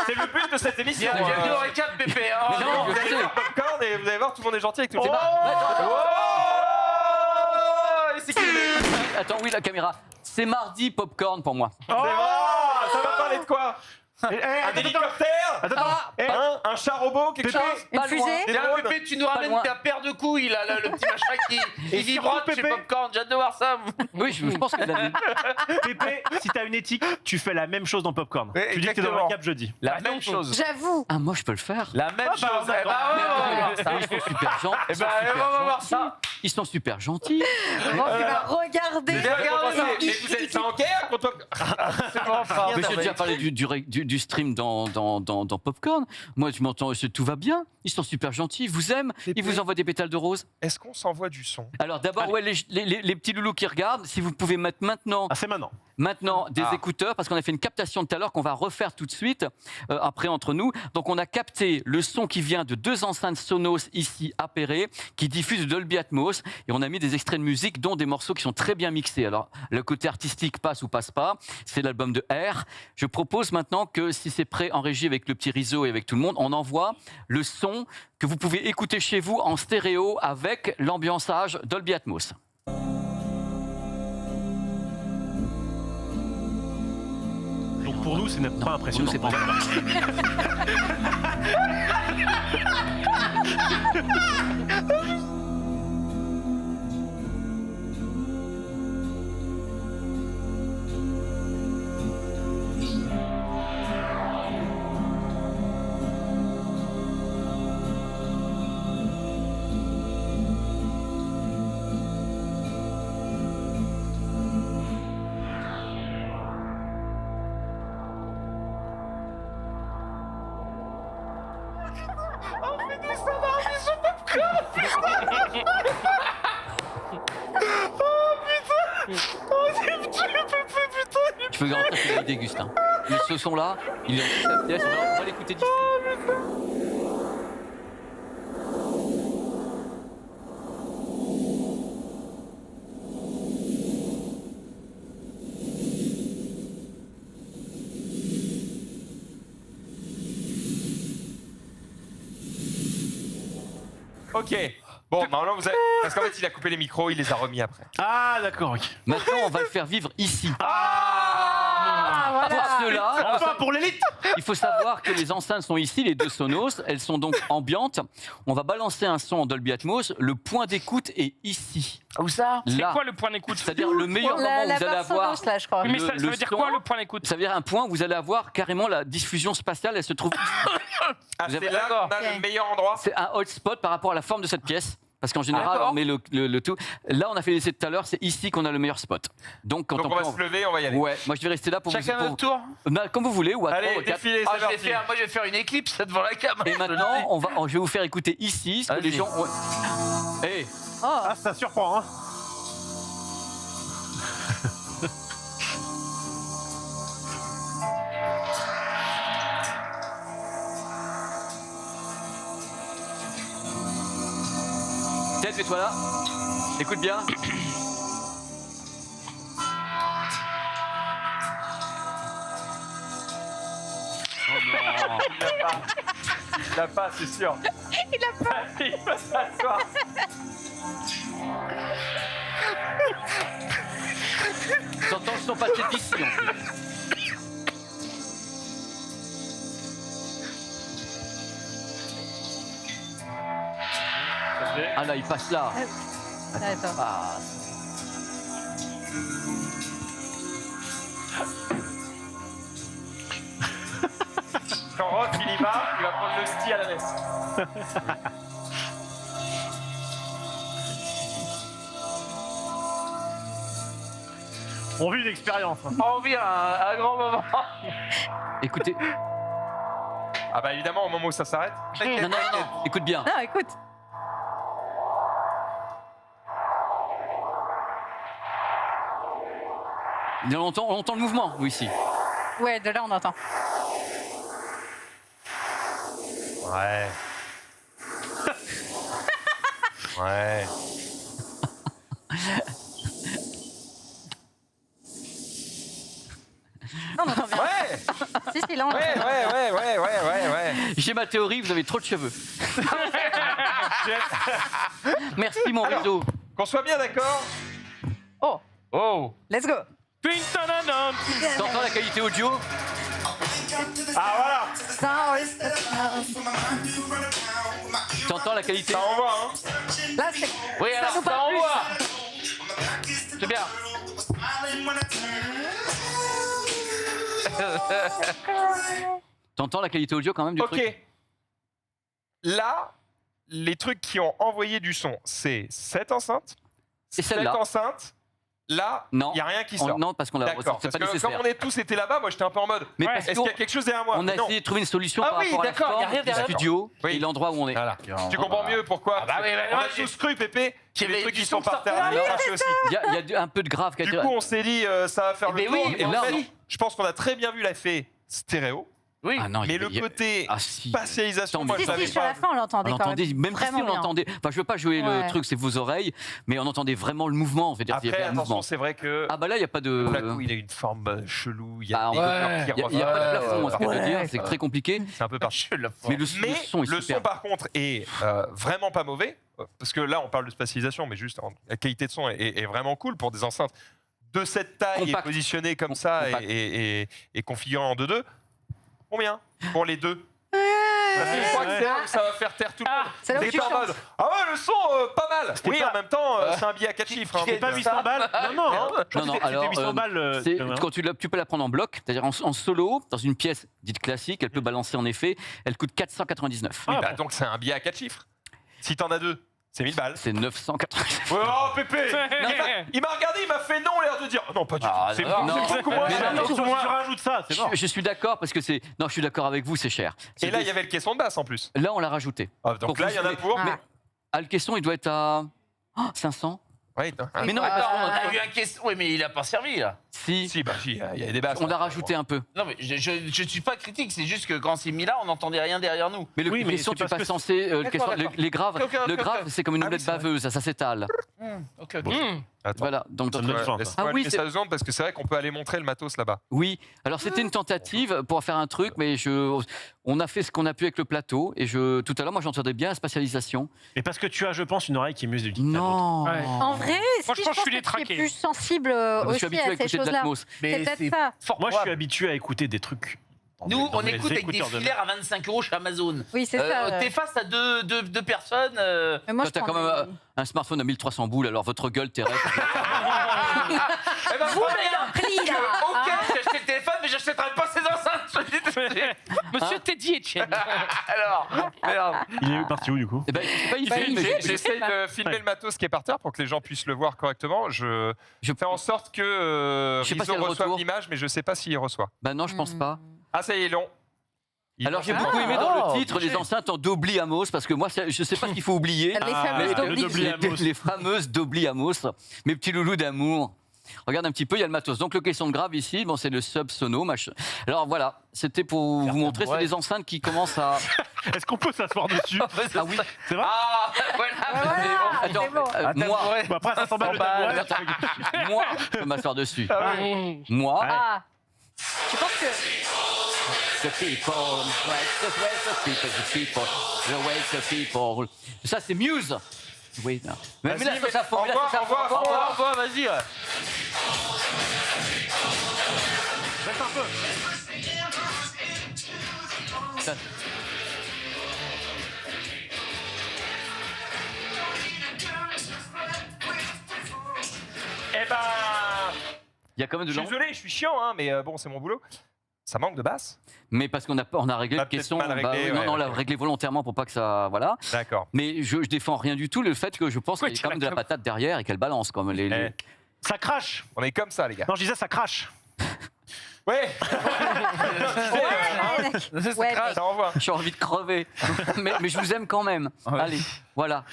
C'est le but de cette émission. Bienvenue au récap, Pépé. Oh, Mais non, Vous allez je sais. faire popcorn et vous allez voir, tout le monde est gentil avec tout le C'est monde. pas- Et c'est qui le mec? Attends, oui, la caméra. C'est mardi popcorn pour moi. C'est vrai. Ça va parler de quoi? Un hélicoptère un chat robot, quelque chose Une Pas loin. fusée. Tiens, Pépé, tu nous Pas ramènes loin. ta paire de couilles, là, le petit machin qui vibre chez Pépé. Popcorn. J'ai hâte de voir ça. Oui, je pense que Pépé, si t'as une éthique, tu fais la même chose dans Popcorn. Oui, Tu dis que t'es dans exactement. le cap jeudi. La même chose. J'avoue. Ah, moi, je peux le faire. La même chose. d'accord. Eh ben, ouais, on va voir ça. Ils sont super gentils. Eh ben, on va voir ça. Ils sont super gentils. Bon, tu vas regarder. Mais vous êtes en guerre contre... C'est bon, frère. Mais j'ai déjà parlé du stream dans Popcorn. Moi, tu m'entends, tout va bien. Ils sont super gentils, ils vous aiment, ils vous envoient des pétales de rose. Est-ce qu'on s'envoie du son? Alors d'abord, ouais, les petits loulous qui regardent, si vous pouvez mettre maintenant Ah, c'est maintenant. des écouteurs, parce qu'on a fait une captation tout à l'heure qu'on va refaire tout de suite, après entre nous. Donc on a capté le son qui vient de 2 enceintes Sonos ici à Perret, qui diffusent Dolby Atmos, et on a mis des extraits de musique, dont des morceaux qui sont très bien mixés. Alors le côté artistique passe ou passe pas, c'est l'album de R. Je propose maintenant que, si c'est prêt en régie avec le petit Rizzo et avec tout le monde, on envoie le son que vous pouvez écouter chez vous en stéréo avec l'ambiançage Dolby Atmos. Donc pour nous, c'est pas impressionnant. Pour nous, c'est pas Je peux garantir qu'il déguste. Hein. Mais ce son-là, il est en toute pièce, on va l'écouter d'ici. Ok. Bon, maintenant vous avez... Parce qu'en fait, il a coupé les micros, il les a remis après. Ah, d'accord, ok. Maintenant, on va le faire vivre ici. Ah, Pour voilà. cela, Enfin, pour l'élite. il faut savoir que les enceintes sont ici, les 2 Sonos. Elles sont donc ambiantes. On va balancer un son en Dolby Atmos. Le point d'écoute est ici. Où ça? C'est Là. quoi le point d'écoute? C'est-à-dire le meilleur moment où La vous allez barre avoir... Sonos, là, je crois. Oui, mais ça le veut dire son. quoi le point d'écoute? Ça veut dire un point où vous allez avoir carrément la diffusion spatiale. Elle se trouve ici. Ah, Vous c'est avez- là qu'on a Ok. le meilleur endroit. C'est un hotspot par rapport à la forme de cette pièce. Parce qu'en général, D'accord. on met le tout. Là, on a fait l'essai tout à l'heure, c'est ici qu'on a le meilleur spot. Donc, quand Donc on va peut- se lever, on va y aller. Ouais, moi je vais rester là pour Chacun vous. notre tour. Comme vous voulez, ou à Allez, 3 ou 4. défilez, Ah, c'est parti. moi, je vais faire une éclipse devant la cam. Et maintenant, je vais vous faire écouter ici ce que les Vas-y. gens ont. Eh, Oh. Ah, ça surprend, hein. Ted, mets-toi là. Écoute bien. Oh non. Il l'a pas, c'est sûr. Il a peur. Il va s'asseoir. J'entends le son passer d'ici en plus. Ah là, il passe là. Attends. Ah. Quand Rock il y va, il va prendre le sti à la messe. On vit une expérience. Hein. On vit un grand moment. Écoutez. Ah bah évidemment, au moment où ça s'arrête. Non, non, non, écoute bien. Non, écoute. On entend le mouvement, nous, ici. Ouais, de là, on entend. Ouais. Ouais. Non, on entend bien. Ouais. Si, si, là, on entend. Ouais. J'ai ma théorie, vous avez trop de cheveux. Merci, mon réseau. Qu'on soit bien d'accord. Oh, Oh. let's go. Twing, tadadam. T'entends la qualité audio? Ah voilà. T'entends la qualité? Ça envoie, hein. Là, c'est. Oui, alors nous ça parle plus. envoie. C'est bien. T'entends la qualité audio quand même du truc? Ok. Là, les trucs qui ont envoyé du son, c'est cette enceinte, Et celle-là. cette enceinte. Là, il Non. n'y a rien qui sort. Non, parce qu'on l'a. D'accord. C'est Parce pas que nécessaire. comme on est tous été là-bas, moi j'étais un peu en mode. Mais Ouais. parce Est-ce qu'il y a quelque chose derrière moi? qu'on a Non. essayé de trouver une solution Ah par oui, rapport à la d'accord, y a forme rien du derrière. studio Oui. et l'endroit où on est. Voilà. Tu comprends mieux pourquoi? Ah bah oui, bah, on moi, a tous cru, Pépé, qu'il y avait des trucs du qui son sont par qui sortait terre. là. Il a craché aussi. Il y a un peu de grave qui a Du été. coup, on s'est dit, ça va faire Eh le ben tour. oui, Et en là, fait, non. je pense qu'on a très bien vu l'effet stéréo. Oui. Ah non, il y Mais avait- le il y avait- côté Ah, si. spatialisation, Attends, moi mais- je Si, savais si, sur pas. la fin, on l'entendait On quand entendait, même. même si Vraiment on bien. entendait. Enfin, je veux pas jouer Ouais. le truc, c'est vos oreilles, mais on entendait vraiment le mouvement. Je veux dire, il y Après, avait un attention, mouvement. c'est vrai que Ah bah là, il n'y a pas de. le plateau, il a une forme chelou. Il y a Ah, des ouais. couleurs qui Il n'y a pas de plafond, reviennent. ce que je veux dire, c'est très compliqué. C'est un peu partout. Mais le Mais son est le super. son, par contre, est vraiment pas mauvais. Parce que là, on parle de spatialisation, mais juste la qualité de son est vraiment cool pour des enceintes de cette taille Compact. et positionnées comme ça Compact. et configurées en 2-2. Combien pour les deux? Parce que je crois que c'est là où ça va faire taire tout le monde. C'est là où T'es tu en chantes. mode, ah ouais, le son, pas mal. Oui, pas- en même temps, c'est un billet à 4 chiffres. hein, C'était pas donc, 800 balles. Non, non. Je crois que Non, c'était alors, 800 balles. C'est- quand tu peux la prendre en bloc, c'est-à-dire en solo, dans une pièce dite classique, elle peut balancer en effet, elle coûte 499. oui, Ah, bah, bon. donc c'est un billet à 4 chiffres. Si t'en as deux, c'est 1000 balles. C'est 999. Ouais, oh, Pépé Il m'a regardé, il m'a fait non, l'air de dire non, pas du tout. Ah, C'est non, beaucoup, c'est beaucoup moins mais cher. non, Si tu rajoutes ça, c'est mort. Je suis d'accord parce que c'est. Non, je suis d'accord avec vous, c'est cher. Et là, il y avait le caisson de basse en plus. Là, on l'a rajouté. Ah, donc Pour là, vous il y en a sauver. pour. Ah. Mais... Ah, le caisson, il doit être à 500. Ouais, Mais non, mais Attends, on parce a que- eu un caisson. Oui, mais il a pas servi là. si, si, bah si, il y a des basses. on l'a rajouté un peu. Non, mais je suis pas critique. C'est juste que quand c'est mis là, on n'entendait rien derrière nous. Mais le Oui, mais caisson, c'est tu parce passes que censé. Le D'accord, caisson- d'accord. les graves, Ok, le ok, grave, ok. c'est comme une Ah oui, omelette c'est vrai. baveuse, ça s'étale. Ok, ok. Attends. Voilà. Donc, Ça me donne faim, ça. Laisse-moi Ah oui, allumer ça 2 secondes parce que c'est vrai qu'on peut aller montrer le matos là-bas. oui. Alors, c'était une tentative pour faire un truc, mais on a fait ce qu'on a pu avec le plateau. Et tout à l'heure, moi, j'entendais bien la spatialisation. Et parce que tu as, je pense, une oreille qui est mieux éduquée. Non. Ouais. En vrai, Moi, si je pense que je suis que tu es détraqué. plus sensible Je aussi suis habitué à à ces écouter de choses-là. l'atmos. C'est peut-être ça. fort Moi, je suis probable. habitué à écouter des trucs. Nous, dans on mes écoute avec des écouteurs de filaires à 25 € chez Amazon. Oui, c'est ça. T'es face à deux personnes. Mais moi, Toi, je t'as quand prends même un smartphone à 1300 boules, alors votre gueule, Thérèse. Eh ben, Vous, mais un prix, là. Ok, j'ai acheté le téléphone, mais j'achèterai pas ces enceintes. Monsieur Teddy Etienne. Alors, merde. Il est parti où, du coup? Eh ben, je sais pas, il Bah, filme, il mais filme. J'essaie de filmer Ouais. le matos qui est par terre pour que les gens puissent le voir correctement. Je Je- fais en sorte que Je sais pas Rizzo s'il y a le reçoive retour. l'image, mais je sais pas s'il reçoit. Bah non, je pense pas. Ah, ça y est, long. Alors j'ai beaucoup aimé dans le titre les enceintes en Dobli Amos parce que moi je sais pas ce qu'il faut oublier. Les fameuses le Dobli. Dobli Amos. Les fameuses Dobli Amos, mes petits loulous d'amour. Regarde un petit peu, il y a le matos. Donc le caisson de grave ici, bon c'est le sub sono. Alors voilà, c'était pour vous montrer, c'est ouais. des enceintes qui commencent à. Est-ce qu'on peut s'asseoir dessus? Ah oui. C'est vrai? Ah, voilà. Voilà, Attends, c'est bon. moi, Bon, après, ça s'en bat le tabouret. moi, je peux m'asseoir dessus. Moi, Ouais. Tu penses que. the people, the people, the way the people. Ça c'est Muse. Oui, non. Mais là, Vas-y, ça fond, au mais là, revoir, ça au revoir, fond. au revoir. Au revoir, vas-y. Ouais. Baisse un peu. Eh ben, Il y a quand même je de suis l'an. désolé, je suis chiant, hein, mais bon, c'est mon boulot. Ça manque de basse. Mais parce on a réglé On a la peut-être question. mal réglé, non, ouais, non, on l'a ok. réglé volontairement pour pas que ça. Voilà. D'accord. Mais je défends rien du tout le fait que je pense Ouais, qu'il y a tu quand même de la la patate derrière et qu'elle balance comme les. Eh, Ça crache. on est comme ça, les gars. Non, je disais, ça crache. Ouais. Ouais, Ça envoie. J'ai envie de crever. mais je vous aime quand même. Allez, voilà.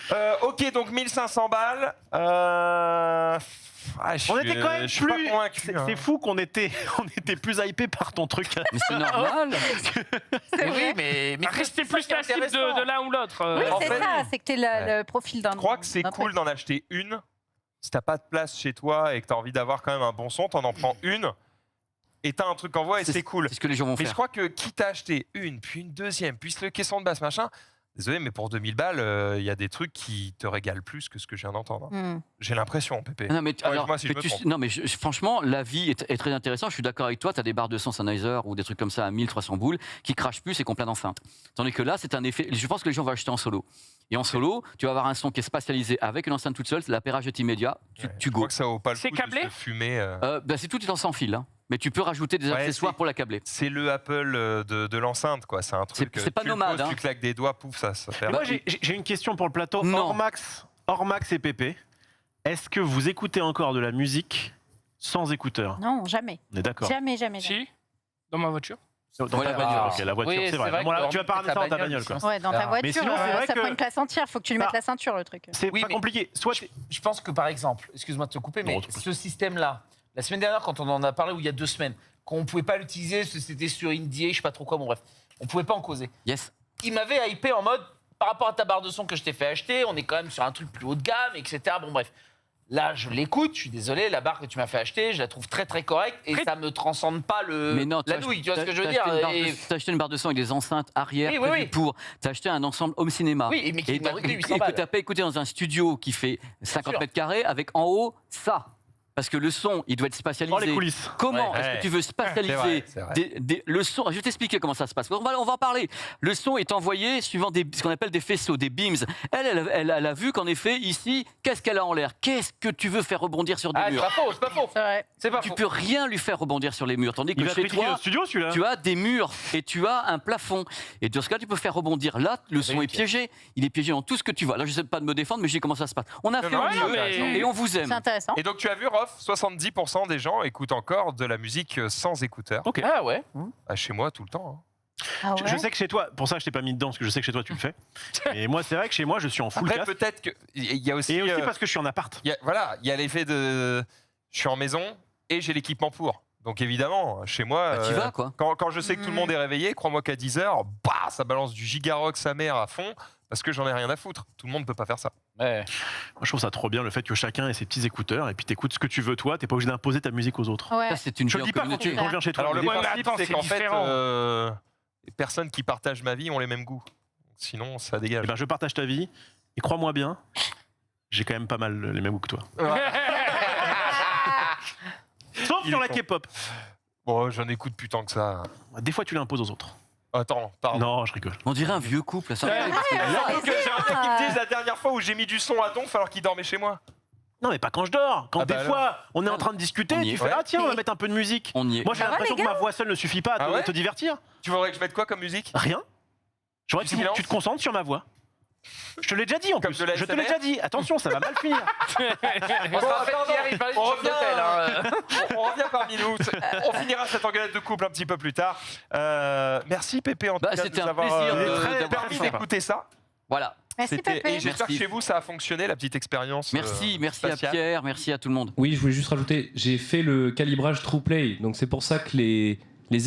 Ok, donc 1500 balles. On était quand même je suis pas plus. convaincu. C'est hein. c'est fou qu'on était plus hypé par ton truc. Mais c'est normal. Mais oui, mais Restez c'est ça plus qui est la cible intéressant. de l'un ou l'autre. Oui, En c'est fait- ça, c'est que tu es le profil d'un. Je crois que c'est d'un cool truc. d'en acheter une. Si t'as pas de place chez toi et que t'as envie d'avoir quand même un bon son, t'en en prends une. Et t'as un truc en voix et c'est cool. C'est ce que les gens vont Mais je faire. crois que quitte à acheter une, puis une deuxième, puis le caisson de basse, machin, désolé, mais pour 2000 balles, il y a des trucs qui te régalent plus que ce que je viens d'entendre. J'ai l'impression, Pépé. Non, mais, alors, Corrige-moi si je mais me trompe. non, mais franchement, la vie est très intéressante. Je suis d'accord avec toi. Tu as des barres de son Sennheiser ou des trucs comme ça à 1300 boules qui crachent plus et qui ont plein d'enceintes. Tandis que là, c'est un effet. Je pense que les gens vont acheter en solo. Et en solo, tu vas avoir un son qui est spatialisé avec une enceinte toute seule. L'appairage est immédiat. Tu Je go. crois que ça vaut pas le C'est coup câblé de se fumer. C'est tout est en sans fil. Hein. Mais tu peux rajouter des Ouais, accessoires c'est- pour la câbler. C'est le Apple de l'enceinte, quoi. C'est un truc. C'est pas tu nomade, le poses, hein. Tu claques des doigts, pouf, ça fait. Et moi, j'ai une question pour le plateau. Non. Hors Max et Pépé, est-ce que vous écoutez encore de la musique sans écouteurs? Non, jamais. On est d'accord. Jamais. Si, dans ma voiture. Dans Ouais, ta la bagnole, voiture. ok, la voiture, Oui, c'est vrai. Bon, là, tu vas pas ramener ça dans ta bagnole, quoi. Ouais, dans ta voiture, sinon, c'est vrai ça que- prend une classe entière. Faut que tu lui mettes Ah. la ceinture, le truc. C'est Oui, pas mais- compliqué. Soit Je pense que par exemple, excuse-moi de te couper, mais Non, c'est pas- ce système-là, la semaine dernière, quand on en a parlé, ou il y a 2 semaines, qu'on ne pouvait pas l'utiliser, parce que c'était sur Indie, je sais pas trop quoi, bon bref, on pouvait pas en causer. Yes. Il m'avait hypé en mode, par rapport à ta barre de son que je t'ai fait acheter, on est quand même sur un truc plus haut de gamme, etc. Bon bref. Là, je l'écoute, je suis désolé, la barre que tu m'as fait acheter, je la trouve très très correcte et ça me transcende pas Mais non, la nouille, tu vois ce que je veux dire. T'as acheté une barre de son avec des enceintes arrière Oui, oui, prévues oui. pour. T'as acheté un ensemble home cinéma. Oui, mais qui m'a coûté 800 et que balles. t'as pas écouté dans un studio qui fait 50 sûr. mètres carrés avec en haut ça. Parce que le son, il doit être spatialisé. Oh, les coulisses. Comment Ouais. est-ce que tu veux spatialiser C'est vrai. le son? Je vais t'expliquer comment ça se passe. On va en parler. Le son est envoyé suivant ce qu'on appelle des faisceaux, des beams. Elle a vu qu'en effet, ici, qu'est-ce qu'elle a en l'air? Qu'est-ce que tu veux faire rebondir sur des Ah, c'est murs? pas faux, c'est pas faux. C'est vrai. C'est pas Tu faux. peux rien lui faire rebondir sur les murs. Tandis il que va chez critiquer toi, le studio, celui-là. tu as des murs et tu as un plafond. Et dans ce cas, tu peux faire rebondir. Là, le son est piégé. Il est piégé dans tout ce que tu vois. Là, je ne sais pas de me défendre, mais je dis comment ça se passe. On a fait non, au ouais, mieux mais- et on vous aime. C'est intéressant. Et donc tu as vu, Rof, 70% des gens écoutent encore de la musique sans écouteurs. Ok. Ah ouais. Ah, chez moi, tout le temps. hein. Ah Je ouais. sais que chez toi, pour ça je t'ai pas mis dedans parce que je sais que chez toi tu le fais. Et moi c'est vrai que chez moi je suis en full Après, casque. peut-être qu'il y a aussi. Et aussi euh, parce que je suis en appart. voilà, il y a l'effet de. Je suis en maison et j'ai l'équipement pour. Donc évidemment, chez moi. Bah, t'y vas, quoi. Quand je sais que tout le monde est réveillé, crois-moi qu'à 10h, bah, ça balance du gigarock sa mère à fond parce que j'en ai rien à foutre. Tout le monde peut pas faire ça. Ouais. Moi je trouve ça trop bien le fait que chacun ait ses petits écouteurs et puis t'écoutes ce que tu veux toi, t'es pas obligé d'imposer ta musique aux autres. Ouais. Ça, c'est une Je vie le en dis pas quand, communauté. quand je viens chez toi. Alors le mais Ouais, mais principe, attends, c'est c'est qu'en fait, différent. les personnes qui partagent ma vie ont les mêmes goûts. Sinon, ça dégage. eh ben, je partage ta vie et crois-moi bien, j'ai quand même pas mal les mêmes goûts que toi. Sauf Il sur est la con. K-pop. Bon, j'en écoute plus tant que ça. Des fois tu l'imposes aux autres. Attends, pardon. Non, je rigole. On dirait un vieux couple. Ça. Donc, j'ai un truc qui me disent la dernière fois où j'ai mis du son à donf alors qu'il dormait chez moi. Non mais pas quand je dors. Quand Ah bah des alors. fois on est en train de discuter, On y tu est. fais Ouais. ah tiens on va mettre un peu de musique. On y est. Moi j'ai Ça va, l'impression les que gars ma voix seule ne suffit pas à Ah te, ouais te divertir. Tu voudrais que je mette quoi comme musique? Rien. J'aurais Du que silence. tu te concentres sur ma voix. Je te l'ai déjà dit en Comme plus. de la Je te l'ai SMR. déjà dit. Attention, ça va mal finir. On se rappelle qu'hier, il parlait de on chambre revient, d'hôtel. Hein. on revient parmi nous. On finira cette engueulade de couple un petit peu plus tard. Merci Pépé en tout Bah, cas de c'était nous un avoir plaisir très d'avoir permis fait ça. d'écouter ça. Voilà. Merci C'était- Pépé. Et j'espère que Merci. chez vous ça a fonctionné la petite expérience. Merci à spatiale. Pierre, merci à tout le monde. Oui, je voulais juste rajouter, j'ai fait le calibrage TruePlay, donc c'est pour ça que les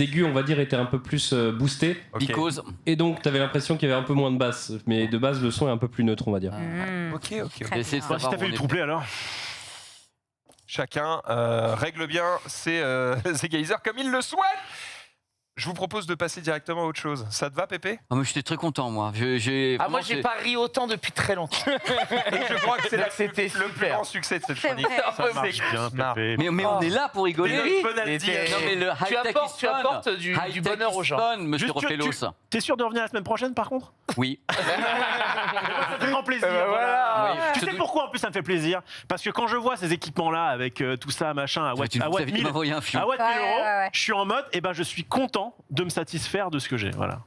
aigus, on va dire, étaient un peu plus boostés. Ok. Because. Et donc, tu avais l'impression qu'il y avait un peu moins de basse. Mais de base, le son est un peu plus neutre, on va dire. Mmh. Ok. Très Essayez de bien. Si savoir t'as où fait on du est. troublé alors. Chacun règle bien ses égaliseurs comme il le souhaite. Je vous propose de passer directement à autre chose. Ça te va, Pépé? Ah, mais j'étais très content, moi. Ah, moi, vraiment, j'ai pas ri autant depuis très longtemps. Et je crois que c'est C'était le plus super. grand succès de cette C'est chronique. vrai. Ça marche bien, Pépé. Mais on est là pour rigoler. Mais oui. Bonaldi, Et Non, mais le tu high-tech apportes, is tu fun. apportes du High-tech bonheur is aux gens. fun, monsieur Juste, Rofelos. T'es sûr de revenir la semaine prochaine par contre? Oui. Ça fait grand plaisir. voilà. Oui. Tu Je sais te- pourquoi en plus ça me fait plaisir? Parce que quand je vois ces équipements-là avec tout ça, machin, à Watt Tu m'as 1000 envoyé un fion. à Watt 1000 Ouais, euros, ouais, ouais. je suis en mode, et ben je suis content de me satisfaire de ce que j'ai. Voilà.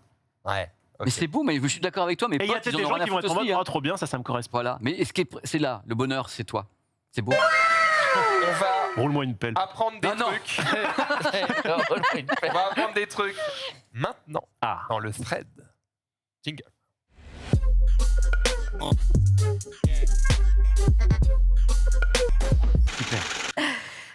Ouais. ok. Mais c'est beau, mais je suis d'accord avec toi. Mais Et il y a peut-être des gens qui vont être en mode, aussi, hein. oh trop bien, ça me correspond. Voilà. Mais c'est là, le bonheur, c'est toi. C'est beau. On va Roule-moi une pelle. apprendre des Ah non. trucs. On va apprendre des trucs maintenant Ah. dans le thread. Jingle.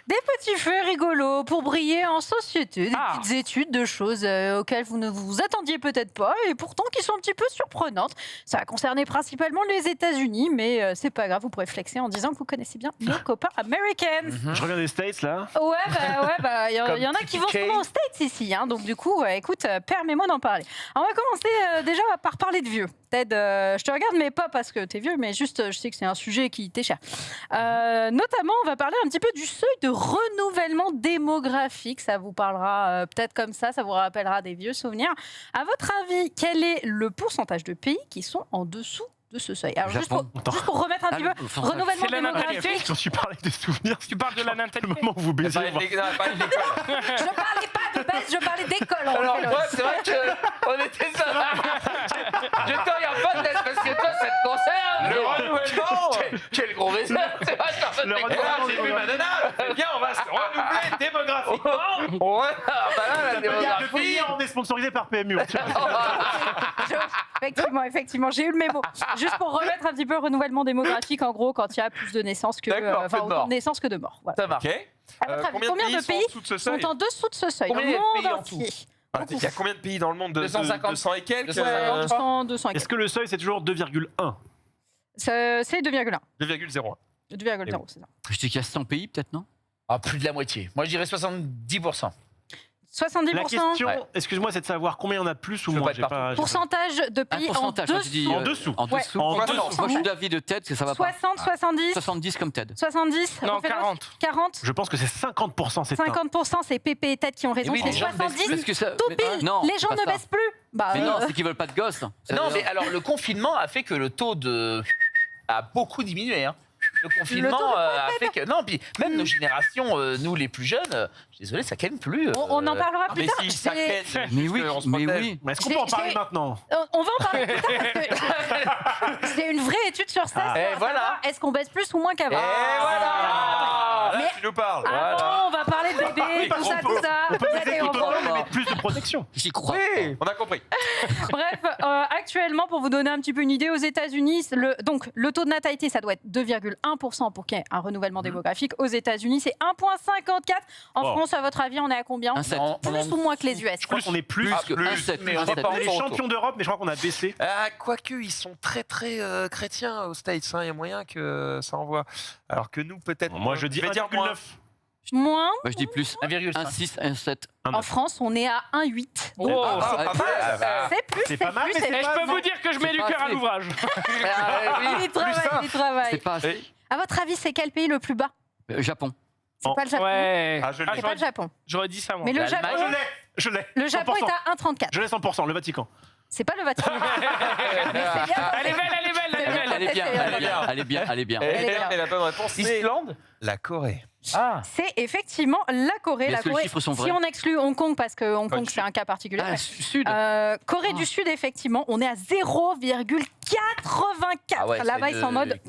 Des petits faits rigolos pour briller en société, des petites études de choses auxquelles vous ne vous attendiez peut-être pas et pourtant qui sont un petit peu surprenantes. Ça va concerner principalement les États-Unis, mais c'est pas grave, vous pourrez flexer en disant que vous connaissez bien nos copains Americans. Je reviens des States là. Ouais, il y en a qui vont souvent aux States ici, hein, donc du coup, écoute, permets-moi d'en parler. Alors, on va commencer déjà par parler de vieux. Ted, je te regarde, mais pas parce que t'es vieux, mais juste, je sais que c'est un sujet qui t'est cher. Notamment, on va parler un petit peu du seuil de renouvellement démographique. Ça vous parlera peut-être comme ça vous rappellera des vieux souvenirs. À votre avis, quel est le pourcentage de pays qui sont en dessous de ce seuil? Alors, juste pour remettre un petit peu, renouvellement démographique. Je suis parlé des souvenirs. Tu parles de la natalité. Le moment où vous baisez. Je parlais Je parlais pas de base, je parlais d'école. Alors moi, c'est vrai qu'on était ça. Je te regarde pas de parce que toi, ça te concerne. Le renouvellement. Quel gros baiser. C'est vrai, personne ne J'ai vu ma nana. Eh bien, on va se renouveler démographiquement. Ouais, bah là, la démographie. On est sponsorisé par PMU. Effectivement, j'ai eu le mémo. Juste pour remettre un petit peu le renouvellement démographique, en gros, quand il y a plus de naissances que, autant de naissances que de morts. Voilà. Ça marche. Ok. À votre avis, combien de pays sont en dessous de ce seuil dans le monde entier? Il y a combien de pays dans le monde? 250 et quelques 200 et Est-ce que le seuil c'est toujours 2,1? C'est 2,1. 2,01. 2,0, c'est ça. Je dis qu'il y a 100 pays, peut-être, non? Ah, plus de la moitié. Moi, je dirais 70%. 70%. La question, excuse-moi, c'est de savoir combien on a plus ou moins. Pourcentage de pays en dessous. En dessous. En dessous. Ouais. Moi, je suis d'avis de Ted que ça va pas. 60, 70. 70 comme Ted. 70. Non, 40. 40. Je pense que c'est 50%. 50%, c'est Pépé et Ted qui ont raison. Oui, C'est les gens ne baissent 70. Parce que ça. Tout pile. Non, Les gens c'est pas ne ça. baissent plus. Bah, Mais non, c'est qu'ils veulent pas de gosses. Non, mais alors, le confinement a fait que le taux a beaucoup diminué. Hein. Le confinement a fait que... Non, puis même nos générations, nous les plus jeunes, je suis désolé, ça ken plus. On en parlera plus Mais tard. si, ça ken. Mais oui, mais oui. Est-ce qu'on peut en parler maintenant? On va en parler plus tard parce que c'est une vraie étude sur ça. Et voilà. Est-ce qu'on baisse plus ou moins qu'avant? Et voilà. Là, tu nous parles. Avant, on va parler de bébé, tout ça. On peut Vous baisser allez tout en autant, parler. mais mettre plus de protection. J'y crois. On a compris. Bref, actuellement, pour vous donner un petit peu une idée, aux États-Unis, le taux de natalité, ça doit être 2,1% pour qu'il y ait un renouvellement démographique. Aux États-Unis, c'est 1,54. En France, à votre avis, on est à combien? Un 7. Plus ou moins que les US? Je crois qu'on est plus. Un 7. mais on est pas On est les champions d'Europe, mais je crois qu'on a baissé. Quoique, ils sont très très chrétiens aux States. Il y a moyen que ça envoie. Alors que nous, peut-être. Moi, je dis vais dire moins. 1,9. Moins. Moi, je dis plus. 1,5. 1 6, 1 7. En France, on est à 1,8. Donc, c'est plus, C'est pas mal, mais plus, c'est Et pas je peux vous dire que je mets du pas cœur à assez. l'ouvrage. il travaille. C'est pas assez. À votre avis, c'est quel pays le plus bas? Japon. C'est pas le Japon. Ouais. Ah, je l'ai. C'est pas le Japon. J'aurais dit ça, moi. Mais le Japon, Je l'ai. le Japon 100%. est à 1,34. Je l'ai 100%, le Vatican. C'est pas le Vatican. Mais c'est bien. Elle est belle, elle est belle, elle est belle. Elle est bien, elle est bien, elle est bien, elle est bien. Et la bonne réponse, c'est Islande. la Corée. Ah. C'est effectivement la Corée. Mais La est-ce que les Corée, chiffres sont vrais? si on exclut Hong Kong, parce que Hong Pas Kong du c'est un cas particulier. Ah, Sud. Corée du Sud, effectivement, on est à 0,84. Ah ouais, Là-bas, c'est ils sont en mode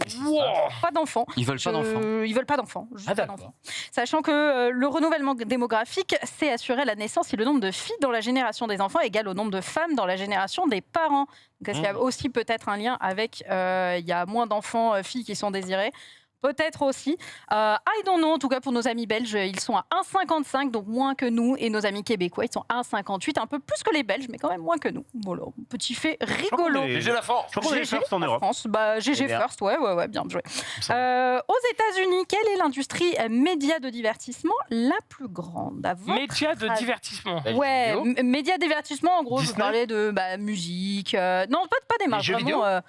pas d'enfants. Ils veulent pas d'enfants. Ils veulent pas d'enfants. Juste Ah, pas d'accord. d'enfants. Sachant que le renouvellement démographique, c'est assurer la naissance et le nombre de filles dans la génération des enfants égale au nombre de femmes dans la génération des parents. Donc, est-ce qu'il y a aussi peut-être un lien avec il y a moins d'enfants filles qui sont désirées? Peut-être aussi. I don't know. En tout cas, pour nos amis belges, ils sont à 1,55, donc moins que nous. Et nos amis québécois, ils sont à 1,58, un peu plus que les Belges, mais quand même moins que nous. Voilà, petit fait rigolo. GG la France. Je crois qu'on est first en Europe. France, bah, GG Eh bien. First, ouais, bien joué. Aux États-Unis, quelle est l'industrie média de divertissement la plus grande à votre Média de avis? divertissement. Ouais, média de divertissement, en gros, je Disney parlais de musique. Non, pas des marques, jeux vraiment.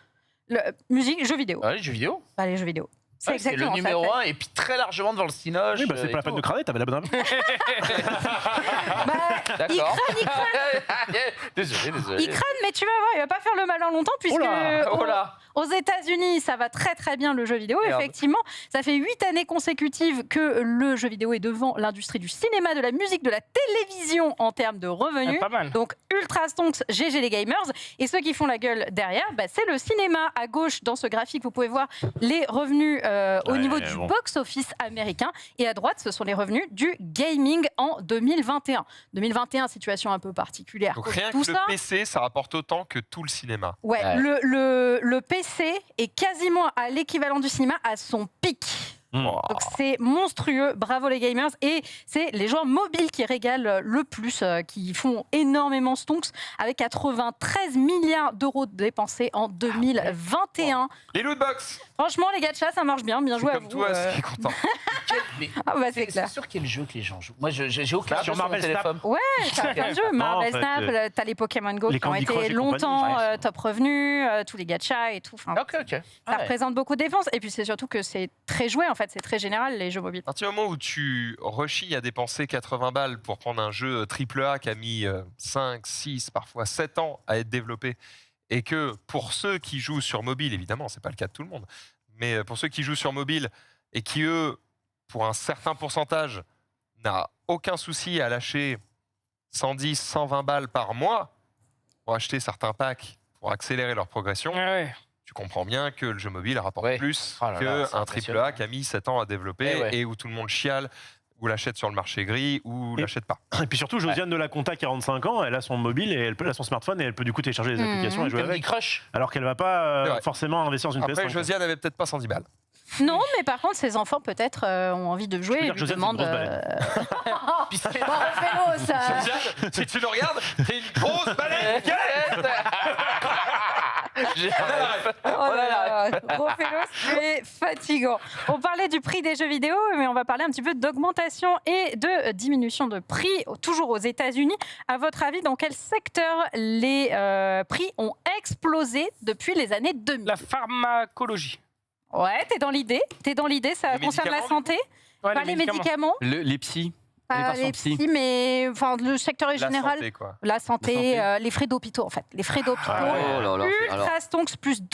Musique, jeux vidéo. Ah, les jeux vidéo. Pas les jeux vidéo. C'est Ouais, c'est le exactement ça. numéro 1 et puis très largement devant le Cinoche. Oui, bah c'est pas la peine de crâner, t'avais la bonne réponse. D'accord. Il crâne, Désolé. il crâne, mais tu vas voir, il va pas faire le malin longtemps puisque Oh là. aux États-Unis, ça va très très bien le jeu vidéo. Merde. Effectivement, ça fait 8 années consécutives que le jeu vidéo est devant l'industrie du cinéma, de la musique, de la télévision en termes de revenus. Pas mal. Donc ultra stonks, GG les gamers. Et ceux qui font la gueule derrière, c'est le cinéma. À gauche, dans ce graphique, vous pouvez voir les revenus au niveau du box-office américain. Et à droite, ce sont les revenus du gaming en 2021. 2021, situation un peu particulière. Donc pour rien tout que ça. le PC, ça rapporte autant que tout le cinéma. Ouais, Ouais. le PC est quasiment à l'équivalent du cinéma à son pic. Oh. Donc c'est monstrueux, bravo les gamers. Et c'est les joueurs mobiles qui régalent le plus, qui font énormément stonks, avec 93 milliards d'euros dépensés en 2021. Les lootbox. Franchement, les gachas, ça marche bien, bien joué à Comme vous. toi, c'est content. Mais Ah bah c'est clair. sur quel jeu que les gens jouent? Moi, j'ai aucun jeu Sur sur mon Marvel Snap. téléphone. Ouais, t'as plein de jeux, Marvel en fait, Snap, t'as les Pokémon Go les qui ont Candy Crush été et longtemps compagnie, ouais. top revenus, tous les gachas et tout. Enfin, Ok. ça Ouais. représente beaucoup de dépenses. Et puis c'est surtout que c'est très joué, en fait, c'est très général les jeux mobiles. À partir du moment où tu rechignes à dépenser 80 balles pour prendre un jeu AAA qui a mis 5, 6, parfois 7 ans à être développé, et que pour ceux qui jouent sur mobile, évidemment, c'est pas le cas de tout le monde, mais pour ceux qui jouent sur mobile et qui, eux, pour un certain pourcentage, n'a aucun souci à lâcher 110, 120 balles par mois pour acheter certains packs pour accélérer leur progression, Ouais. tu comprends bien que le jeu mobile rapporte Ouais. plus Oh là là, c'est qu'un impressionnant. AAA qui a mis 7 ans à développer Eh ouais. et où tout le monde chiale, ou l'achète sur le marché gris, ou Et- l'achète pas. Et puis surtout, Josiane de la Conta, 45 ans, elle a son mobile et elle a son smartphone et elle peut du coup télécharger les applications et jouer Candy avec. Crush. Alors qu'elle va pas C'est vrai. forcément investir dans une Après, PS5. Josiane avait peut-être pas 110 balles. Non, mais par contre, ses enfants peut-être ont envie de jouer peux et dire lui que Josiane, c'est une demandent. grosse balai. Bon, fais-le, ça. Josiane, si tu le regardes, t'es une grosse baleine. Oh là là, gros félo, c'est fatigant. On parlait du prix des jeux vidéo, mais on va parler un petit peu d'augmentation et de diminution de prix, toujours aux États-Unis. À votre avis, dans quel secteur les prix ont explosé depuis les années 2000? La pharmacologie. Ouais, t'es dans l'idée. Ça Les concerne la médicaments, santé, Ouais, pas les médicaments, Les psys. pas versions les psy. psy, mais enfin le secteur est La général. santé, quoi. La santé, La santé. les frais d'hôpitaux en fait. Les frais d'hôpitaux. Ah ouais. Oh là là. Ultra Alors, stonks, plus 200%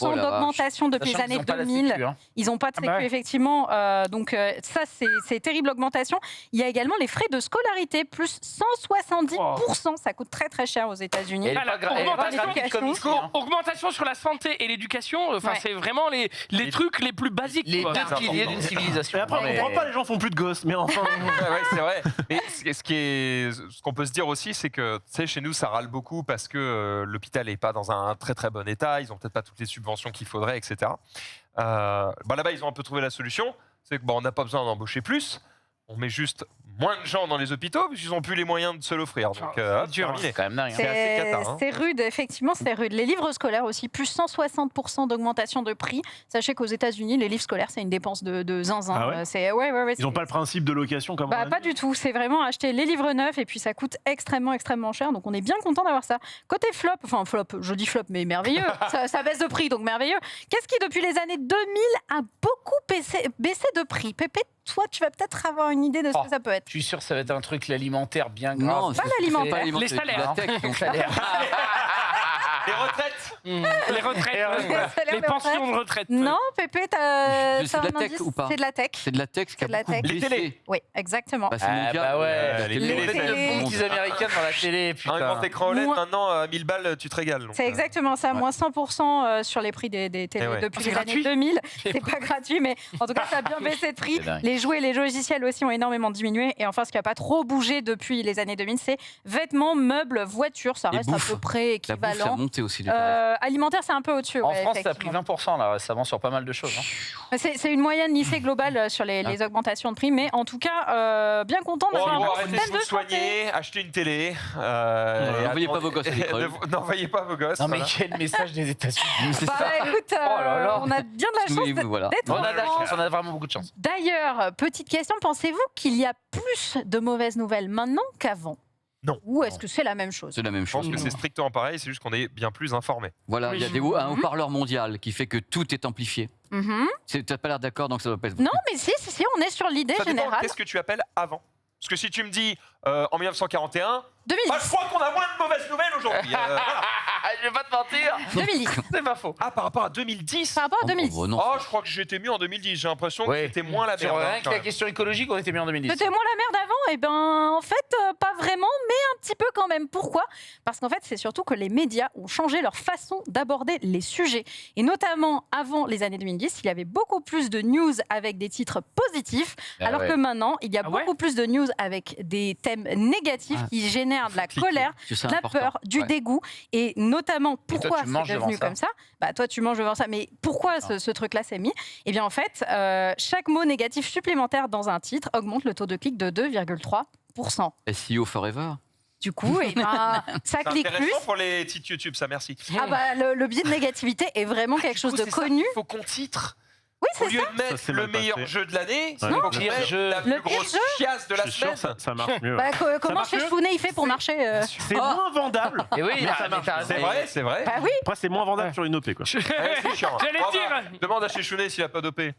Oh la vache. d'augmentation depuis les Sachant qu'ils années ont pas la 2000. sécu, hein. Ils n'ont pas de Ah sécu, bah ouais. effectivement. Donc, ça, c'est terrible augmentation. Il y a également les frais de scolarité, plus 170%. Ça coûte très, très cher aux États-Unis. Elle est Voilà, pas gra- elle est pas augmentation, gratuite comme ici, hein. Augmentation sur la santé et l'éducation, enfin Ouais. c'est vraiment les trucs les plus basiques. Les quoi. deux piliers d'une civilisation. Et après, on Ouais. comprend pas, les gens font plus de gosses, mais enfin. Ouais, c'est vrai. Et ce qu'on peut se dire aussi, c'est que tu sais, chez nous, ça râle beaucoup parce que l'hôpital n'est pas dans un très très bon état. Ils n'ont peut-être pas toutes les subventions qu'il faudrait, etc. Là-bas, ils ont un peu trouvé la solution. C'est que on n'a pas besoin d'embaucher plus. On met juste moins de gens dans les hôpitaux puisqu'ils n'ont plus les moyens de se l'offrir. Donc, hop, dur, terminé. C'est quand même dingue. hein. C'est assez cata, hein. C'est rude, effectivement, c'est rude. Les livres scolaires aussi, plus 160% d'augmentation de prix. Sachez qu'aux États-Unis, les livres scolaires, c'est une dépense de zinzin. Ah ouais Ouais, Ils n'ont pas le principe de location comme on Bah, a pas dit. du tout, c'est vraiment acheter les livres neufs et puis ça coûte extrêmement cher, donc on est bien content d'avoir ça. Côté flop, je dis flop mais merveilleux, ça baisse de prix donc merveilleux. Qu'est-ce qui depuis les années 2000 a beaucoup baissé de prix? Pépé, toi tu vas peut-être avoir une idée de ce Oh. que ça peut être. Je suis sûr que ça va être un truc l'alimentaire bien grave. non, Pas c'est l'alimentaire. pas l'alimentaire, Les c'est de salaires, la tech, donc. Les retraites. Les retraites, les pensions de retraite. Non, Pépé, t'as C'est de la un tech indice? ou pas C'est de la tech. C'est de la tech qui C'est a de la beaucoup tech. Les baissé. télés. Oui, exactement. Bah, c'est Ah, mondial. bah ouais. Les Les télés, têtes de c'est- boules américaines dans la télé, Un putain. grand écran OLED, Moins- maintenant, à 1000 balles, tu te régales. donc, C'est exactement ça, moins 100% sur les prix des télés Eh ouais. depuis C'est les années gratuit 2000. C'est pas gratuit, mais en tout cas, ça a bien baissé de prix. C'est dingue. Les jouets, les logiciels aussi ont énormément diminué. Et enfin, ce qui n'a pas trop bougé depuis les années 2000, c'est vêtements, meubles, voitures. Ça Et reste à bouffe. peu près La bouffe, ça a équivalent. monté aussi. les tarifs. Alimentaire, c'est un peu au-dessus. En ouais, France, ça a pris effectivement. 20% là récemment sur pas mal de choses. hein. C'est une moyenne lycée globale sur les augmentations de prix. Mais en tout cas, bien content Bon, d'avoir un bon arrêtez de système vous de santé. soigner, achetez une télé. N'envoyez pas vos gosses à l'école. N'envoyez pas vos gosses. Non mais voilà. quel message des États-Unis. C'est Bah, ça. écoute, Oh là là. on a bien de la chance Oui, voilà. d'être On a de la en chance, on a vraiment beaucoup de chance. D'ailleurs, petite question, pensez-vous qu'il y a plus de mauvaises nouvelles maintenant qu'avant? Non. Ou est-ce que c'est la même chose? C'est la même Je pense chose. que c'est strictement pareil, c'est juste qu'on est bien plus informé. Voilà, il y a un Mhm. haut-parleur mondial qui fait que tout est amplifié. Mhm. Tu n'as pas l'air d'accord, donc ça doit pas être vrai. Non, mais si, on est sur l'idée Ça dépend, générale. qu'est-ce que tu appelles avant? Parce que si tu me dis en 1941, 2010. je crois qu'on a moins de mauvaises nouvelles aujourd'hui. Voilà. Je vais pas te mentir, 2010. c'est pas faux. Ah, par rapport à 2010 Par rapport à Oh, 2010. bon, non. Oh, je crois que j'étais mieux en 2010. J'ai l'impression que Ouais. c'était moins la Sur merde. rien hein, que quand la même. question écologique, on était mieux en 2010. C'était moins la merde avant? Eh ben, en fait, pas vraiment, mais un petit peu quand même. Pourquoi? Parce qu'en fait, c'est surtout que les médias ont changé leur façon d'aborder les sujets. Et notamment, avant les années 2010, il y avait beaucoup plus de news avec des titres positifs, Ah alors ouais. que maintenant, il y a Ah ouais beaucoup plus de news avec des thèmes négatifs Ah. qui génèrent de la colère, C'est de la important. peur, du Ouais. dégoût. Et notamment, notamment pourquoi tu manges c'est devenu devant ça. comme ça. Bah, toi, tu manges devant ça, mais pourquoi ce truc-là s'est mis? Eh bien, en fait, chaque mot négatif supplémentaire dans un titre augmente le taux de clic de 2,3%. SEO forever. Du coup, eh ben, ça C'est clique plus. intéressant pour les titres YouTube, ça, merci. Ah bah, le biais de négativité est vraiment quelque chose de connu. Il faut qu'on titre. Oui, Au c'est lieu ça. de mettre c'est le mal meilleur passé. jeu de l'année, Ouais. il faut qu'on Pire mette jeu. la Le plus pire grosse jeu. chiasse de Je la suis sûr semaine. que ça marche mieux. Bah, comment marche chez mieux Shounet il fait pour marcher C'est moins vendable. Et oui, Mais mais ça marche. t'as C'est vrai, c'est vrai. Bah oui. Après, c'est moins vendable sur une OP, quoi. Ouais, c'est chiant. J'allais Bon, dire. bah, demande à chez Chounet s'il a pas dopé.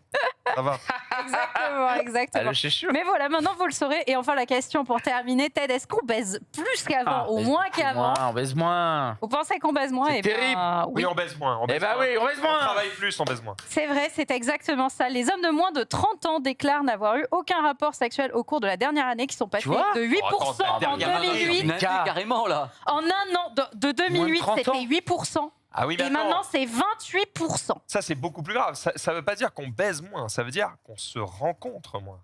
Ça va. Exactement, exactement. le chéchu. Mais voilà, maintenant vous le saurez. Et enfin, la question pour terminer, Ted, est-ce qu'on baise plus qu'avant ou moins qu'avant? On baise moins. Vous pensez qu'on baise moins? C'est Eh bien, terrible. oui. Oui, on baise moins. On Eh baise bah moins. oui, on baise On moins. travaille plus, on baise moins. C'est vrai, c'est exactement ça. Les hommes de moins de 30 ans déclarent n'avoir eu aucun rapport sexuel au cours de la dernière année, qui sont passés vois de 8% Oh, attends, en dernière année, 2008. Une année, carrément, là. En un an, de 2008, 30 c'était ans. 8%. Ah oui, mais Et attends, maintenant, c'est 28%. ça c'est beaucoup plus grave. Ça veut pas dire qu'on baise moins, ça veut dire qu'on se rencontre moins.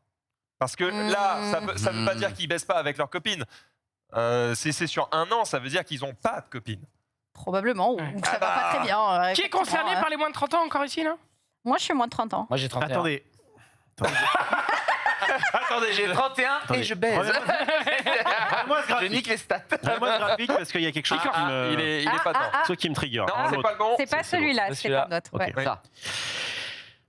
Parce que là, ça veut pas dire qu'ils baissent pas avec leurs copines. Si c'est sur un an, ça veut dire qu'ils ont pas de copines. Probablement, ou que ça va pas très bien. Qui est concerné par les moins de 30 ans encore ici, là? Moi, je suis moins de 30 ans. Moi j'ai 31. Attendez. Attendez, J'ai 31 et je baise. Moi, ce Je graphique. nique les stats. Moi, ce graphique, parce qu'il y a quelque chose qui me... il est pas dedans. Ce qui me trigger. Non, Alors, c'est l'autre. pas le bon. C'est pas c'est celui-là, bon. c'est Celui-là. un autre. Ok. Ouais. Ouais. Ça.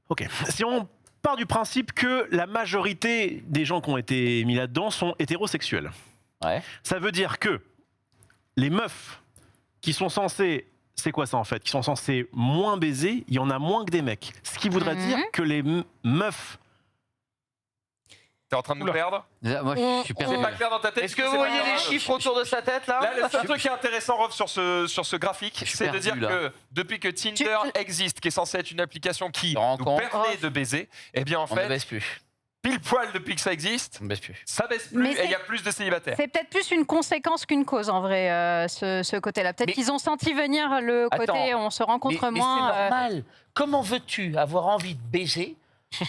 Ok. Si on part du principe que la majorité des gens qui ont été mis là-dedans sont hétérosexuels, Ouais. ça veut dire que les meufs qui sont censées... C'est quoi ça en fait? Qui sont censées moins baiser, il y en a moins que des mecs. Ce qui voudrait dire que les meufs... T'es en train de nous perdre? Moi, je suis perdu. C'est pas clair dans ta tête. Est-ce que vous voyez les chiffres autour de sa tête là? Là, le seul truc qui est intéressant, Rolf, sur ce graphique, suis c'est de perdu, dire là. que depuis que Tinder existe, qui est censé être une application qui De rencontre. nous permet de baiser, eh bien en On ne fait, baisse plus. pile poil depuis que ça existe, On ne baisse plus. ça baisse plus Mais et il y a plus de célibataires. C'est peut-être plus une conséquence qu'une cause en vrai, ce côté-là. Peut-être Mais- qu'ils ont senti venir le côté Attends. on se rencontre Mais moins. c'est normal. Comment veux-tu avoir envie de baiser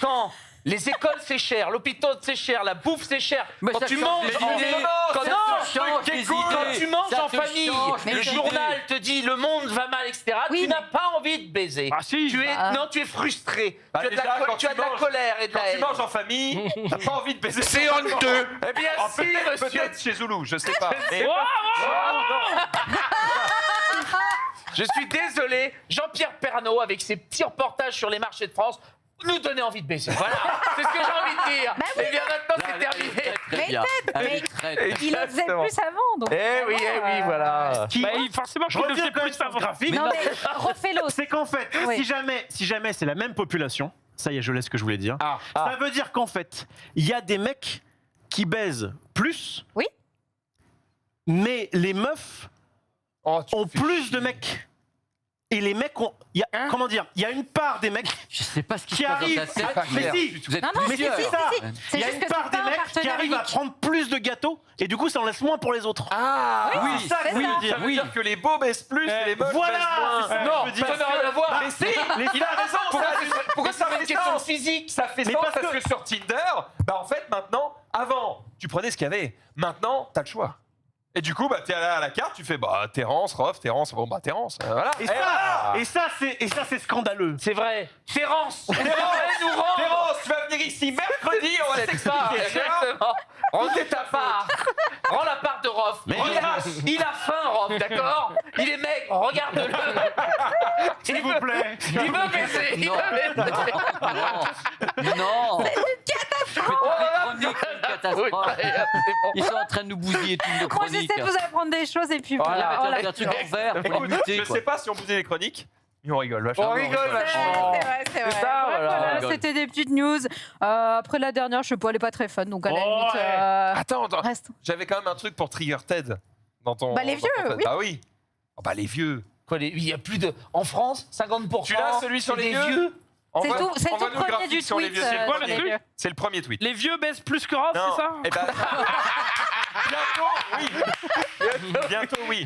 quand les écoles c'est cher, l'hôpital c'est cher, la bouffe c'est cher, Mais quand ça tu change manges les en idées, quand ça non, te change qui est les cool, idées, quand tu manges ça en te famille, change le les journal idées. te dit le monde va mal, etc. Oui, tu n'as pas envie de baiser. Ah si. Tu es Bah. non, tu es frustré. Bah, tu as de déjà, la, quand tu as tu de la manges- colère et de Quand la tu haine. manges en famille, t'as pas envie de baiser. C'est honteux. Eh bien Oh, si, peut-être monsieur. peut-être chez Zoulou, je sais pas. Mais- Je suis désolé, Jean-Pierre Pernaut, avec ses petits reportages sur les marchés de France, nous donnait envie de baiser. Voilà, c'est ce que j'ai envie de dire. Bah oui. Et bien maintenant, c'est terminé. Très bien. mais- Il le faisait Exactement. plus avant. Donc Eh oui, voilà. Bah, forcément, Je qu'il le reviens faisait quand même plus sur ce avant. graphique. non, mais refais-le. C'est qu'en fait, Oui. si jamais c'est la même population, ça y est, je laisse ce que je voulais dire. Ah. Ça veut dire qu'en fait, il y a des mecs qui baisent plus. Oui. Mais les meufs Oh, tu ont me fais plus chier. de mecs. Et les mecs ont. Comment dire? Il y a une part des mecs Je sais pas ce qui qui se passe dans arrivent. ta tête. Mais si! Vous êtes Non, non, Mais plusieurs. c'est ça! C'est Il y a juste une que part c'est des pas un mecs qui partenaire arrivent à unique. prendre plus de gâteaux et du coup ça en laisse moins pour les autres. Ah Oui, c'est ça que je veux ça. dire. Ça veut dire que les beaux baissent plus et les moches Voilà, baissent moins. c'est ça que Non, je veux dire. ça n'a rien à voir. Mais si, il a raison. Pourquoi ça c'est fait une question sens. physique? Ça fait Mais sens parce parce que sur Tinder, bah en fait maintenant, avant, tu prenais ce qu'il y avait. Maintenant, t'as le choix. Et du coup, bah t'es allé à la carte, tu fais bah Terrence, Rof, Terrence, bon bah Terrence, voilà. Et ça c'est scandaleux. C'est vrai. Terrence, Terrence, tu vas venir ici mercredi, on va c'est ça, s'expliquer. d'accord exactement. Rends ta part. Rends la part de Rof. Il a faim, Rof, d'accord? Il est maigre, regarde-le. S'il vous plaît. Il veut baiser. Il Non. veut baiser. Non. C'est une catastrophe. Une catastrophe. Ils sont en train de nous bousiller toutes nos Moi, chroniques. j'essaie de vous apprendre des choses et puis Voilà, voilà. mettre un truc en vert pour les Écoute, muter. je quoi. sais pas si on bousait les chroniques, mais on rigole vachement. On rigole C'est vachement. vrai, c'est vrai. C'est ça, Bref, voilà. rigole. C'était des petites news. Après la dernière, je sais pas, elle est pas très fun, donc à la Oh, limite. ouais. Attends, Reste. j'avais quand même un truc pour trigger Ted dans ton. Bah, les dans ton vieux, Ted. oui. Bah oui. Oh, bah les vieux. Quoi, il y a plus de. En France, 50%. Tu l'as, celui sur c'est les des vieux C'est tout, c'est envoie-nous tout le premier graphique du sur les tweet. vieux. C'est quoi, sur le les truc vieux. C'est le premier tweet. Les vieux baissent plus que Rof, Non. c'est ça? Eh ben, bientôt, oui.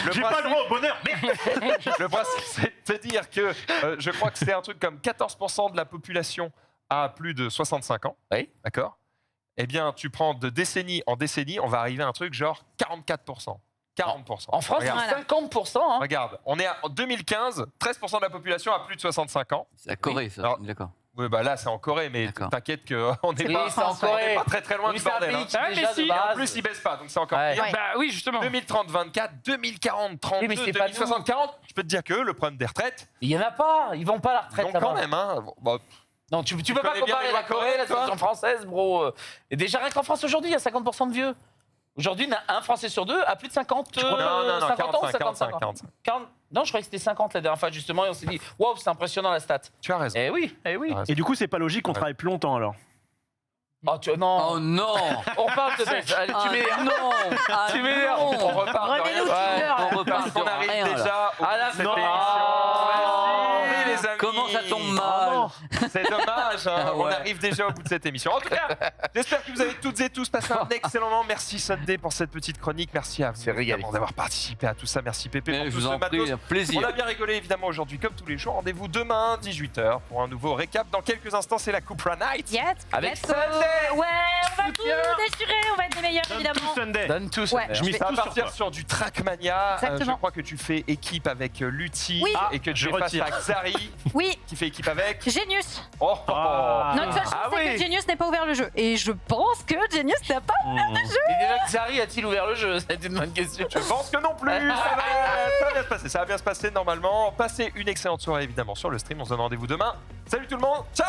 Le J'ai pas le droit au bonheur. Merde. Le principe, c'est de te dire que je crois que c'est un truc comme 14% de la population a plus de 65 ans. Oui. D'accord. Eh bien, tu prends de décennie en décennie, on va arriver à un truc genre 44%. 40%. En France, Regarde. c'est 50%. Hein. Regarde, on est en 2015, 13% de la population a plus de 65 ans. C'est la Corée, ça. Alors, D'accord. Oui, bah là, c'est en Corée, mais D'accord. t'inquiète qu'on n'est Oui, pas, c'est en Corée. pas très très loin Oui, du c'est un bordel. pays Hein. qui, Ah, déjà, mais si. de Et en base- plus, ils baissent pas, donc c'est encore Ouais. pire. Bah oui, justement. 2030, 24, 2040, 32, Oui, mais c'est pas 2060, 40. Je peux te dire que le problème des retraites, Il y en a pas. Ils vont pas à la retraite donc là-bas. quand même, hein. Bon, Non, tu peux pas connais bien comparer les la lois Corée et la coréennes, toi situation française, bro. Et déjà, rien qu'en France aujourd'hui, il y a 50% de vieux. Aujourd'hui, un Français sur deux a plus de 50, non, 50 ans, 45. 40. Non, je croyais que c'était 50 la dernière fois, justement, et on s'est dit, waouh, c'est impressionnant la stat. Tu as raison. Eh oui, eh oui. Tu as raison. Et du coup, c'est pas logique qu'on travaille plus longtemps alors. Oh, non. Oh non. On parle de ça. Allez, tu m'énerves. Non. Ah, Tu m'énerves. non. On repart de rien. René-nous Tinder. On repart Parce qu'on de arrive rien, là. déjà au Ah, là, bout de cette non. émission. Ah. Merci, les amis. Comment ça tombe mal? C'est dommage, hein. Ah ouais. On arrive déjà au bout de cette émission. En tout cas, j'espère que vous avez toutes et tous passé un excellent moment. Merci Sunday pour cette petite chronique. Merci à vous C'est régalé. évidemment, d'avoir participé à tout ça. Merci Pépé pour Je tout vous ce en prie, matos. un plaisir. On a bien rigolé évidemment aujourd'hui comme tous les jours. Rendez-vous demain 18h pour un nouveau récap. Dans quelques instants, c'est la Coupe Run Night. Yes, Avec let's go. Sunday. Ouais, on va tout déchirer, on va être des meilleurs évidemment. Sunday. Donne tous. Ouais. Je mise Ça va tout sur partir toi. sur du Trackmania. Exactement. Je crois que tu fais équipe avec Lutti Oui. et que tu je es face retire. à Xari Oui, qui fait équipe avec. Genius. Oh, Ah. Notre seule chance, Ah c'est oui. que Genius n'ait pas ouvert le jeu. Et je pense que Genius n'a pas. Mais déjà, Xari a-t-il ouvert le jeu? C'était une bonne question. Je pense que non plus. Ça va bien se passer. Ça va bien se passer normalement. Passez une excellente soirée évidemment sur le stream. On se donne rendez-vous demain. Salut tout le monde. Ciao.